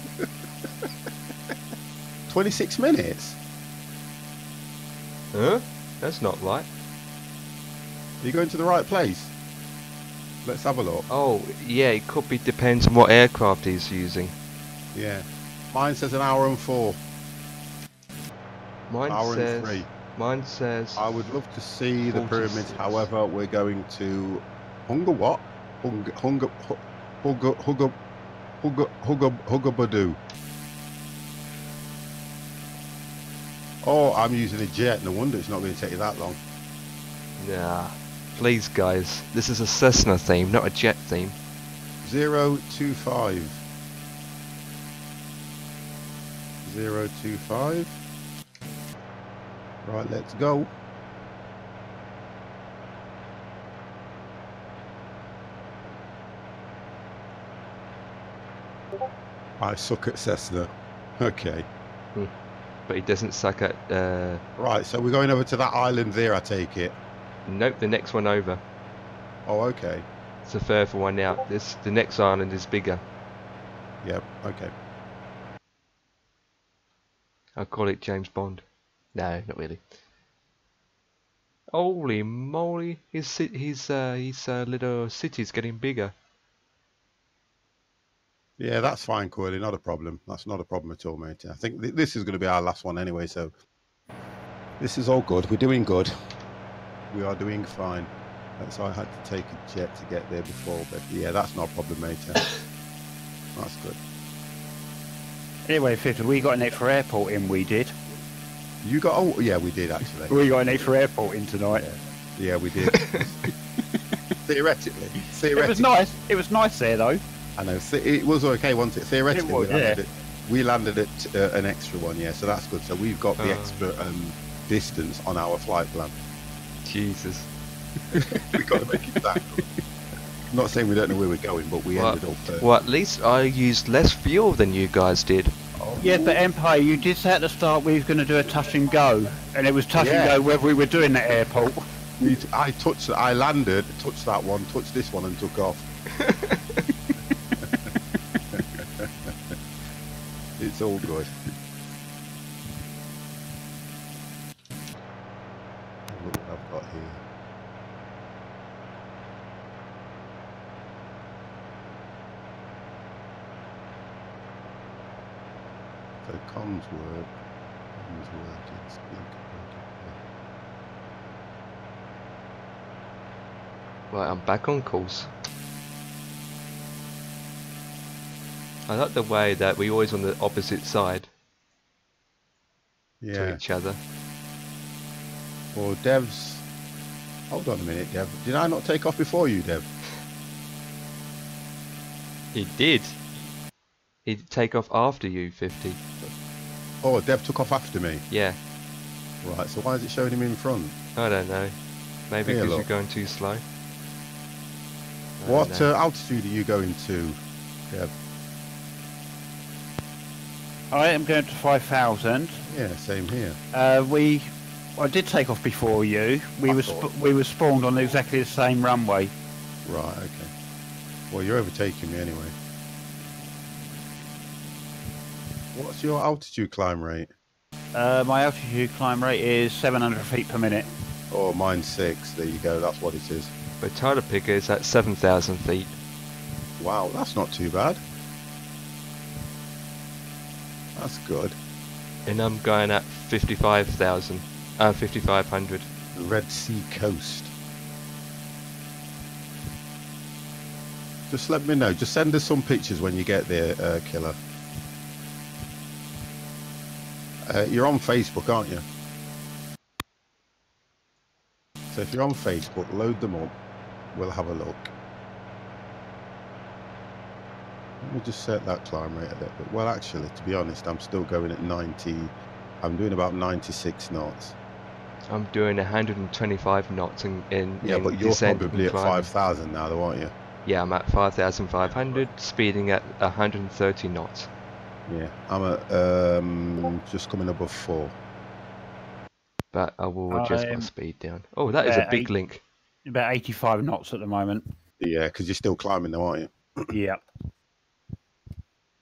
26 minutes? Huh? That's not right. Are you going to the right place? Let's have a look. Oh, yeah, it could be, depends on what aircraft he's using. Yeah. Mine says an hour and 4. Mine says... I would love to see 46. The pyramids, however, we're going to... Hugabadu. Oh, I'm using a jet. No wonder it's not going to take you that long. Nah. Please, guys. This is a Cessna theme, not a jet theme. 025. 025. Right, let's go. I suck at Cessna. Okay. But he doesn't suck at... Right, so we're going over to that island there, I take it. Nope, the next one over. Oh, okay. It's a further one out. The next island is bigger. Yep, okay. I'll call it James Bond. No, not really. Holy moly, his little city's getting bigger. Yeah, that's fine, Corley. Not a problem. That's not a problem at all, mate. I think this is going to be our last one anyway, so this is all good. We're doing good. We are doing fine. So I had to take a jet to get there before, but yeah, that's not a problem, mate. That's good. Anyway, 50, we got an extra airport in, we did. You got... Oh, yeah, we did, actually. We got an extra airport in tonight. Yeah, we did. Theoretically. It was nice. It was nice there, though. I know. It was okay, wasn't it? Theoretically, we landed at an extra one, yeah, so that's good. So we've got the extra distance on our flight plan. Jesus. We've got to make it that good. I'm not saying we don't know where we're going, but we ended up... well, at least I used less fuel than you guys did. Yeah, but Empire, you did say at the start we were going to do a touch and go, and it was touch and go whether we were doing the airport. I landed, touched that one, touched this one, and took off. It's all good. Look what I've got here. So comms work. Comms working. Speak working. Right, I'm back on course. I like the way that we're always on the opposite side to each other. Well, Dev's... Hold on a minute, Dev. Did I not take off before you, Dev? He did. He'd take off after you, 50. Oh, Dev took off after me? Yeah. Right, so why is it showing him in front? I don't know. Maybe because you're going too slow. What altitude are you going to, Dev? I am going to 5,000. Yeah, same here. I did take off before you. We were spawned on exactly the same runway. Right, okay. Well, you're overtaking me anyway. What's your altitude climb rate? My altitude climb rate is 700 feet per minute. Oh, mine's 6. There you go. That's what it is. But Tyler Picker is at 7,000 feet. Wow, that's not too bad. That's good. And I'm going at 55,000. 5,500. The Red Sea coast. Just let me know. Just send us some pictures when you get there, Killer. You're on Facebook, aren't you? So if you're on Facebook, load them up. We'll have a look. Let me just set that climb rate a little bit. Well, actually, to be honest, I'm still going at 90. I'm doing about 96 knots. I'm doing 125 knots in yeah, but you're probably at 5,000 now, though, aren't you? Yeah, I'm at 5,500, speeding at 130 knots. Yeah, I'm at just coming above 4. But I will adjust my speed down. Oh, that is a big link. About 85 knots at the moment. Yeah, because you're still climbing, though, aren't you? Yeah.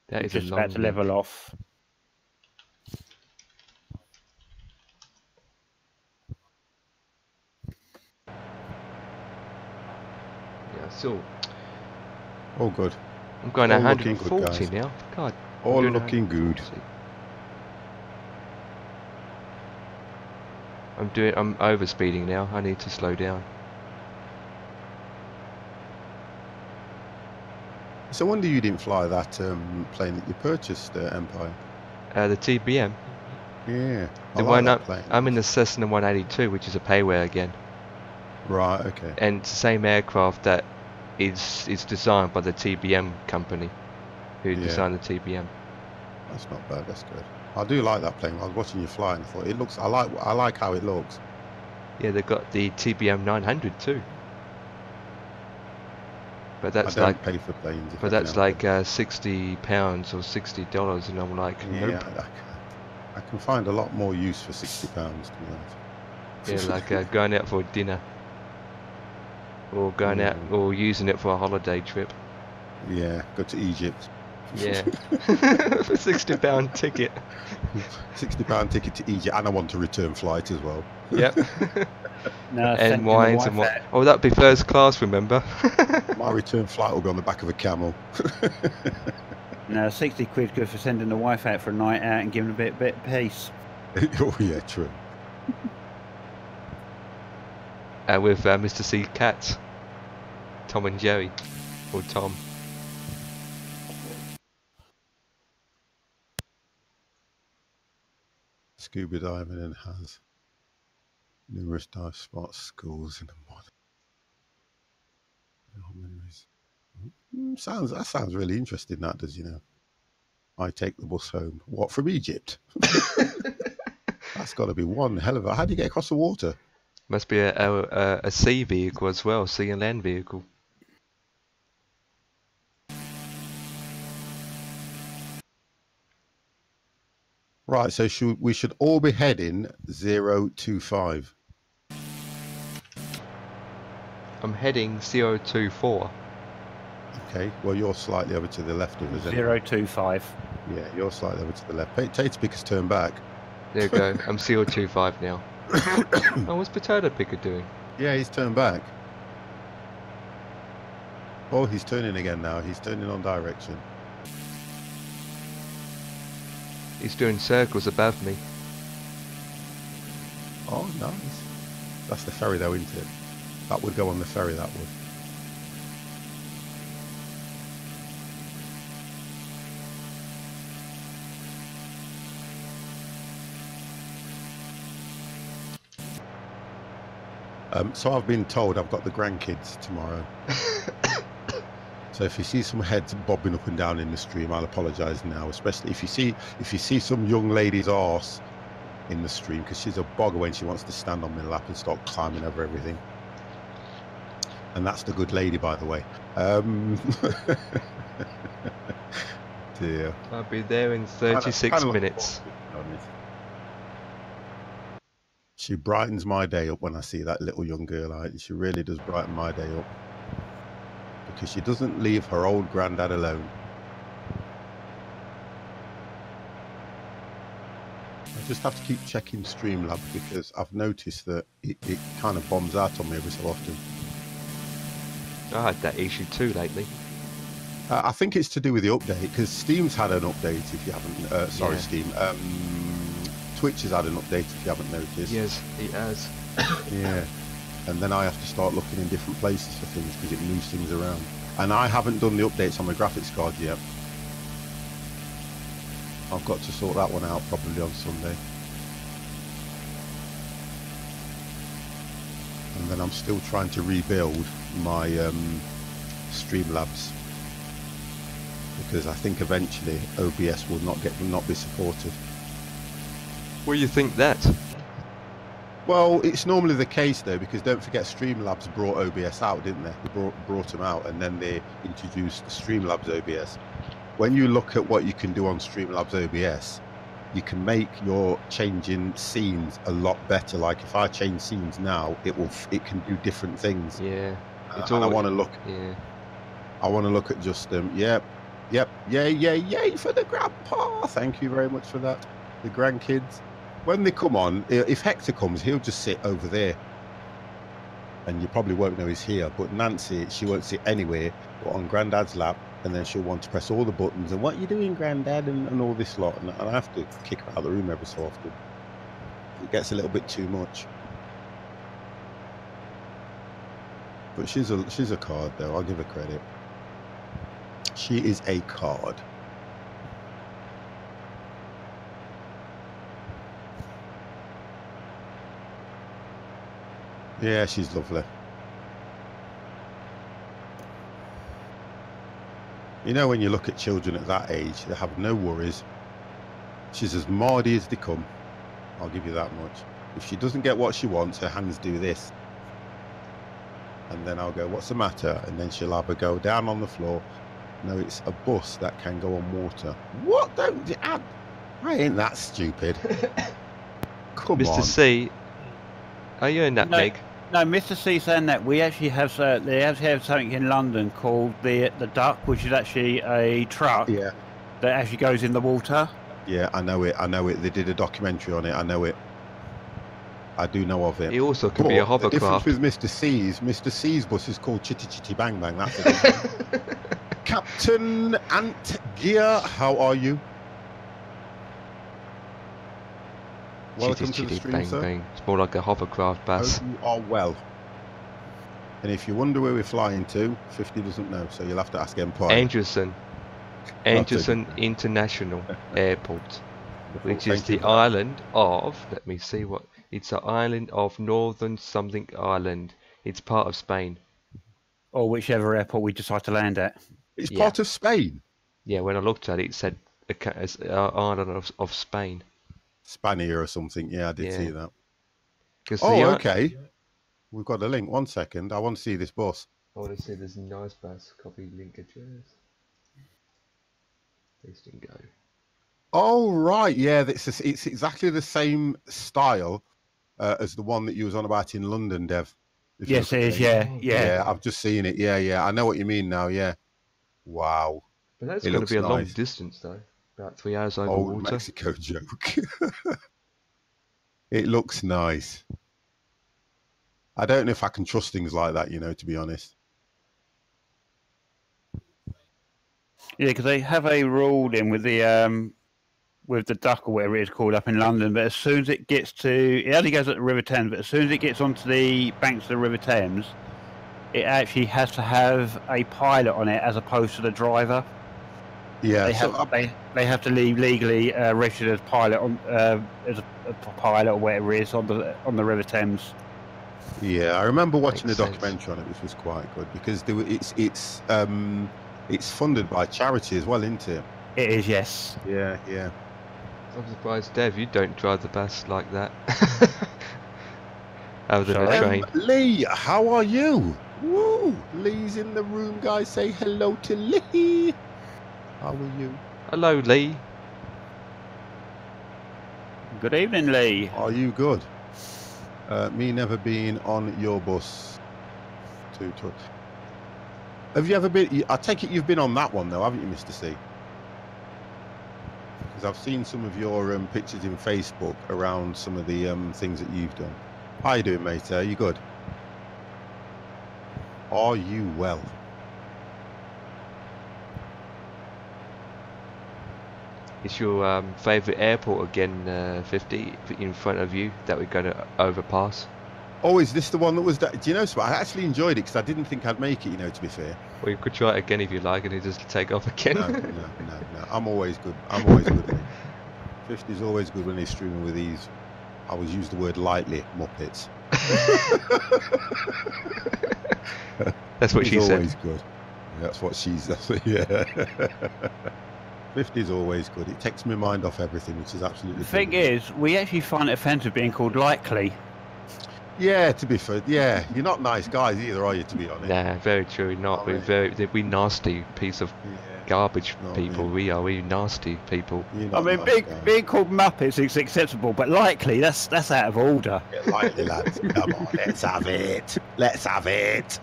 That is just about to level off. Yeah, so. All good. I'm going 140 good, now. God. All looking good. I'm overspeeding now. I need to slow down. So wonder you didn't fly that plane that you purchased, Empire. The TBM. Yeah. The one I'm in the Cessna 182, which is a payware again. Right. Okay. And it's the same aircraft that is designed by the TBM company, who designed the TBM. That's not bad. That's good. I do like that plane. I was watching you fly and I thought it looks. I like how it looks. Yeah, they've got the TBM 900 too. But that's I don't pay for planes. But that's like £60 or $60, and I'm like, nope. Yeah, I can find a lot more use for £60, to be honest. Yeah, like going out for dinner, or going out, or using it for a holiday trip. Yeah, go to Egypt. Yeah, for £60 ticket. £60 ticket to Egypt, and I want a return flight as well. Yep. And wines and what? Oh, that'd be first class, remember? My return flight will be on the back of a camel. No, 60 quid good for sending the wife out for a night out and giving a bit of peace. Oh yeah, true. With Mr. C. Cats, Tom and Jerry, or Tom. Scuba diving and has numerous dive spots, schools, and what. That sounds really interesting. That does, you know. I take the bus home. What, from Egypt? That's got to be one hell of a. How do you get across the water? Must be a sea vehicle as well, sea and land vehicle. Right, so we should all be heading 025. I'm heading 024. Okay, well you're slightly over to the left of us. 025. Yeah, you're slightly over to the left. Potato Picker's turn back. There you go. I'm 025 now. Oh, what's Potato Picker doing? Yeah, he's turned back. Oh, he's turning again now. He's turning on direction. He's doing circles above me. Oh, nice. That's the ferry though, isn't it? That would go on the ferry, that would. So I've been told I've got the grandkids tomorrow. So if you see some heads bobbing up and down in the stream, I'll apologise now. Especially if you see some young lady's arse in the stream, because she's a bogger when she wants to stand on my lap and start climbing over everything. And that's the good lady, by the way. Dear. I'll be there in 36 minutes. She brightens my day up when I see that little young girl. She really does brighten my day up. Because she doesn't leave her old granddad alone. I just have to keep checking Streamlabs because I've noticed that it kind of bombs out on me every so often. I had that issue too lately. I think it's to do with the update, because Steam's had an update if you haven't... sorry, yeah. Steam. Twitch has had an update if you haven't noticed. Yes, it has. Yeah. And then I have to start looking in different places for things because it moves things around. And I haven't done the updates on my graphics card yet. I've got to sort that one out probably on Sunday. And then I'm still trying to rebuild my Streamlabs, because I think eventually OBS will not be supported. Well, you think that? Well, it's normally the case though, because don't forget Streamlabs brought OBS out, didn't they? They brought them out, and then they introduced Streamlabs OBS. When you look at what you can do on Streamlabs OBS, you can make your changing scenes a lot better. Like if I change scenes now, it can do different things. Yeah. It's all I want to look. Yeah. I want to look at just yay for the grandpa. Thank you very much for that. The grandkids. When they come on, if Hector comes, he'll just sit over there. And you probably won't know he's here. But Nancy, she won't sit anywhere but on Grandad's lap. And then she'll want to press all the buttons. And what are you doing, Grandad? And all this lot. And I have to kick her out of the room every so often. It gets a little bit too much. But she's a card, though. I'll give her credit. She is a card. Yeah, she's lovely. You know, when you look at children at that age, they have no worries. She's as mardy as they come. I'll give you that much. If she doesn't get what she wants, her hands do this. And then I'll go, what's the matter? And then she'll have a go down on the floor. No, it's a bus that can go on water. What? I ain't that stupid. Come on. Mr. C, are you a nutmeg? No, Mr. C saying that we actually have they have something in London called the Duck, which is actually a truck that actually goes in the water. Yeah, I know it. They did a documentary on it. I know it. I do know of it. It also could be a hovercraft. The difference with Mr. C's bus is called Chitty Chitty Bang Bang. That's it. Captain Ant Gear, how are you? Welcome to the stream, bang, sir. Bang. It's more like a hovercraft bus. Hope you are well. And if you wonder where we're flying to, 50 doesn't know, so you'll have to ask Empire. Anderson International Airport, which is the island of, let me see what, it's an island of Northern something Island. It's part of Spain. or whichever airport we decide to land at. It's part of Spain. Yeah, when I looked at it, it said island of Spain. Spania or something. Yeah, I did see that. Oh, okay. We've got a link. 1 second. I want to see this bus. I want to see this nice bus. Copy link address. Paste and go. Oh, right. Yeah, it's exactly the same style as the one that you was on about in London, Dev. Yes, it is. Yeah. Yeah, I've just seen it. Yeah. I know what you mean now. Yeah. Wow. But that's going to be a long distance, though. About 3 hours over water. Mexico joke. It looks nice. I don't know if I can trust things like that, you know, to be honest. Yeah, because they have a rule in with the duck or whatever it is called up in London, but as soon as it gets to, it only goes at the River Thames, but as soon as it gets onto the banks of the River Thames, it actually has to have a pilot on it as opposed to the driver. Yeah, they have to leave legally registered as pilot on as a pilot or whatever it is on the River Thames. Yeah, I remember watching a documentary on it, which was quite good because it's funded by charity as well, isn't it? It is, yes. Yeah. I'm surprised, Dev, you don't drive the bus like that. Other than a train. Lee, how are you? Woo! Lee's in the room, guys. Say hello to Lee. How are you? Hello, Lee. Good evening, Lee. Are you good? Me never been on your bus. Have you ever been? I take it you've been on that one though, haven't you, Mr. C? Because I've seen some of your pictures in Facebook around some of the things that you've done. How you doing, mate? Are you good? Are you well? Is your favourite airport again 50 in front of you that we're going to overpass? Oh, is this the one that was... Do you know, so I actually enjoyed it because I didn't think I'd make it, you know, to be fair. Well, you could try it again if you like and it just take off again. No. I'm always good. I'm always good. 50 is always good when he's streaming with these, I always use the word lightly, Muppets. That's what she said. Always good. That's what she's... yeah. 50 is always good. It takes my mind off everything, which is absolutely... The thing is, we actually find it offensive being called likely. Yeah, to be fair, yeah, you're not nice guys either, are you? To be honest. Nah, very true. Not we nasty piece of garbage people. We nasty people. I mean, being called Muppets is acceptable, but likely that's out of order. Yeah, likely, lads. Come on, let's have it. Let's have it.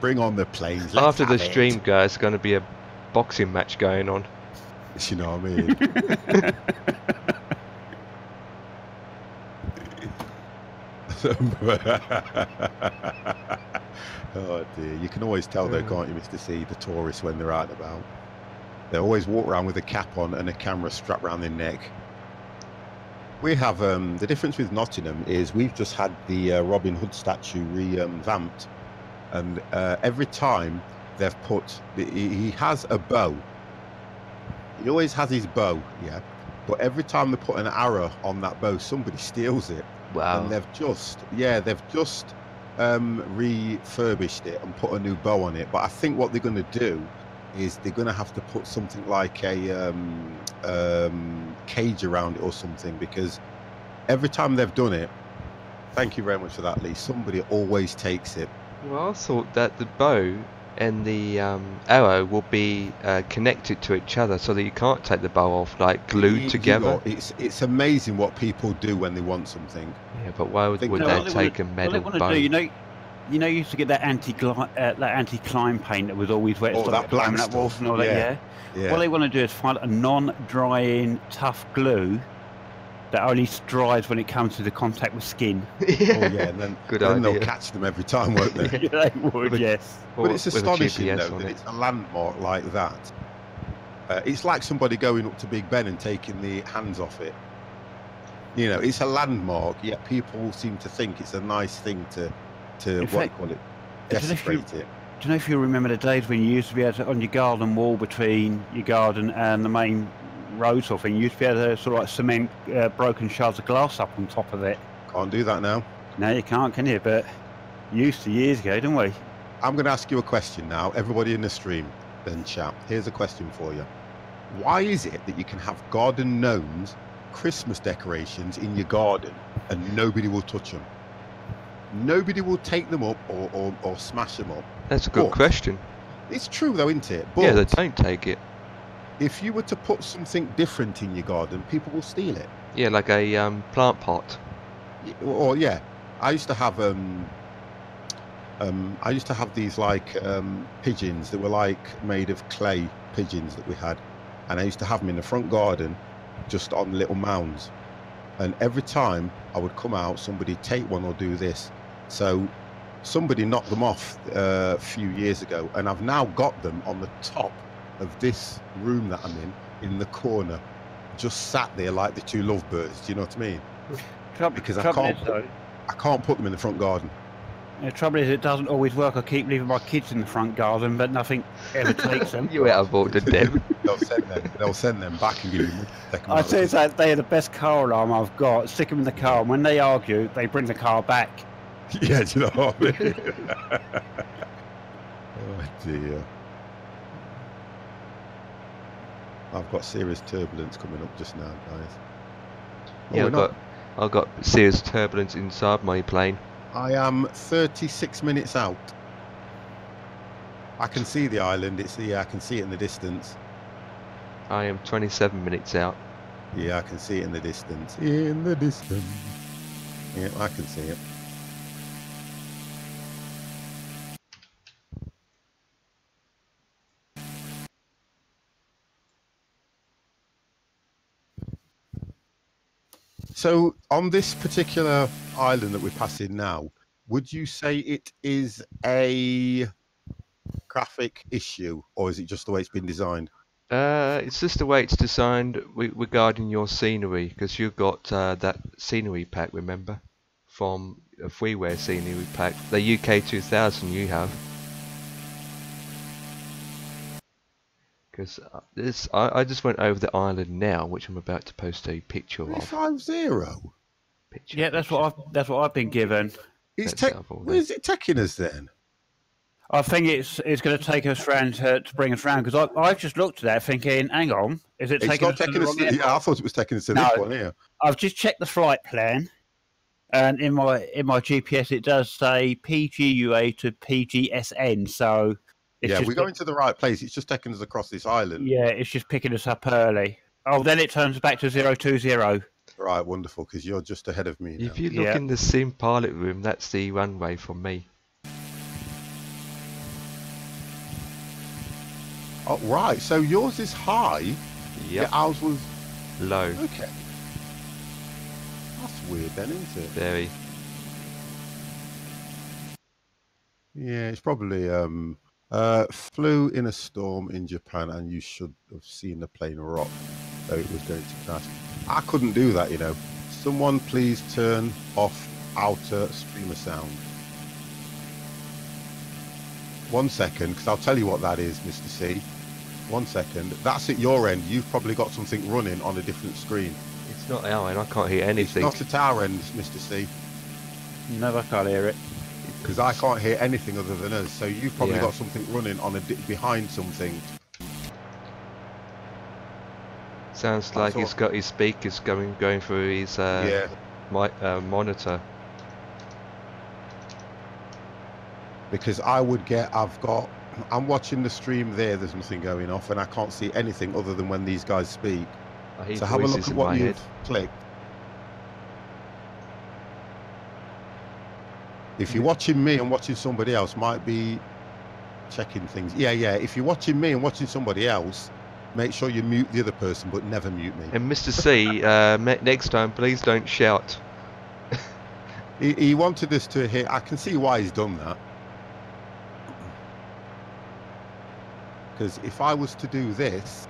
Bring on the planes. After the stream, guys, there's going to be a boxing match going on. You know what I mean? Oh dear, you can always tell though, can't you, Mr. C, the tourists when they're out and about. They always walk around with a cap on and a camera strapped around their neck. We have the difference with Nottingham is we've just had the Robin Hood statue revamped, and every time they've put he has a bow. He always has his bow, yeah, but every time they put an arrow on that bow, somebody steals it. Wow. And they've just refurbished it and put a new bow on it. But I think what they're going to do is they're going to have to put something like a cage around it or something, because every time they've done it, thank you very much for that, Lee, somebody always takes it. Well, I thought that the bow and the arrow will be connected to each other so that you can't take the bow off, like glued together. It's amazing what people do when they want something. Yeah, but why would they take a metal bow? You know, you used to get that anti-climb paint that was always wet. Oh, that climbing up walls and all that. Yeah. What they want to do is find a non-drying tough glue that only dries when it comes to the contact with skin. And then they'll catch them every time, won't they? Yeah, they would, yes. But it's astonishing, though, that it's a landmark like that. It's like somebody going up to Big Ben and taking the hands off it. You know, it's a landmark, yet people seem to think it's a nice thing to desecrate it. Do you know if you remember the days when you used to be able to, on your garden wall between your garden and the main road sort of thing, you used to be able to sort of like cement broken shards of glass up on top of it? Can't do that now. No, you can't, can you? But used to years ago, didn't we? I'm going to ask you a question now. Everybody in the stream, then chat. Here's a question for you. Why is it that you can have garden gnomes, Christmas decorations in your garden, and nobody will touch them? Nobody will take them up or smash them up. That's a good question. It's true though, isn't it? But yeah, they don't take it. If you were to put something different in your garden, people will steal it. Yeah, like a plant pot. Or yeah, I used to have these like pigeons that were like made of clay pigeons that we had, and I used to have them in the front garden, just on little mounds. And every time I would come out, somebody'd take one or do this. So somebody knocked them off a few years ago, and I've now got them on the top of this room that I'm in the corner, just sat there like the two lovebirds. Do you know what I mean? Because I can't put them in the front garden. The trouble is, it doesn't always work. I keep leaving my kids in the front garden, but nothing ever takes them. You out of order, Deb. They'll send them back and give you money. I say that they are the best car alarm I've got. Stick them in the car, and when they argue, they bring the car back. Yeah, do you know what I mean? Oh dear. I've got serious turbulence coming up just now, guys. Yeah, I've got serious turbulence inside my plane. I am 36 minutes out. I can see the island. I can see it in the distance. I am 27 minutes out. Yeah, I can see it in the distance. In the distance. Yeah, I can see it. So on this particular island that we're passing now, would you say it is a graphic issue, or is it just the way it's been designed? It's just the way it's designed regarding your scenery, because you've got that scenery pack, remember? From a freeware scenery pack. The UK 2000 you have. Because I just went over the island now, which I'm about to post a picture of. 350. Yeah, that's what I've been given. Where's it taking us then? I think it's going to take us round to bring us round, because I just looked at that thinking, hang on, is it taking us to the wrong airport? Yeah, I thought it was taking us to this one here. I've just checked the flight plan, and in my GPS it does say PGUA to PGSN, so yeah, we're going to the right place. It's just taking us across this island. Yeah, it's just picking us up early. Oh, then it turns back to 020. Right, wonderful, because you're just ahead of me now. If you look in the sim pilot room, that's the runway from me. Oh, right, so yours is high. Yeah, ours was low. Okay. That's weird then, isn't it? Very. Yeah, it's probably flew in a storm in Japan, and you should have seen the plane rock, though it was going to crash. I couldn't do that, you know. Someone please turn off outer streamer sound. 1 second, because I'll tell you what that is, Mr. C. 1 second. That's at your end. You've probably got something running on a different screen. It's not our end. I can't hear anything. It's not at our end, Mr. C. No, I can't hear it. Because I can't hear anything other than us. So you've probably got something running on behind something. Sounds like he's got his speakers going through his monitor. Because I'm watching the stream there, there's nothing going off, and I can't see anything other than when these guys speak. So have a look at what you've clicked. If you're watching me and watching somebody else, might be checking things. Yeah, if you're watching me and watching somebody else, make sure you mute the other person, but never mute me. And Mr. C, next time, please don't shout. He wanted us to hear. I can see why he's done that. Because if I was to do this,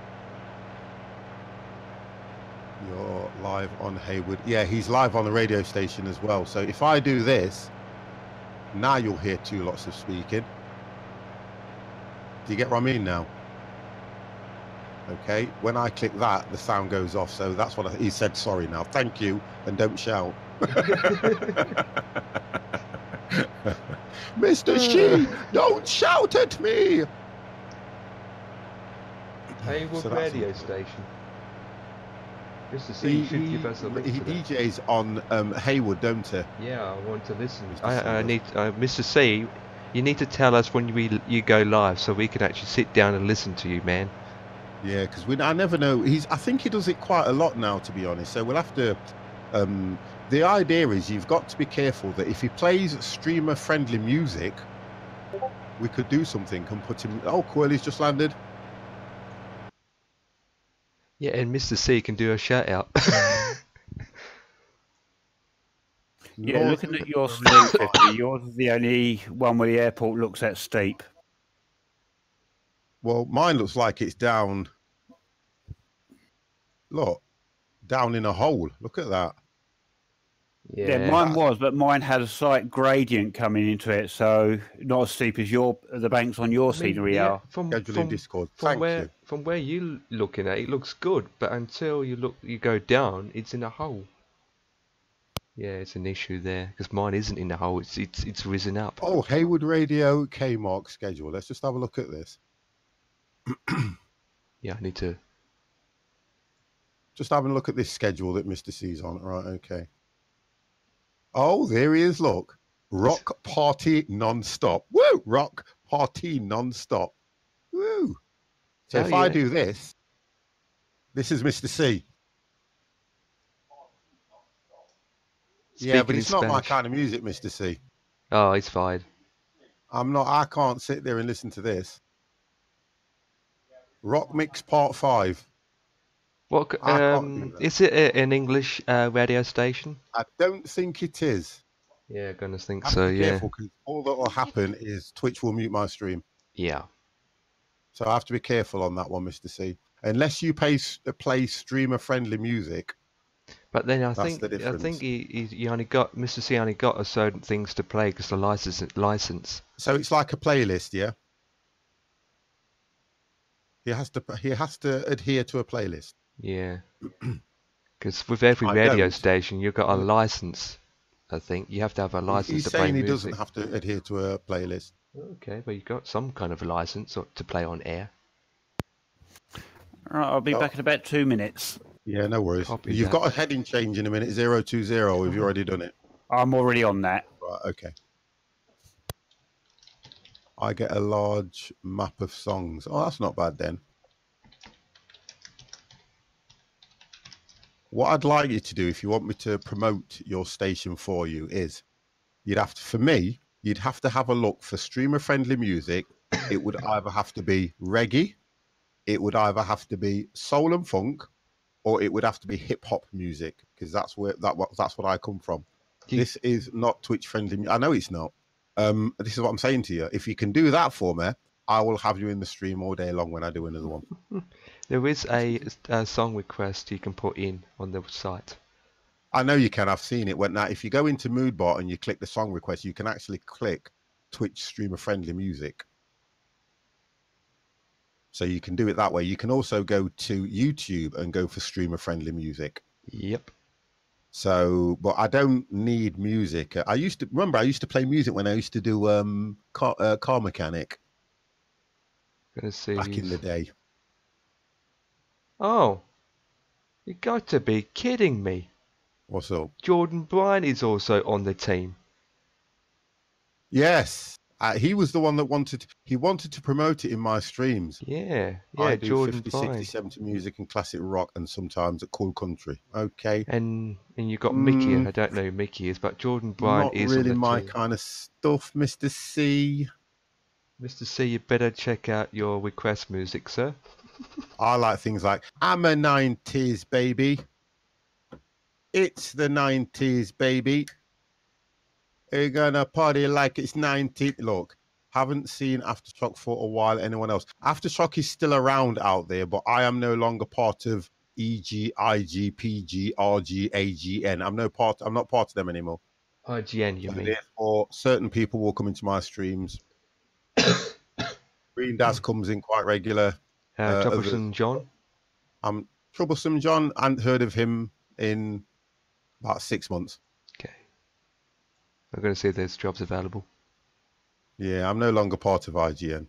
you're live on Hayward. Yeah, he's live on the radio station as well. So if I do this, now you'll hear two lots of speaking. Do you get what I mean now? Okay, when I click that, the sound goes off. So that's what he said. Sorry now. Thank you, and don't shout. Mr. She, don't shout at me. Haywood radio station. Mr. C should give us a link He to that. DJs on Haywood, don't he? Yeah, I want to listen. Mr. Mr. C, you need to tell us when you go live so we can actually sit down and listen to you, man. Yeah, because I never know. I think he does it quite a lot now, to be honest. So we'll have to. The idea is you've got to be careful that if he plays streamer-friendly music, we could do something and put him. Oh, Quirly's just landed. Yeah, and Mr. C can do a shout out. Yeah, looking at your stream, 50, yours is the only one where the airport looks that steep. Well, mine looks like it's down. Look, down in a hole. Look at that. Yeah, mine was, but mine had a slight gradient coming into it, so not as steep as the banks on your scenery are. From Discord. From where you looking at, it looks good, but until you go down, it's in a hole. Yeah, it's an issue there because mine isn't in the hole. It's risen up. Oh, Haywood Radio K-Mark schedule. Let's just have a look at this. Yeah, I need to. Just having a look at this schedule that Mr. C's on. Right, okay. Oh, there he is. Look, rock party non-stop. Woo! Rock party non-stop. Woo! So if I do this, this is Mr. C. Yeah, but it's not my kind of music, Mr. C. Oh, it's fine. I can't sit there and listen to this. Rock Mix Part 5. What is it an English radio station? I don't think it is. Yeah, gonna think so. Yeah. Careful, because all that will happen is Twitch will mute my stream. Yeah. So I have to be careful on that one, Mr. C. Unless you play streamer-friendly music. But then I think he only got Mr. C only got a certain things to play because the license. So it's like a playlist, yeah. He has to adhere to a playlist. Yeah. Because with every radio station, you've got a license. I think you have to have a license to play music. He's saying he doesn't have to adhere to a playlist. Okay, but you've got some kind of a license to play on air. All right, I'll be back in about 2 minutes. Yeah, no worries. You've got a heading change in a minute, 020. Have you already done it? I'm already on that. Right, okay. I get a large map of songs. Oh, that's not bad then. What I'd like you to do, if you want me to promote your station for you, is you'd have to have a look for streamer-friendly music. It would either have to be reggae, it would either have to be soul and funk, or it would have to be hip-hop music, because that's what I come from. This is not Twitch-friendly. I know it's not. This is what I'm saying to you. If you can do that for me, I will have you in the stream all day long when I do another one. There is a song request you can put in on the site. I know you can. I've seen it. Now, if you go into Moodbot and you click the song request, you can actually click Twitch streamer-friendly music. So you can do it that way. You can also go to YouTube and go for streamer-friendly music. Yep. So, but I don't need music. I used to play music when I used to do car mechanic. Gonna see back in the day. Oh, you got to be kidding me! What's up? Jordan Bryan is also on the team. Yes, he was the one that wanted to promote it in my streams. Yeah, I do Jordan 50, Bryan. 60, 70 music and classic rock, and sometimes a cool country. Okay. And you got Mickey. I don't know who Mickey is, but Jordan Bryan is not really on the my team. kind of stuff, Mr. C. Mr. C, you better check out your request music, sir. I like things like I'm a 90s baby. It's the 90s, baby. We're gonna party like it's 90. Look, haven't seen Aftershock for a while. Anyone else? Aftershock is still around out there, but I am no longer part of EG, IG, PG, RG, AGN. I'm not part of them anymore. IGN, you mean? Therefore, certain people will come into my streams. Green Daz comes in quite regular. Troublesome John? Troublesome John, I hadn't heard of him in about 6 months. Okay. I'm going to see if there's jobs available. Yeah, I'm no longer part of IGN.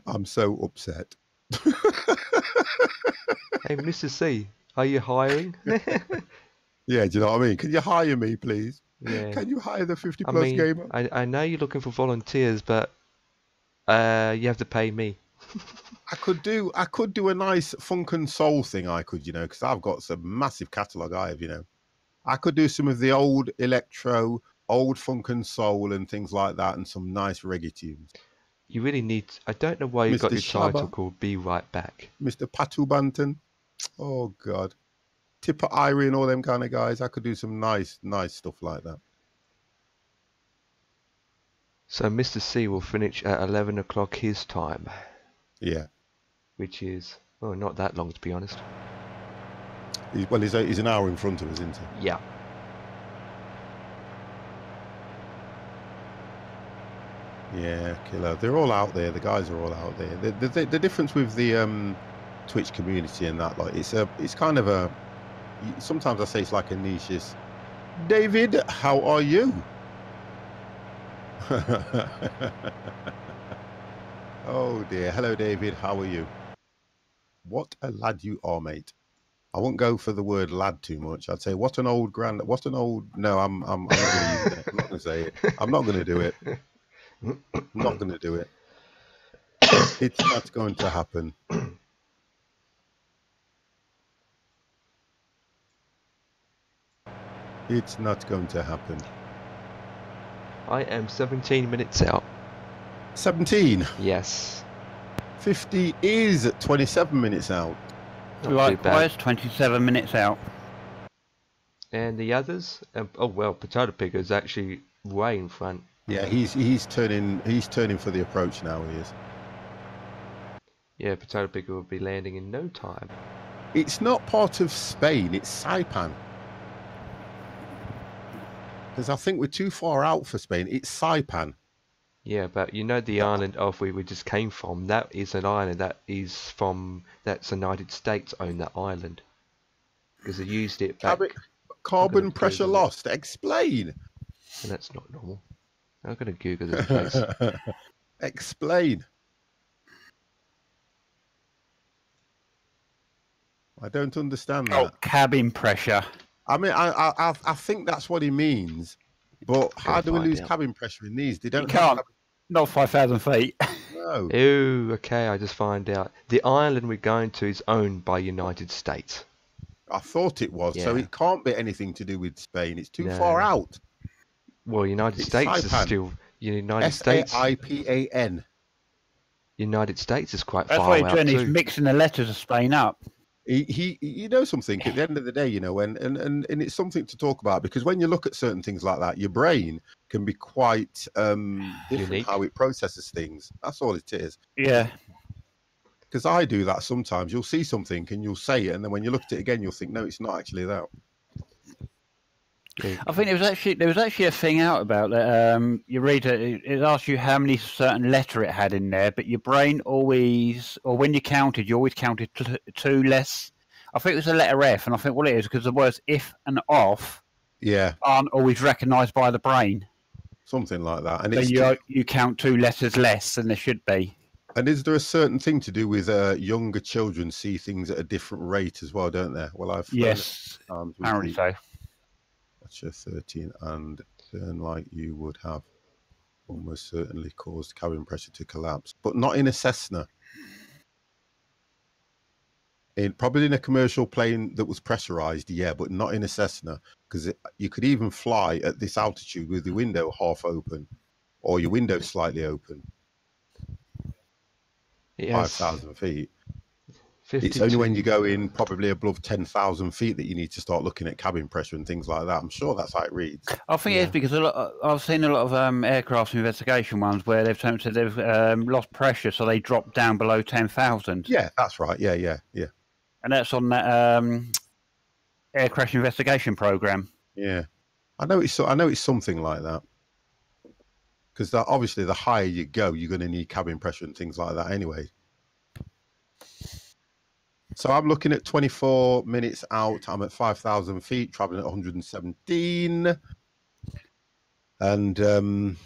I'm so upset. Hey, Mr. C, are you hiring? Yeah, do you know what I mean? Can you hire me, please? Yeah. Can you hire the 50 I plus mean, gamer? I know you're looking for volunteers, but you have to pay me. I could do a nice funk and soul thing. I could, because I've got some massive catalogue. I could do some of the old electro, old funk and soul, and things like that, and some nice reggae tunes. You really need. I don't know why you got your title called "Be Right Back." Mr. Patu Banton. Oh God, Tipper Irie and all them kind of guys. I could do some nice stuff like that. So Mr. C will finish at 11 o'clock his time. Yeah. Which is, oh, not that long to be honest. Well, he's an hour in front of us, isn't he? Yeah. Yeah, killer. They're all out there. The guys are all out there. The difference with the Twitch community and that, like, it's kind of a. Sometimes I say it's like a niche. David, how are you? Oh dear. Hello, David. How are you? What a lad you are, mate. I won't go for the word lad too much. I'd say, what an old grand. What an old. No, I'm not going to use it. I'm not going to say it. I'm not going to do it. I'm not going to do it. It's not going to happen. It's not going to happen. I am 17 minutes out. 17? Yes. 50 is 27 minutes out. Likewise, 27 minutes out. And the others? Oh well, Potato Picker's actually way in front. Yeah, he's turning for the approach now. He is. Yeah, Potato Picker will be landing in no time. It's not part of Spain. It's Saipan. Because I think we're too far out for Spain. It's Saipan. Yeah, but you know the island off where we just came from, that is an island that's the United States own that island. Because they used it back... Carbon pressure lost. Explain. And that's not normal. I'm going to Google this place. Explain. I don't understand that. Oh, cabin pressure. I mean, I think that's what he means. But how do we lose cabin pressure in these? They don't. You can't. Not 5,000 feet. No. Ooh, okay, I just find out. The island we're going to is owned by United States. I thought it was. Yeah. So it can't be anything to do with Spain. It's too far out. Well, United States is still... United States... Saipan. United States is quite far out. That's what he's doing. He's mixing the letters of Spain up. You know something, at the end of the day, and it's something to talk about, because when you look at certain things like that, your brain can be quite different how it processes things. That's all it is. Yeah. Because I do that sometimes. You'll see something and you'll say it, and then when you look at it again, you'll think, no, it's not actually that. I think there was actually a thing out about that. You read it asks you how many certain letter it had in there, but your brain always, or when you counted, you always counted two less. I think it was the letter F, and I think what it is because the words if and off, aren't always recognised by the brain. Something like that, and so you count two letters less than there should be. And is there a certain thing to do with younger children see things at a different rate as well, don't there? Well, yes, apparently so. 13 and turn like you would have almost certainly caused cabin pressure to collapse, but not in a Cessna. Probably in a commercial plane that was pressurized, yeah, but not in a Cessna, because you could even fly at this altitude with the window half open or your window slightly open. 5,000 feet. 52. It's only when you go in probably above 10,000 feet that you need to start looking at cabin pressure and things like that. I'm sure that's how it reads. I think it is because I've seen a lot of aircraft investigation ones where they've said they've lost pressure, so they dropped down below 10,000. Yeah, that's right. Yeah. And that's on that air crash investigation program. Yeah, I know it's something like that. Because obviously, the higher you go, you're going to need cabin pressure and things like that anyway. So I'm looking at 24 minutes out. I'm at 5,000 feet, traveling at 117. And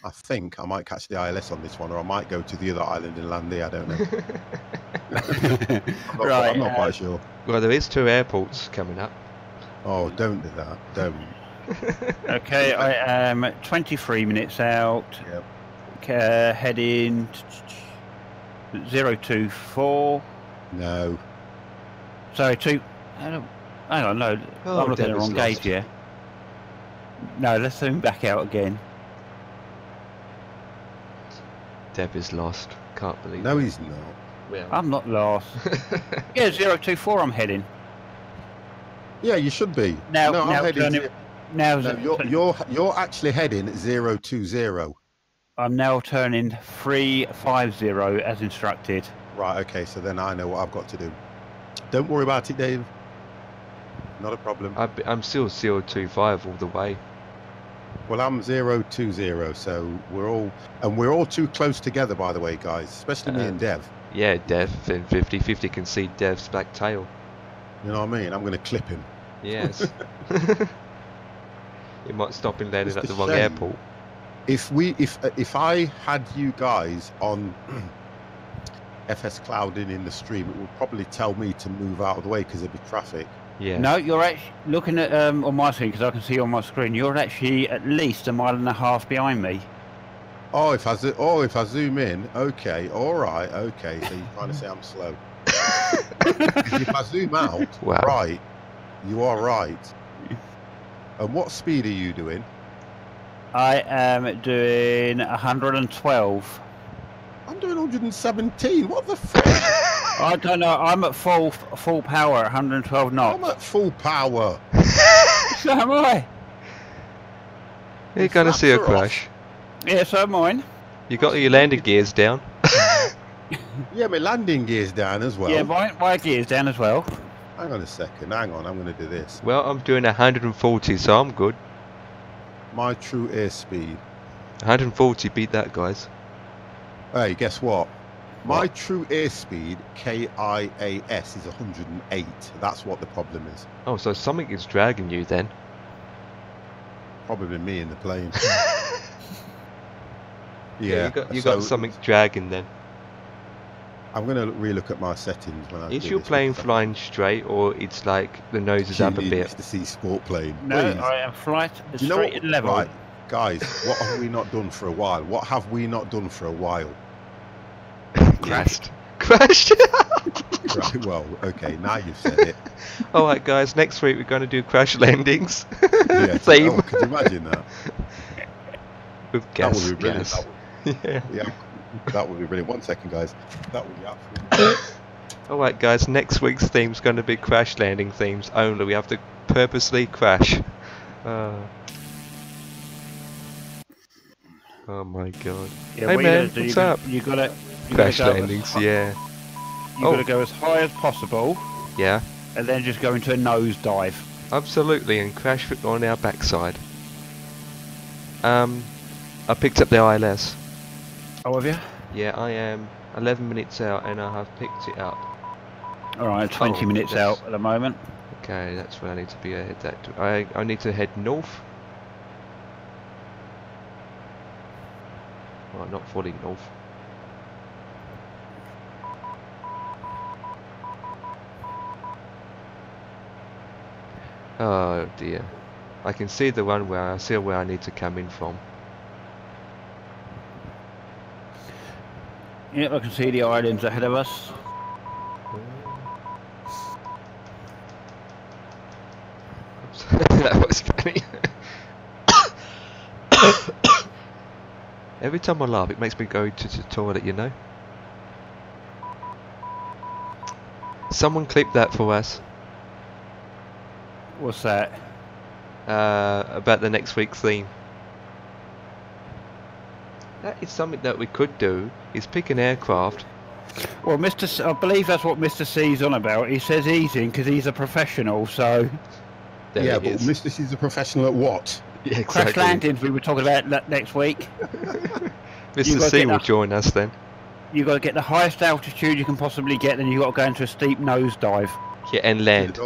I think I might catch the ILS on this one, or I might go to the other island and land there. I don't know. I'm not quite sure. Well, there is 2 airports coming up. Oh, don't do that. Don't. Okay, I am 23 minutes out. Yep. Heading 024. No. Sorry, hang on, no. Oh, I'm looking at the wrong gauge here. No, let's zoom back out again. Deb is lost. Can't believe it. No, he's not. Well. I'm not lost. Yeah, 024 I'm heading. Yeah, you should be. Now, no, I'm heading you're actually heading 020. I'm now turning 350 as instructed. Right, okay, so then I know what I've got to do. Don't worry about it, Dave. Not a problem. I'm still 025 all the way. Well, I'm 020, so we're all too close together, by the way, guys. Especially me and Dev. Yeah, Dev and 50 can see Dev's black tail. You know what I mean? I'm going to clip him. Yes. He might stop and land at the wrong airport. If I had you guys on FS Clouding in the stream, it would probably tell me to move out of the way because there'd be traffic. Yeah. No, you're actually looking at on my screen, because I can see on my screen. You're actually at least 1.5 miles behind me. Oh, if I zoom in, okay, all right, okay. So you're trying to say I'm slow. If I zoom out, wow. Right, you are right. And what speed are you doing? I am doing 112. I'm doing 117. What the fuck? I don't know. I'm at full power, 112 knots. I'm at full power. So am I. You're gonna see a crash. Yeah, so am I. You got your landing gears down. Yeah, my landing gear's down as well. Yeah, my gear's down as well. Hang on a second. Hang on. I'm going to do this. Well, I'm doing 140, so I'm good. My true airspeed. 140, beat that, guys. Hey, guess what? My true airspeed, KIAS, is 108. That's what the problem is. Oh, so something is dragging you then. Probably me in the plane. Yeah, you got something dragging then. I'm going to relook at my settings when I Is your plane flying straight, or it's like the nose is up a bit? To see sport plane. No, I am flight straight and level. Right, guys, what have we not done for a while? What have we not done for a while? Crashed. Right, well, okay, now you've said it. Alright guys, next week we're going to do crash landings. Yeah, Theme. Oh, could you imagine that? With gas. That would be brilliant. Gas. Yeah, that would be brilliant. 1 second, guys. That would be absolutely Alright guys, next week's theme's going to be crash landing themes only. We have to purposely crash. Oh my god. Yeah, hey man, what's up? You gotta Crash go landings, yeah. You gotta go as high as possible. Yeah. And then just go into a nose dive. Absolutely, and crash on our backside. I picked up the ILS. Oh, have you? Yeah, I am 11 minutes out and I have picked it up. Alright, 20 minutes out at the moment. Okay, that's where I need to be headed. I need to head north. Well, not fully north. Oh dear. I can see the runway, I see where I need to come in from. Yep, I can see the islands ahead of us. That was funny. Every time I laugh, it makes me go to the toilet, you know? Someone clip that for us. What's that? About the next week's theme. That is something that we could do, is pick an aircraft. Well, I believe that's what Mr. C's on about. He says he's in because he's a professional, so... There yeah, but Mr. C's a professional at what? Yeah, exactly. Crash landings we were talking about that next week. Mr. C will join us then. You've got to get the highest altitude you can possibly get, then you've got to go into a steep nosedive. Yeah, and land.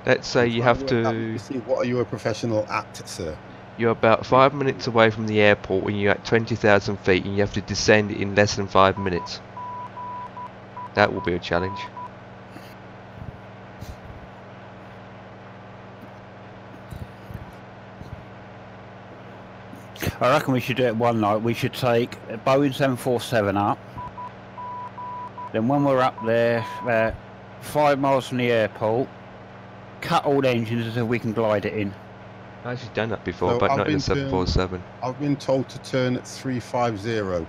Let's say you have to... What are you a professional at, sir? You're about 5 minutes away from the airport when you're at 20,000 feet and you have to descend in less than 5 minutes. That will be a challenge. I reckon we should do it one night. We should take a Boeing 747 up. Then when we're up there, 5 miles from the airport, cut all the engines until we can glide it in. I've actually done that before, So but not in a 747. I've been told to turn at 350.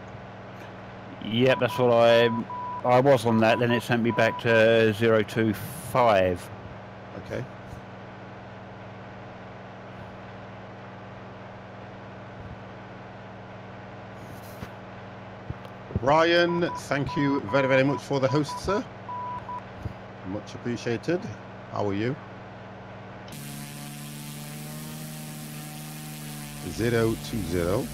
Yep, that's what I was on that. Then it sent me back to 025. Okay. Ryan, thank you very, very much for the host, sir. Much appreciated. How are you? 020.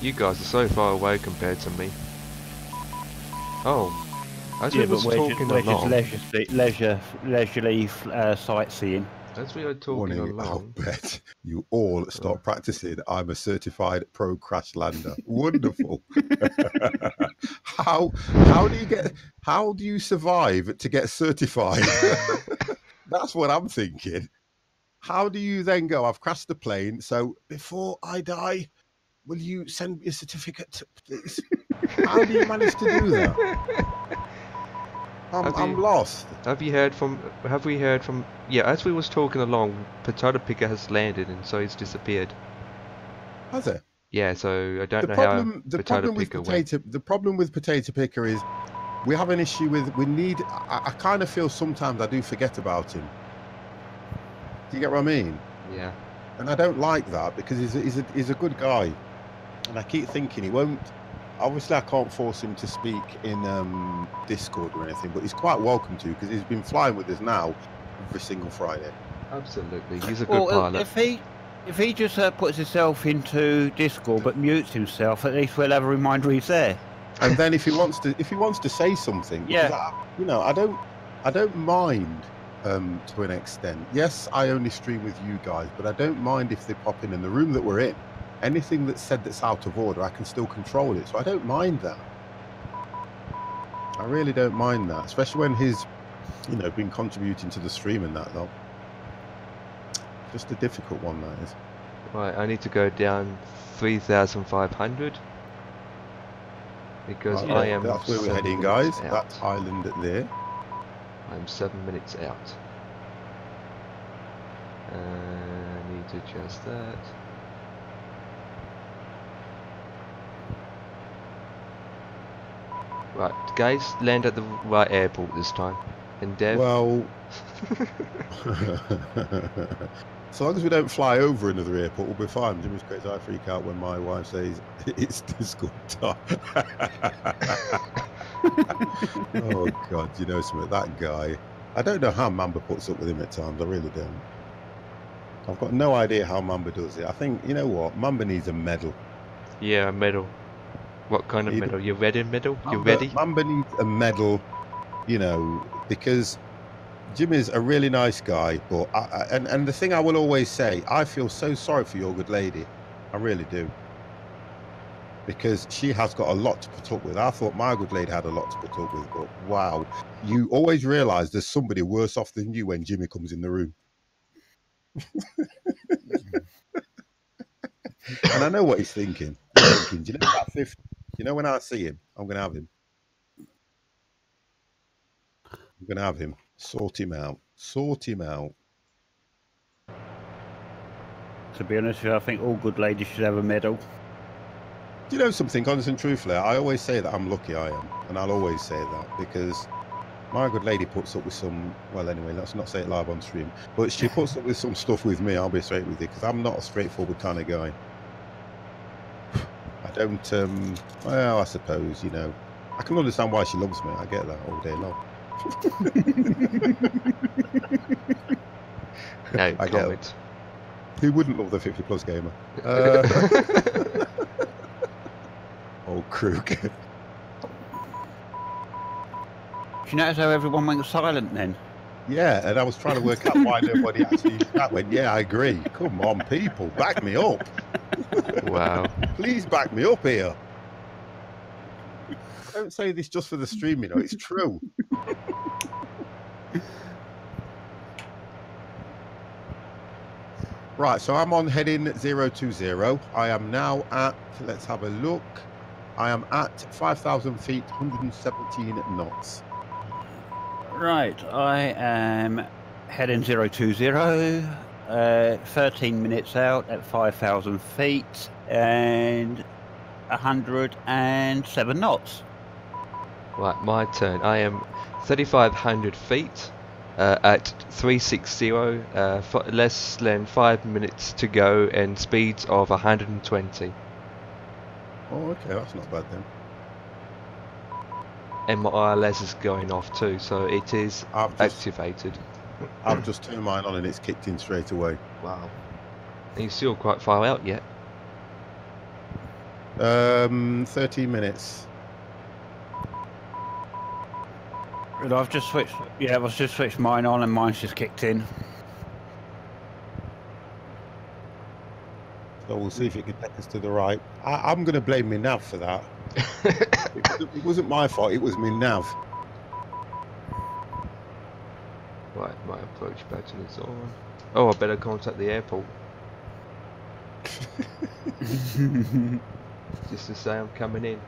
You guys are so far away compared to me. Oh, as we were talking along, leisurely sightseeing. As we were talking along, I'll bet you all start practicing. I'm a certified pro crash lander. Wonderful. How do you survive to get certified? That's what I'm thinking. How do you then go, I've crashed the plane, so before I die, will you send me a certificate, please? How do you manage to do that? I'm lost. Have we heard from, yeah, as we was talking along, Potato Picker has landed and so he's disappeared. Has it? Yeah, so I don't know how Potato Picker went. The problem with Potato Picker is we have an issue with, I kind of feel sometimes I do forget about him. Do you get what I mean? Yeah. And I don't like that because he's a good guy. And I keep thinking he won't. Obviously, I can't force him to speak in Discord or anything, but he's quite welcome to because he's been flying with us now every single Friday. Absolutely, he's a good pilot. If he just puts himself into Discord but mutes himself, at least we'll have a reminder he's there. And then if he wants to say something, yeah, I don't mind. To an extent, yes, I only stream with you guys, but I don't mind if they pop in the room that we're in. Anything that's said that's out of order, I can still control it, so I don't mind that. I really don't mind that, especially when he's, been contributing to the stream and that, though. Just a difficult one, that is. Right, I need to go down 3,500 because I am. That's where we're heading, guys. That island there. I'm 7 minutes out. I need to adjust that. Right, guys, land at the right airport this time. And Dev. Well, so long as we don't fly over another airport, we'll be fine. Jimmy's crazy. I freak out when my wife says it's Discord time. Oh God, you know something? That guy, I don't know how Mamba puts up with him at times. I really don't. I've got no idea how Mamba does it. I think, you know what, Mamba needs a medal. Yeah, a medal. What kind of medal? You ready medal? You ready? Mamba needs a medal, because Jimmy's a really nice guy, but and the thing I will always say, I feel so sorry for your good lady. I really do. Because she has got a lot to put up with. I thought my good lady had a lot to put up with, but wow. You always realise there's somebody worse off than you when Jimmy comes in the room. And I know what he's thinking. He's thinking, do you know that 50? You know when I see him, I'm going to have him. I'm going to have him. Sort him out. Sort him out. To be honest with you, I think all good ladies should have a medal. Do you know something, honest and truthfully? I always say that I'm lucky I am. And I'll always say that because my good lady puts up with some, well, anyway, let's not say it live on stream, but she puts up with some stuff with me, I'll be straight with you, because I'm not a straightforward kind of guy. I don't, well, I suppose, I can understand why she loves me. I get that all day long. No, I get it. Who wouldn't love the 50 plus gamer? Old crook. Do you notice how everyone went silent then? Yeah, and I was trying to work out why nobody actually in chat went, yeah, I agree. Come on, people, back me up. Wow. Please back me up here. I don't say this just for the stream, you know, it's true. Right, so I'm on heading 020. I am now at, let's have a look. I am at 5,000 feet, 117 knots. Right, I am heading 020, 13 minutes out at 5,000 feet and 107 knots. Right, my turn. I am 3,500 feet at 360, less than 5 minutes to go, and speeds of 120. Oh, okay, that's not bad then. And my ILS is going off too, so it is activated. I've just turned mine on and it's kicked in straight away. Wow. And you're still quite far out yet. 13 minutes. And I've just switched, yeah, I've just switched mine on and mine's just kicked in. So we'll see if it can take us to the right. I'm going to blame my nav for that. It wasn't my fault, it was my nav. Right, my approach button is on. Oh, I better contact the airport. Just to say I'm coming in.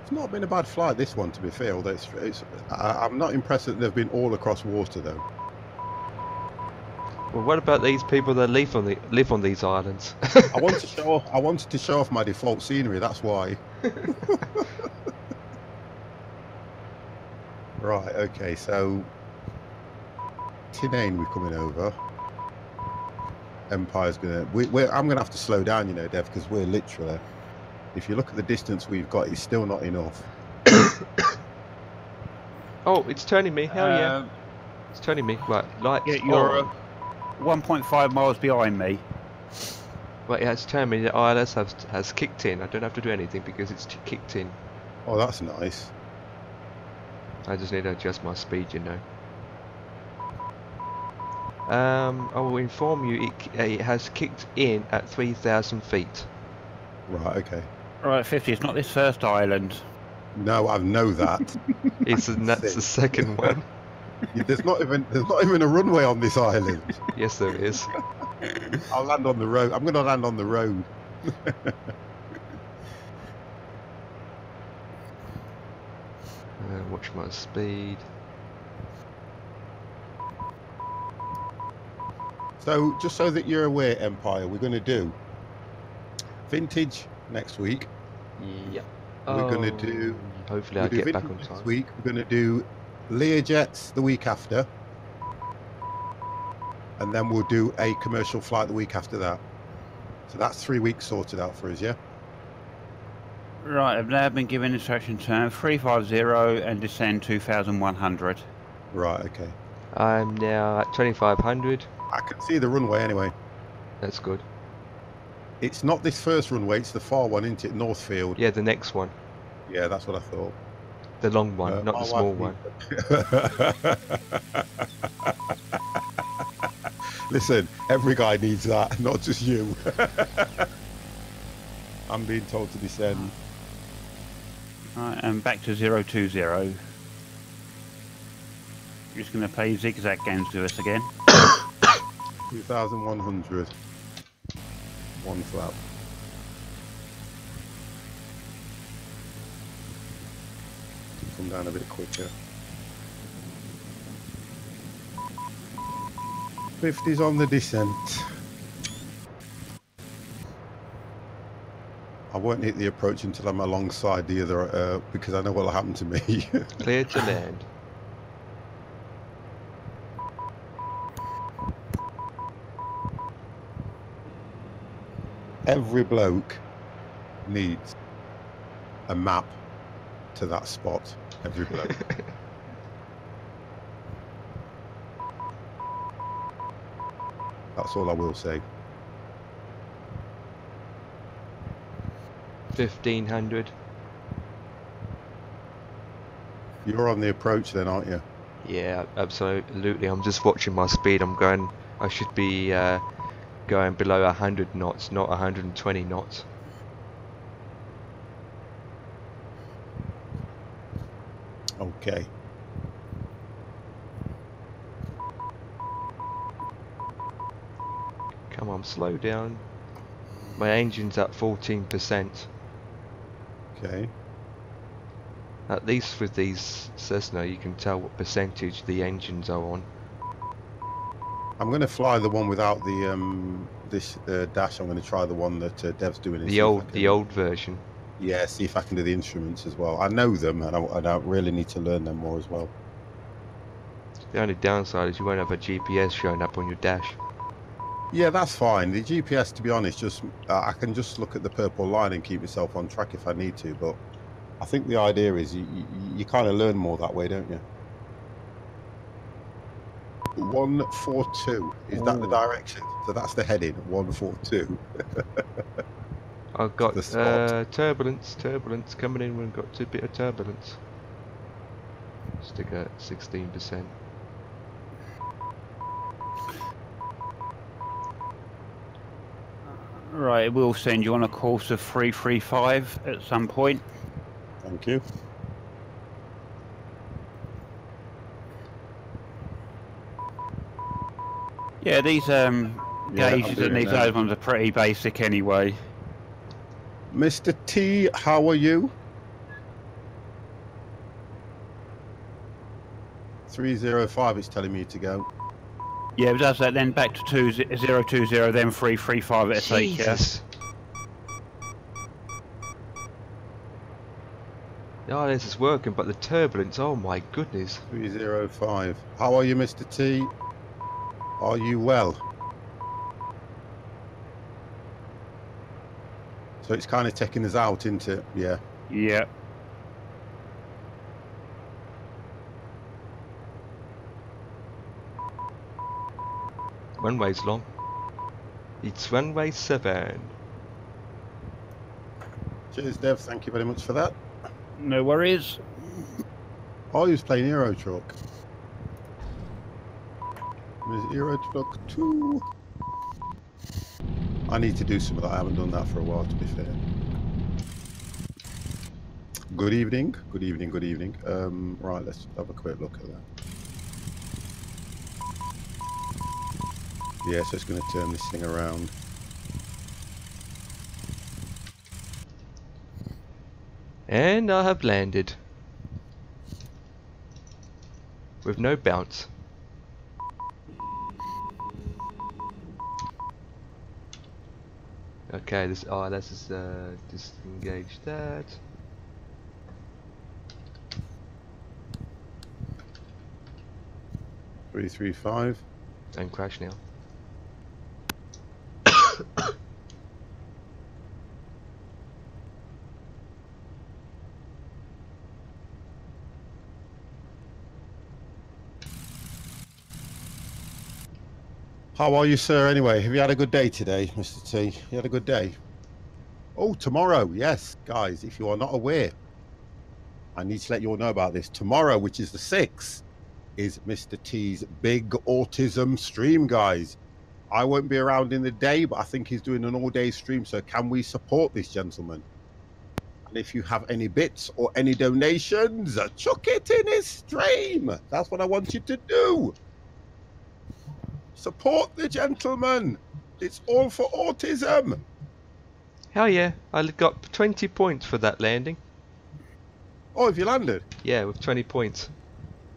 It's not been a bad flight, this one, to be fair. I'm not impressed that they've been all across water, though. Well, what about these people that live on these islands? I wanted to show off my default scenery. That's why. Right. Okay. So, Tinane, we're coming over. Empire's gonna. I'm gonna have to slow down, you know, Dev, because we're literally. If you look at the distance we've got, it's still not enough. Oh, it's turning me. Hell yeah. It's turning me. Right, lights. Yeah, you're 1.5 miles behind me. Right, yeah, it's telling me the ILS has kicked in. I don't have to do anything because it's kicked in. Oh, that's nice. I just need to adjust my speed, you know. I will inform you it has kicked in at 3,000 feet. Right, okay. Right, 50, it's not this first island. No, I know that. That's the second one. There's not even a runway on this island. Yes, there is. I'll land on the road. I'm going to land on the road. Watch my speed. So, just so that you're aware, Empire, we're going to do vintage next week. Yep. We're going to do. Hopefully, I'll get back on time. Next week, we're going to do Learjets the week after, and then we'll do a commercial flight the week after that. So that's 3 weeks sorted out for us, yeah. Right, I've now been given instruction turn 350 and descend 2,100. Right, okay. I'm now at 2,500. I can see the runway anyway. That's good. It's not this first runway, it's the far one, isn't it? Northfield. Yeah, the next one. Yeah, that's what I thought. The long one, not the small one. Listen, every guy needs that, not just you. I'm being told to descend. Right, and back to 020. Just going to play zigzag games with us again. 2,100. One flap. Come down a bit quicker. 50's on the descent. I won't hit the approach until I'm alongside the other, because I know what will happen to me. Clear to land. Every bloke needs a map to that spot. Every bloke. That's all I will say. 1500. You're on the approach then, aren't you? Yeah, absolutely. I'm just watching my speed. I should be going below 100 knots, not 120 knots. Okay. Come on, slow down. My engine's at 14%. Okay. At least with these Cessna, you can tell what percentage the engines are on. I'm going to fly the one without the this dash. I'm going to try the one that Dev's doing. The old version. Yeah, see if I can do the instruments as well. I know them, and I really need to learn them more as well. The only downside is you won't have a GPS showing up on your dash. Yeah, that's fine. The GPS, to be honest, just I can just look at the purple line and keep myself on track if I need to. But I think the idea is you kind of learn more that way, don't you? 142, is that the direction? So that's the heading, 142. I've got turbulence coming in. We've got a bit of turbulence. Stick at 16%. Right, we'll send you on a course of 335 at some point. Thank you. Yeah, these gauges and these other ones are pretty basic anyway. Mr. T, how are you? 305 is telling me to go. Yeah, it does that, then back to 2020, then 335 at FSX. Jesus. Oh, this is working, but the turbulence, oh my goodness. 305. How are you, Mr. T? Are you well? So it's kind of taking us out, isn't it? Yeah. Yeah. Runway's long. It's runway 7. Cheers, Dev. Thank you very much for that. No worries. Oh, he was playing Euro Truck. There's Euro Truck 2. I need to do some of that. I haven't done that for a while, to be fair. Good evening. Good evening. Good evening. Right, let's have a quick look at that. Yeah, so it's going to turn this thing around. And I have landed. With no bounce. Okay, let's just disengage that. Three, 335. Don't crash now. How are you, sir, anyway? Have you had a good day today, Mr. T? You had a good day? Oh, tomorrow, yes. Guys, if you are not aware, I need to let you all know about this. Tomorrow, which is the 6th, is Mr. T's big autism stream, guys. I won't be around in the day, but I think he's doing an all-day stream, so can we support this gentleman? And if you have any bits or any donations, chuck it in his stream. That's what I want you to do. Support the gentleman. It's all for autism. Hell yeah, I got 20 points for that landing. Oh, have you landed? Yeah, with 20 points.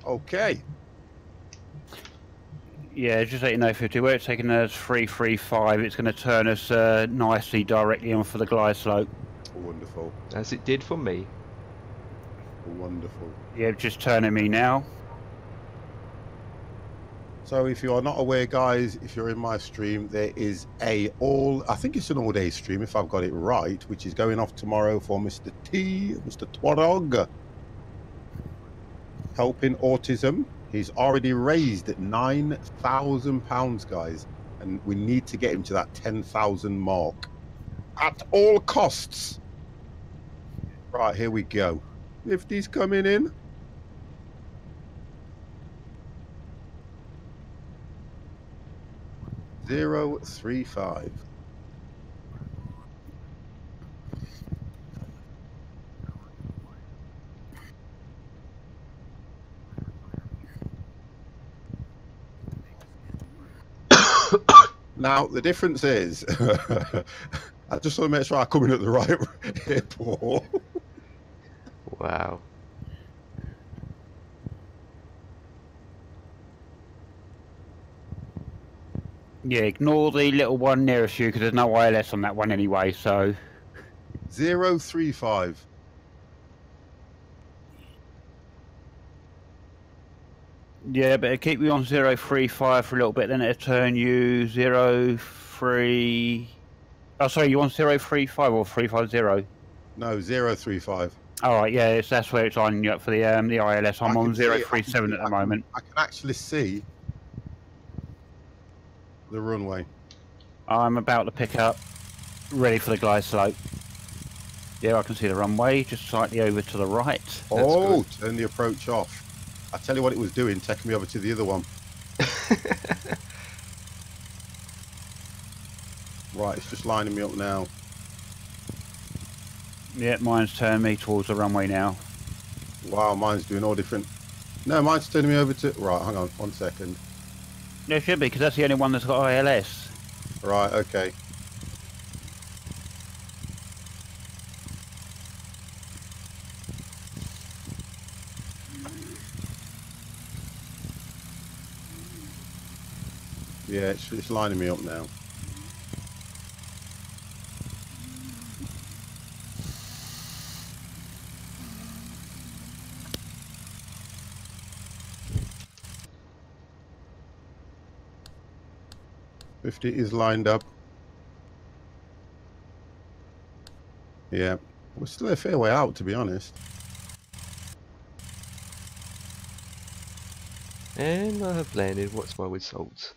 Okay. Yeah, just let you know, 50, where it's taking us 335, it's going to turn us nicely directly on for the glide slope. Wonderful. As it did for me. Wonderful. Yeah, just turning me now. So if you are not aware, guys, if you're in my stream, there is I think it's an all-day stream, if I've got it right, which is going off tomorrow for Mr. T, Mr. ᴴᴰ, helping autism. He's already raised £9,000, guys, and we need to get him to that 10,000 mark at all costs. Right, here we go. 50's coming in. Zero 035. Now the difference is, I just want to make sure I come in at the right airport. Wow. Yeah, ignore the little one nearest you because there's no ILS on that one anyway, so... 035. Yeah, but it'll keep you on 035 for a little bit, then it'll turn you 03... Oh, sorry, you want 035 or 350? No, 035. Alright, yeah, that's where it's on you up for the ILS. I'm on 037 at the moment. I can actually see the runway. I'm about to pick up, ready for the glide slope. Yeah, I can see the runway, just slightly over to the right. Oh, turn the approach off. I tell you what it was doing, taking me over to the other one. Right, it's just lining me up now. Yeah, mine's turned me towards the runway now. Wow, mine's doing all different. No, mine's turning me over to... Right, hang on, 1 second. Yeah, it should be, because that's the only one that's got ILS. Right, okay. Yeah, it's lining me up now. $50 is lined up. Yeah, we're still a fair way out, to be honest. And I have landed. What's my results?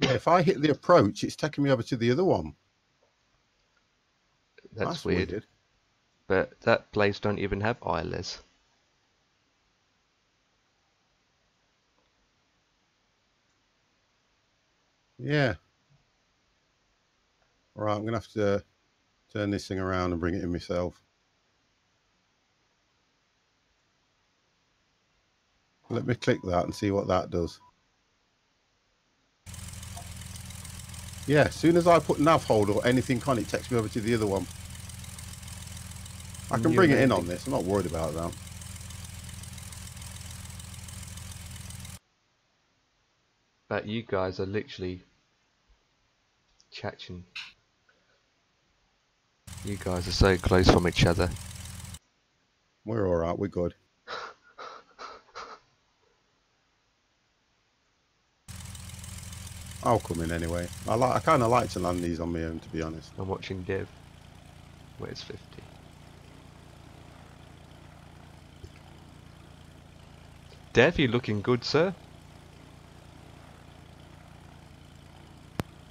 Yeah, if I hit the approach, it's taking me over to the other one. That's weird. But that place don't even have ILS. Yeah. Right, I'm going to have to turn this thing around and bring it in myself. Let me click that and see what that does. Yeah, as soon as I put nav hold or anything on, it takes me over to the other one. I can bring it in on this. I'm not worried about that. But you guys are literally catching. You guys are so close from each other. We're alright, we're good. I'll come in anyway. I kind of like to land these on my own, to be honest. I'm watching Dev. Where's 50? Dev, you looking good, sir?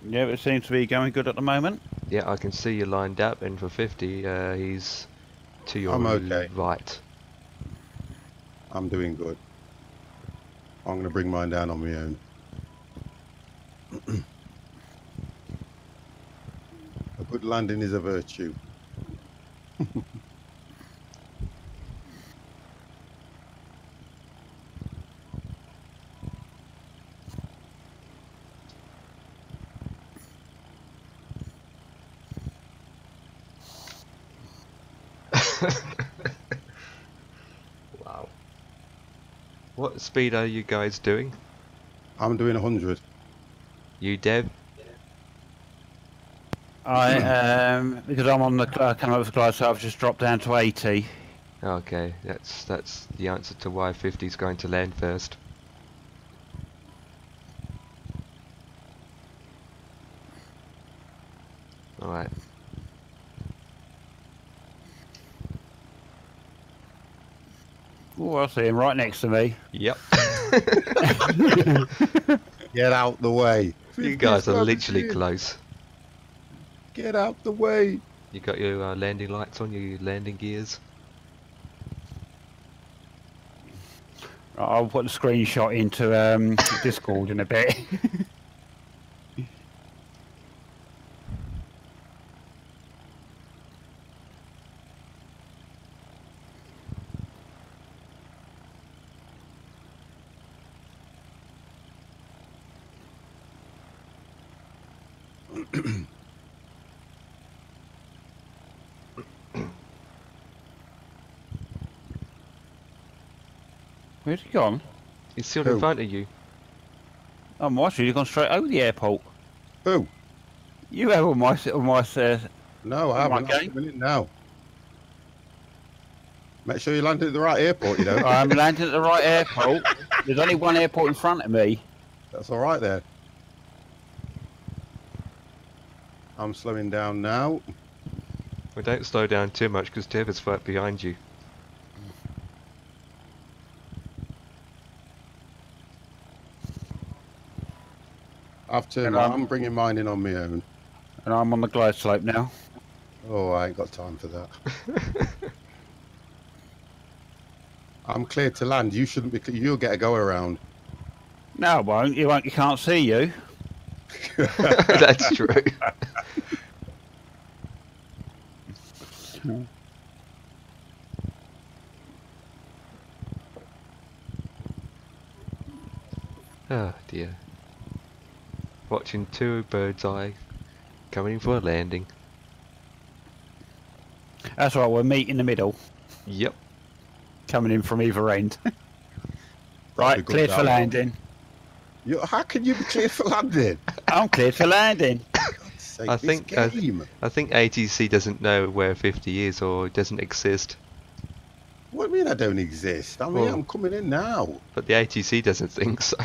Yeah, it seems to be going good at the moment. Yeah, I can see you lined up, and for 50, he's to your right. I'm doing good. I'm going to bring mine down on my own. A good landing is a virtue. Wow. What speed are you guys doing? I'm doing 100. You, Dev? Because I'm on the coming up with the glide, so I've just dropped down to 80. Okay, that's the answer to why 50 is going to land first. Alright. Oh, I see him right next to me. Yep. Get out the way. You guys are literally close. Get out the way. You got your landing lights on, your landing gears? I'll put the screenshot into Discord in a bit. Where's he gone? He's still in front of you. Oh, my you've gone straight over the airport. Who? You have on my no, I haven't. I'm coming in now. Make sure you land at the right airport, you know. I'm landing at the right airport. There's only one airport in front of me. That's all right there. I'm slowing down now. Well, don't slow down too much because Dev is right behind you. I'm bringing mine in on my own. And I'm on the glide slope now. Oh, I ain't got time for that. I'm clear to land. You shouldn't be. You'll get a go around. No, I won't. You won't. You can't see you. That's true. Oh dear. Watching two birds eye coming for a landing. That's right, we'll meet in the middle. Yep. Coming in from either end. Right, cleared for landing. How can you be cleared for landing? I'm cleared for landing. Sake, I think ATC doesn't know where 50 is or it doesn't exist. What do you mean I don't exist? I mean, I'm coming in now. But the ATC doesn't think so.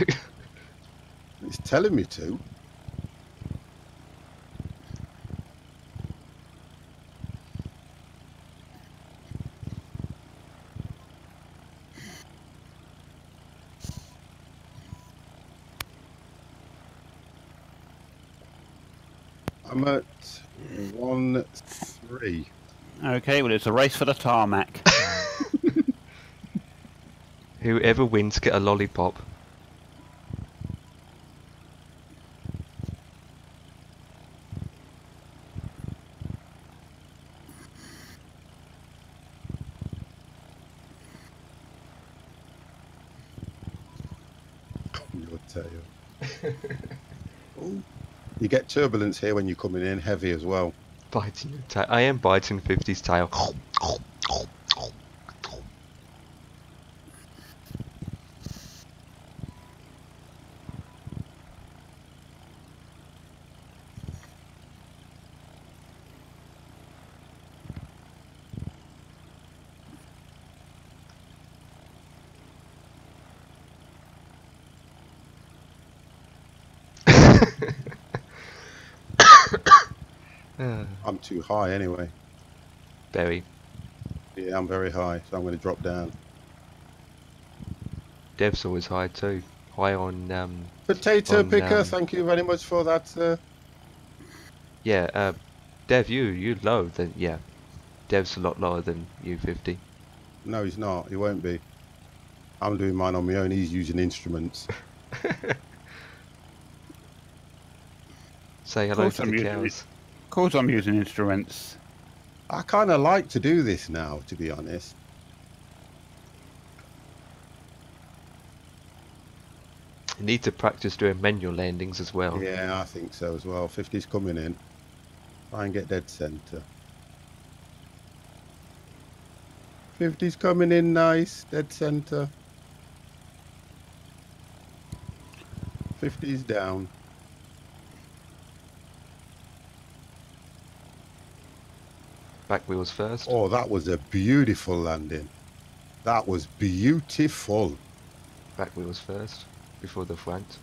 It's telling me to. I'm at 1-3. Okay, well it's a race for the tarmac. Whoever wins get a lollipop. Your tail. Ooh. You get turbulence here when you're coming in, heavy as well. Biting your tail. I am biting 50's tail. I'm too high anyway. Very. Yeah, I'm very high, so I'm going to drop down. Dev's always high too. High on potato picker, thank you very much for that, sir. Yeah, Dev, you low then, yeah. Dev's a lot lower than you, 50. No, he's not. He won't be. I'm doing mine on my own. He's using instruments. Say hello to the cows. Of course I'm using instruments. I kind of like to do this now, to be honest. You need to practice doing manual landings as well. Yeah, I think so as well. 50's coming in. Try and get dead centre. 50's coming in nice, dead centre. 50's down. Back wheels first. Oh, that was a beautiful landing. That was beautiful. Back wheels first, before the front.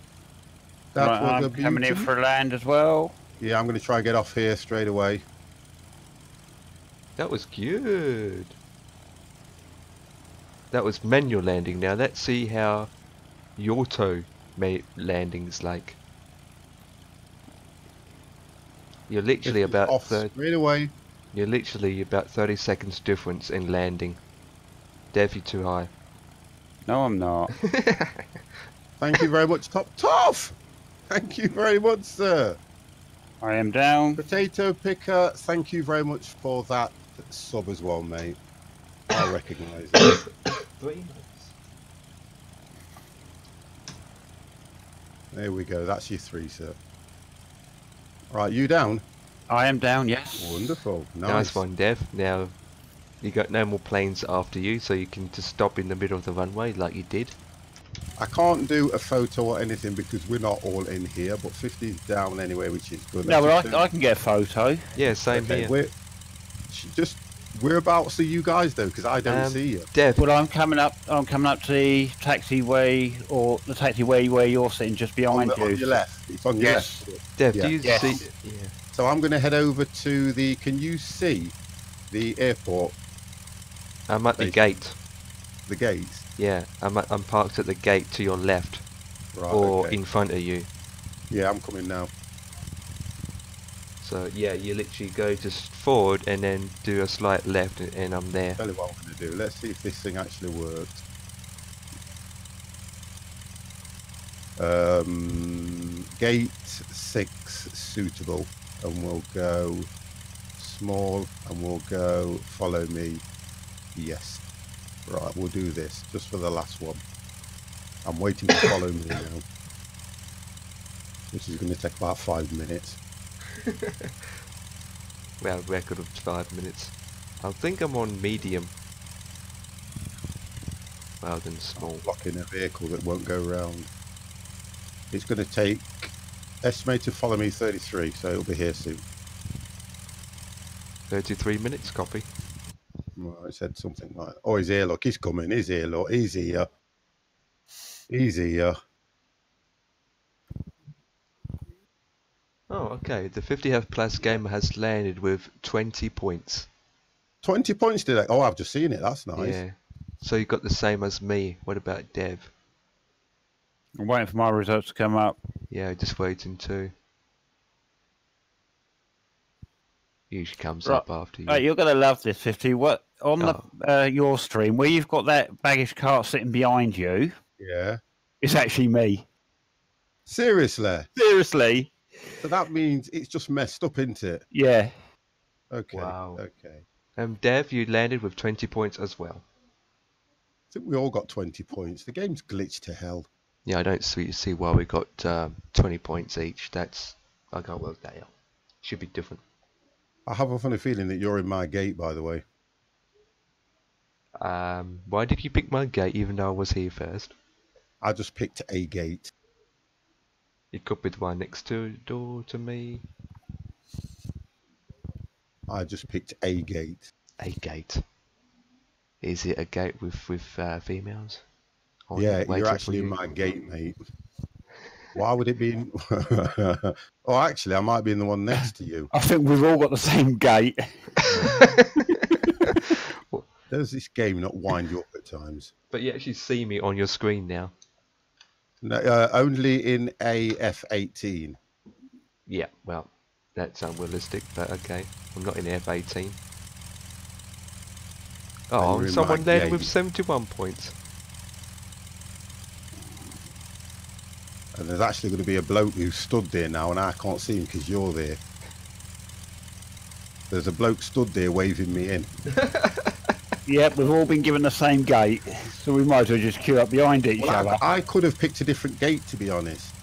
That right, was I'm a beauty. coming in for land as well. Yeah, I'm going to try and get off here straight away. That was good. That was manual landing. Now let's see how auto landing is like. You're literally about straight away. You're literally about 30 seconds difference in landing. Dev, you're too high. No, I'm not. Thank you very much, Toff. Thank you very much, sir. I am down. Potato Picker, thank you very much for that sub as well, mate. I recognise it. 3 months. There we go. That's your 3, sir. Right, you down? I am down, yes. Wonderful. Nice one, Dev. Now, you got no more planes after you, so you can just stop in the middle of the runway like you did. I can't do a photo or anything because we're not all in here, but 50's down anyway, which is good. No, but I can get a photo. Yeah, same here. Whereabouts are you guys though? Because I don't see you. Dev. Well, I'm coming up to the taxiway, or the taxiway where you're sitting, just behind you. On your left. It's on your left. Dev, do you see? Yeah. So I'm going to head over to the. Can you see the airport? I'm at the gate. The gates. Yeah, I'm parked at the gate to your left, right, or in front of you. Yeah, I'm coming now. So yeah, you literally go just forward and then do a slight left, and I'm there. Tell you what I'm going to do. Let's see if this thing actually works. Gate 6 suitable, and we'll go small, and we'll go follow me. Yes. Right, we'll do this just for the last one. I'm waiting to follow me now. This is going to take about 5 minutes. Well, record of 5 minutes. I think I'm on medium rather than small. I'm blocking a vehicle that won't go round. It's going to take, estimated follow me 33, so it'll be here soon. 33 minutes, copy. Well, it said something like, oh, he's here, look, he's coming, he's here, look, he's here. He's here. Oh, okay. The 50 Health Plus gamer has landed with 20 points. 20 points today? Oh, I've just seen it, that's nice. Yeah. So you got the same as me. What about Dev? I'm waiting for my results to come up. Yeah, just waiting too. Usually comes up after you. Right, you're going to love this, 50. What on the your stream, where you've got that baggage cart sitting behind you, yeah, it's actually me. Seriously? Seriously. So that means it's just messed up, isn't it? Yeah. Okay. Wow. Okay. Dev, you landed with 20 points as well. I think we all got 20 points. The game's glitched to hell. Yeah, I don't see why we got 20 points each. I can't work that out. Should be different. I have a funny feeling that you're in my gate, by the way. Why did you pick my gate even though I was here first? I just picked a gate. You could be the one next door to me. I just picked a gate. A gate. Is it a gate with females? Or yeah, you're actually in my gate, mate. Why would it be in... Oh, actually, I might be in the one next to you. I think we've all got the same gate. Does this game not wind you up at times? But you actually see me on your screen now. No, only in a F18. Yeah, well, that's unrealistic, but okay. I'm not in F18. Oh, someone landed with 71 points. And there's actually going to be a bloke who stood there now, and I can't see him because you're there. There's a bloke stood there waving me in. Yep, we've all been given the same gate, so we might as well just queue up behind each other. I could have picked a different gate, to be honest.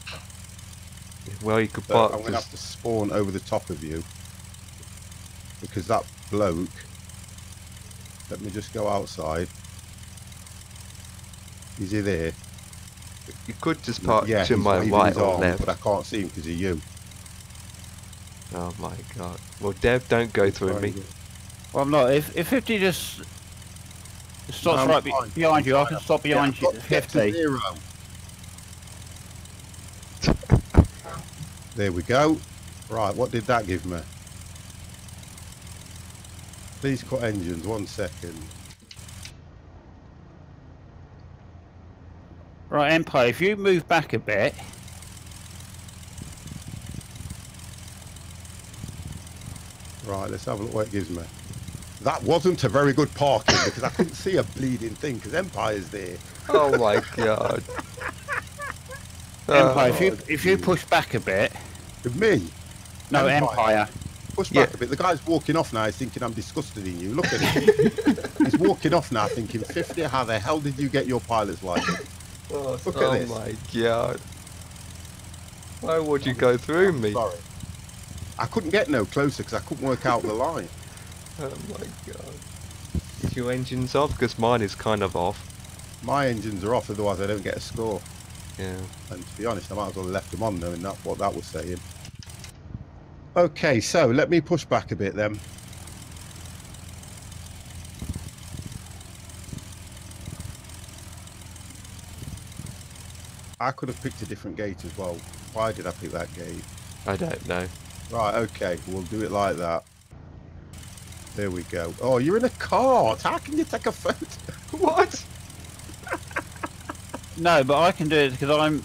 Well, you could park. I'm going to have to spawn over the top of you. Because that bloke... Let me just go outside. Is he there? You could just park to my right or left. But I can't see him because of you. Oh my god. Well, Dev, don't go through me. Well, I'm not. If 50 just stops right behind you, I can stop behind you. 50. There we go. Right, what did that give me? Please cut engines, 1 second. Right, Empire, if you move back a bit. Right, let's have a look what it gives me. That wasn't a very good parking because I couldn't see a bleeding thing because Empire's there. Oh my god. Empire, if you push back a bit. With me? No, Empire. Push back a bit. The guy's walking off now. He's thinking I'm disgusted in you. Look at him. He's walking off now thinking, 50, how the hell did you get your pilot's license? Look at this. Oh my god. Why would you go through me? Sorry. I couldn't get no closer because I couldn't work out the line. Oh my god. Is your engine's off? Because mine is kind of off. My engines are off, otherwise I don't get a score. Yeah. And to be honest, I might as well have left them on knowing that what that was saying. Okay, so let me push back a bit then. I could have picked a different gate as well. Why did I pick that gate? I don't know. Right, okay, we'll do it like that. There we go. Oh, you're in a cart. How can you take a photo? What? No, but I can do it because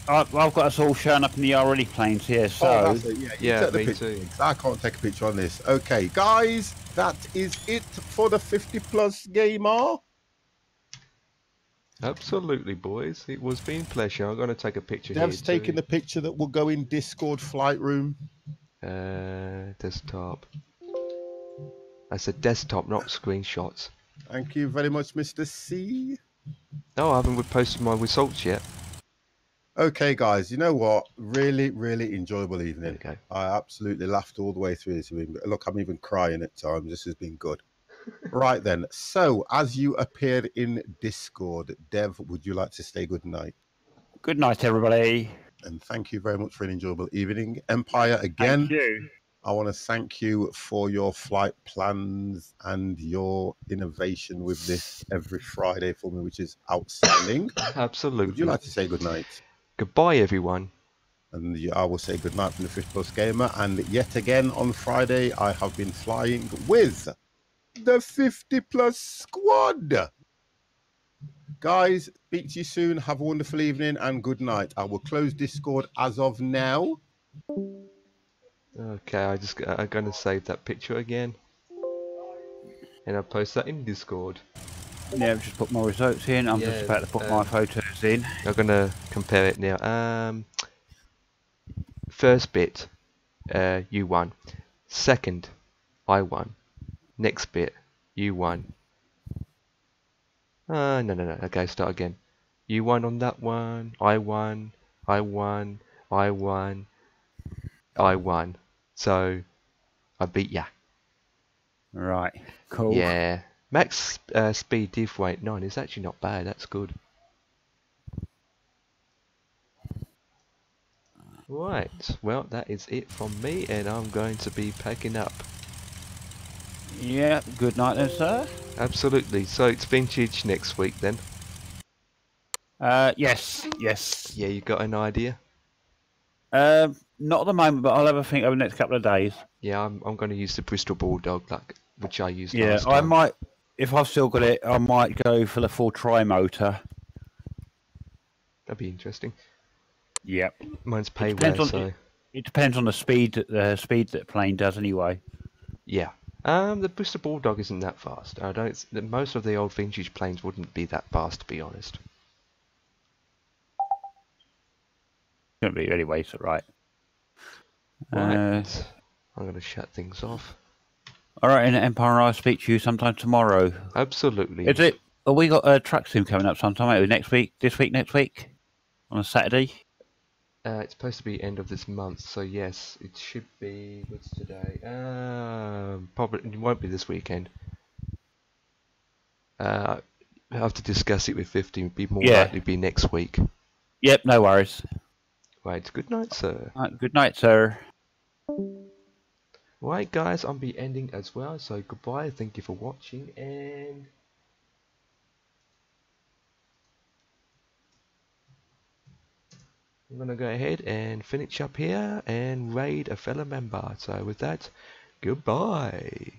I've got us all showing up in the already planes here. So that's it. Yeah, me too. I can't take a picture on this. Okay, guys, that is it for the 50+ gamer. Absolutely, boys. It was been a pleasure. I'm going to take a picture Dev's here. taking the picture that will go in Discord flight room. Desktop. I said desktop, not screenshots. Thank you very much, Mr. C. No, I haven't posted my results yet. Okay, guys, you know what? Really, really enjoyable evening. Okay. I absolutely laughed all the way through this. Look, I'm even crying at times. This has been good. Right then. So, as you appeared in Discord, Dev, would you like to say good night? Good night, everybody. And thank you very much for an enjoyable evening. Empire, again. Thank you. I want to thank you for your flight plans and your innovation with this every Friday for me, which is outstanding. Absolutely. Would you like to say good night? Goodbye, everyone. And I will say good night from the 50+ gamer. And yet again on Friday, I have been flying with the 50+ squad. Guys, speak to you soon. Have a wonderful evening and good night. I will close Discord as of now. Okay, I'm going to save that picture again. And I'll post that in Discord. Yeah, I've just put my results in. I'm just about to put my photos in. I'm going to compare it now. First bit, you won. Second, I won. Next bit, you won. No. Okay, start again. You won on that one. I won. I won. I won. I won. So, I beat ya. Right. Cool. Yeah. Max speed DX10ᴴᴰ is actually not bad. That's good. Right. Well, that is it from me, and I'm going to be packing up. Yeah. Good night then, sir. Absolutely. So it's vintage next week then. Yes. Yeah, you got an idea? Not at the moment, but I'll have a think over the next couple of days. Yeah, I'm going to use the Bristol Bulldog, which I used Yeah, last time. I might, if I've still got it, I might go for the full tri-motor. That'd be interesting. Yep. Mine's payware, so... It depends on the speed that the plane does anyway. Yeah. The Bristol Bulldog isn't that fast. Most of the old vintage planes wouldn't be that fast, to be honest. Couldn't be anyway, so right. Right. I'm going to shut things off. Alright, and Empire, I'll speak to you sometime tomorrow. Absolutely. Is it? Have we got a track sim coming up sometime? Next week? This week? Next week? On a Saturday? It's supposed to be end of this month, so yes, it should be. What's today? Probably it won't be this weekend. I have to discuss it with 50. It'd be more likely to be next week. Yep, no worries. Right, good night, sir. Right, good night, sir. Right, guys, I'll be ending as well. So goodbye. Thank you for watching, and I'm gonna go ahead and finish up here and raid a fellow member. So with that, goodbye.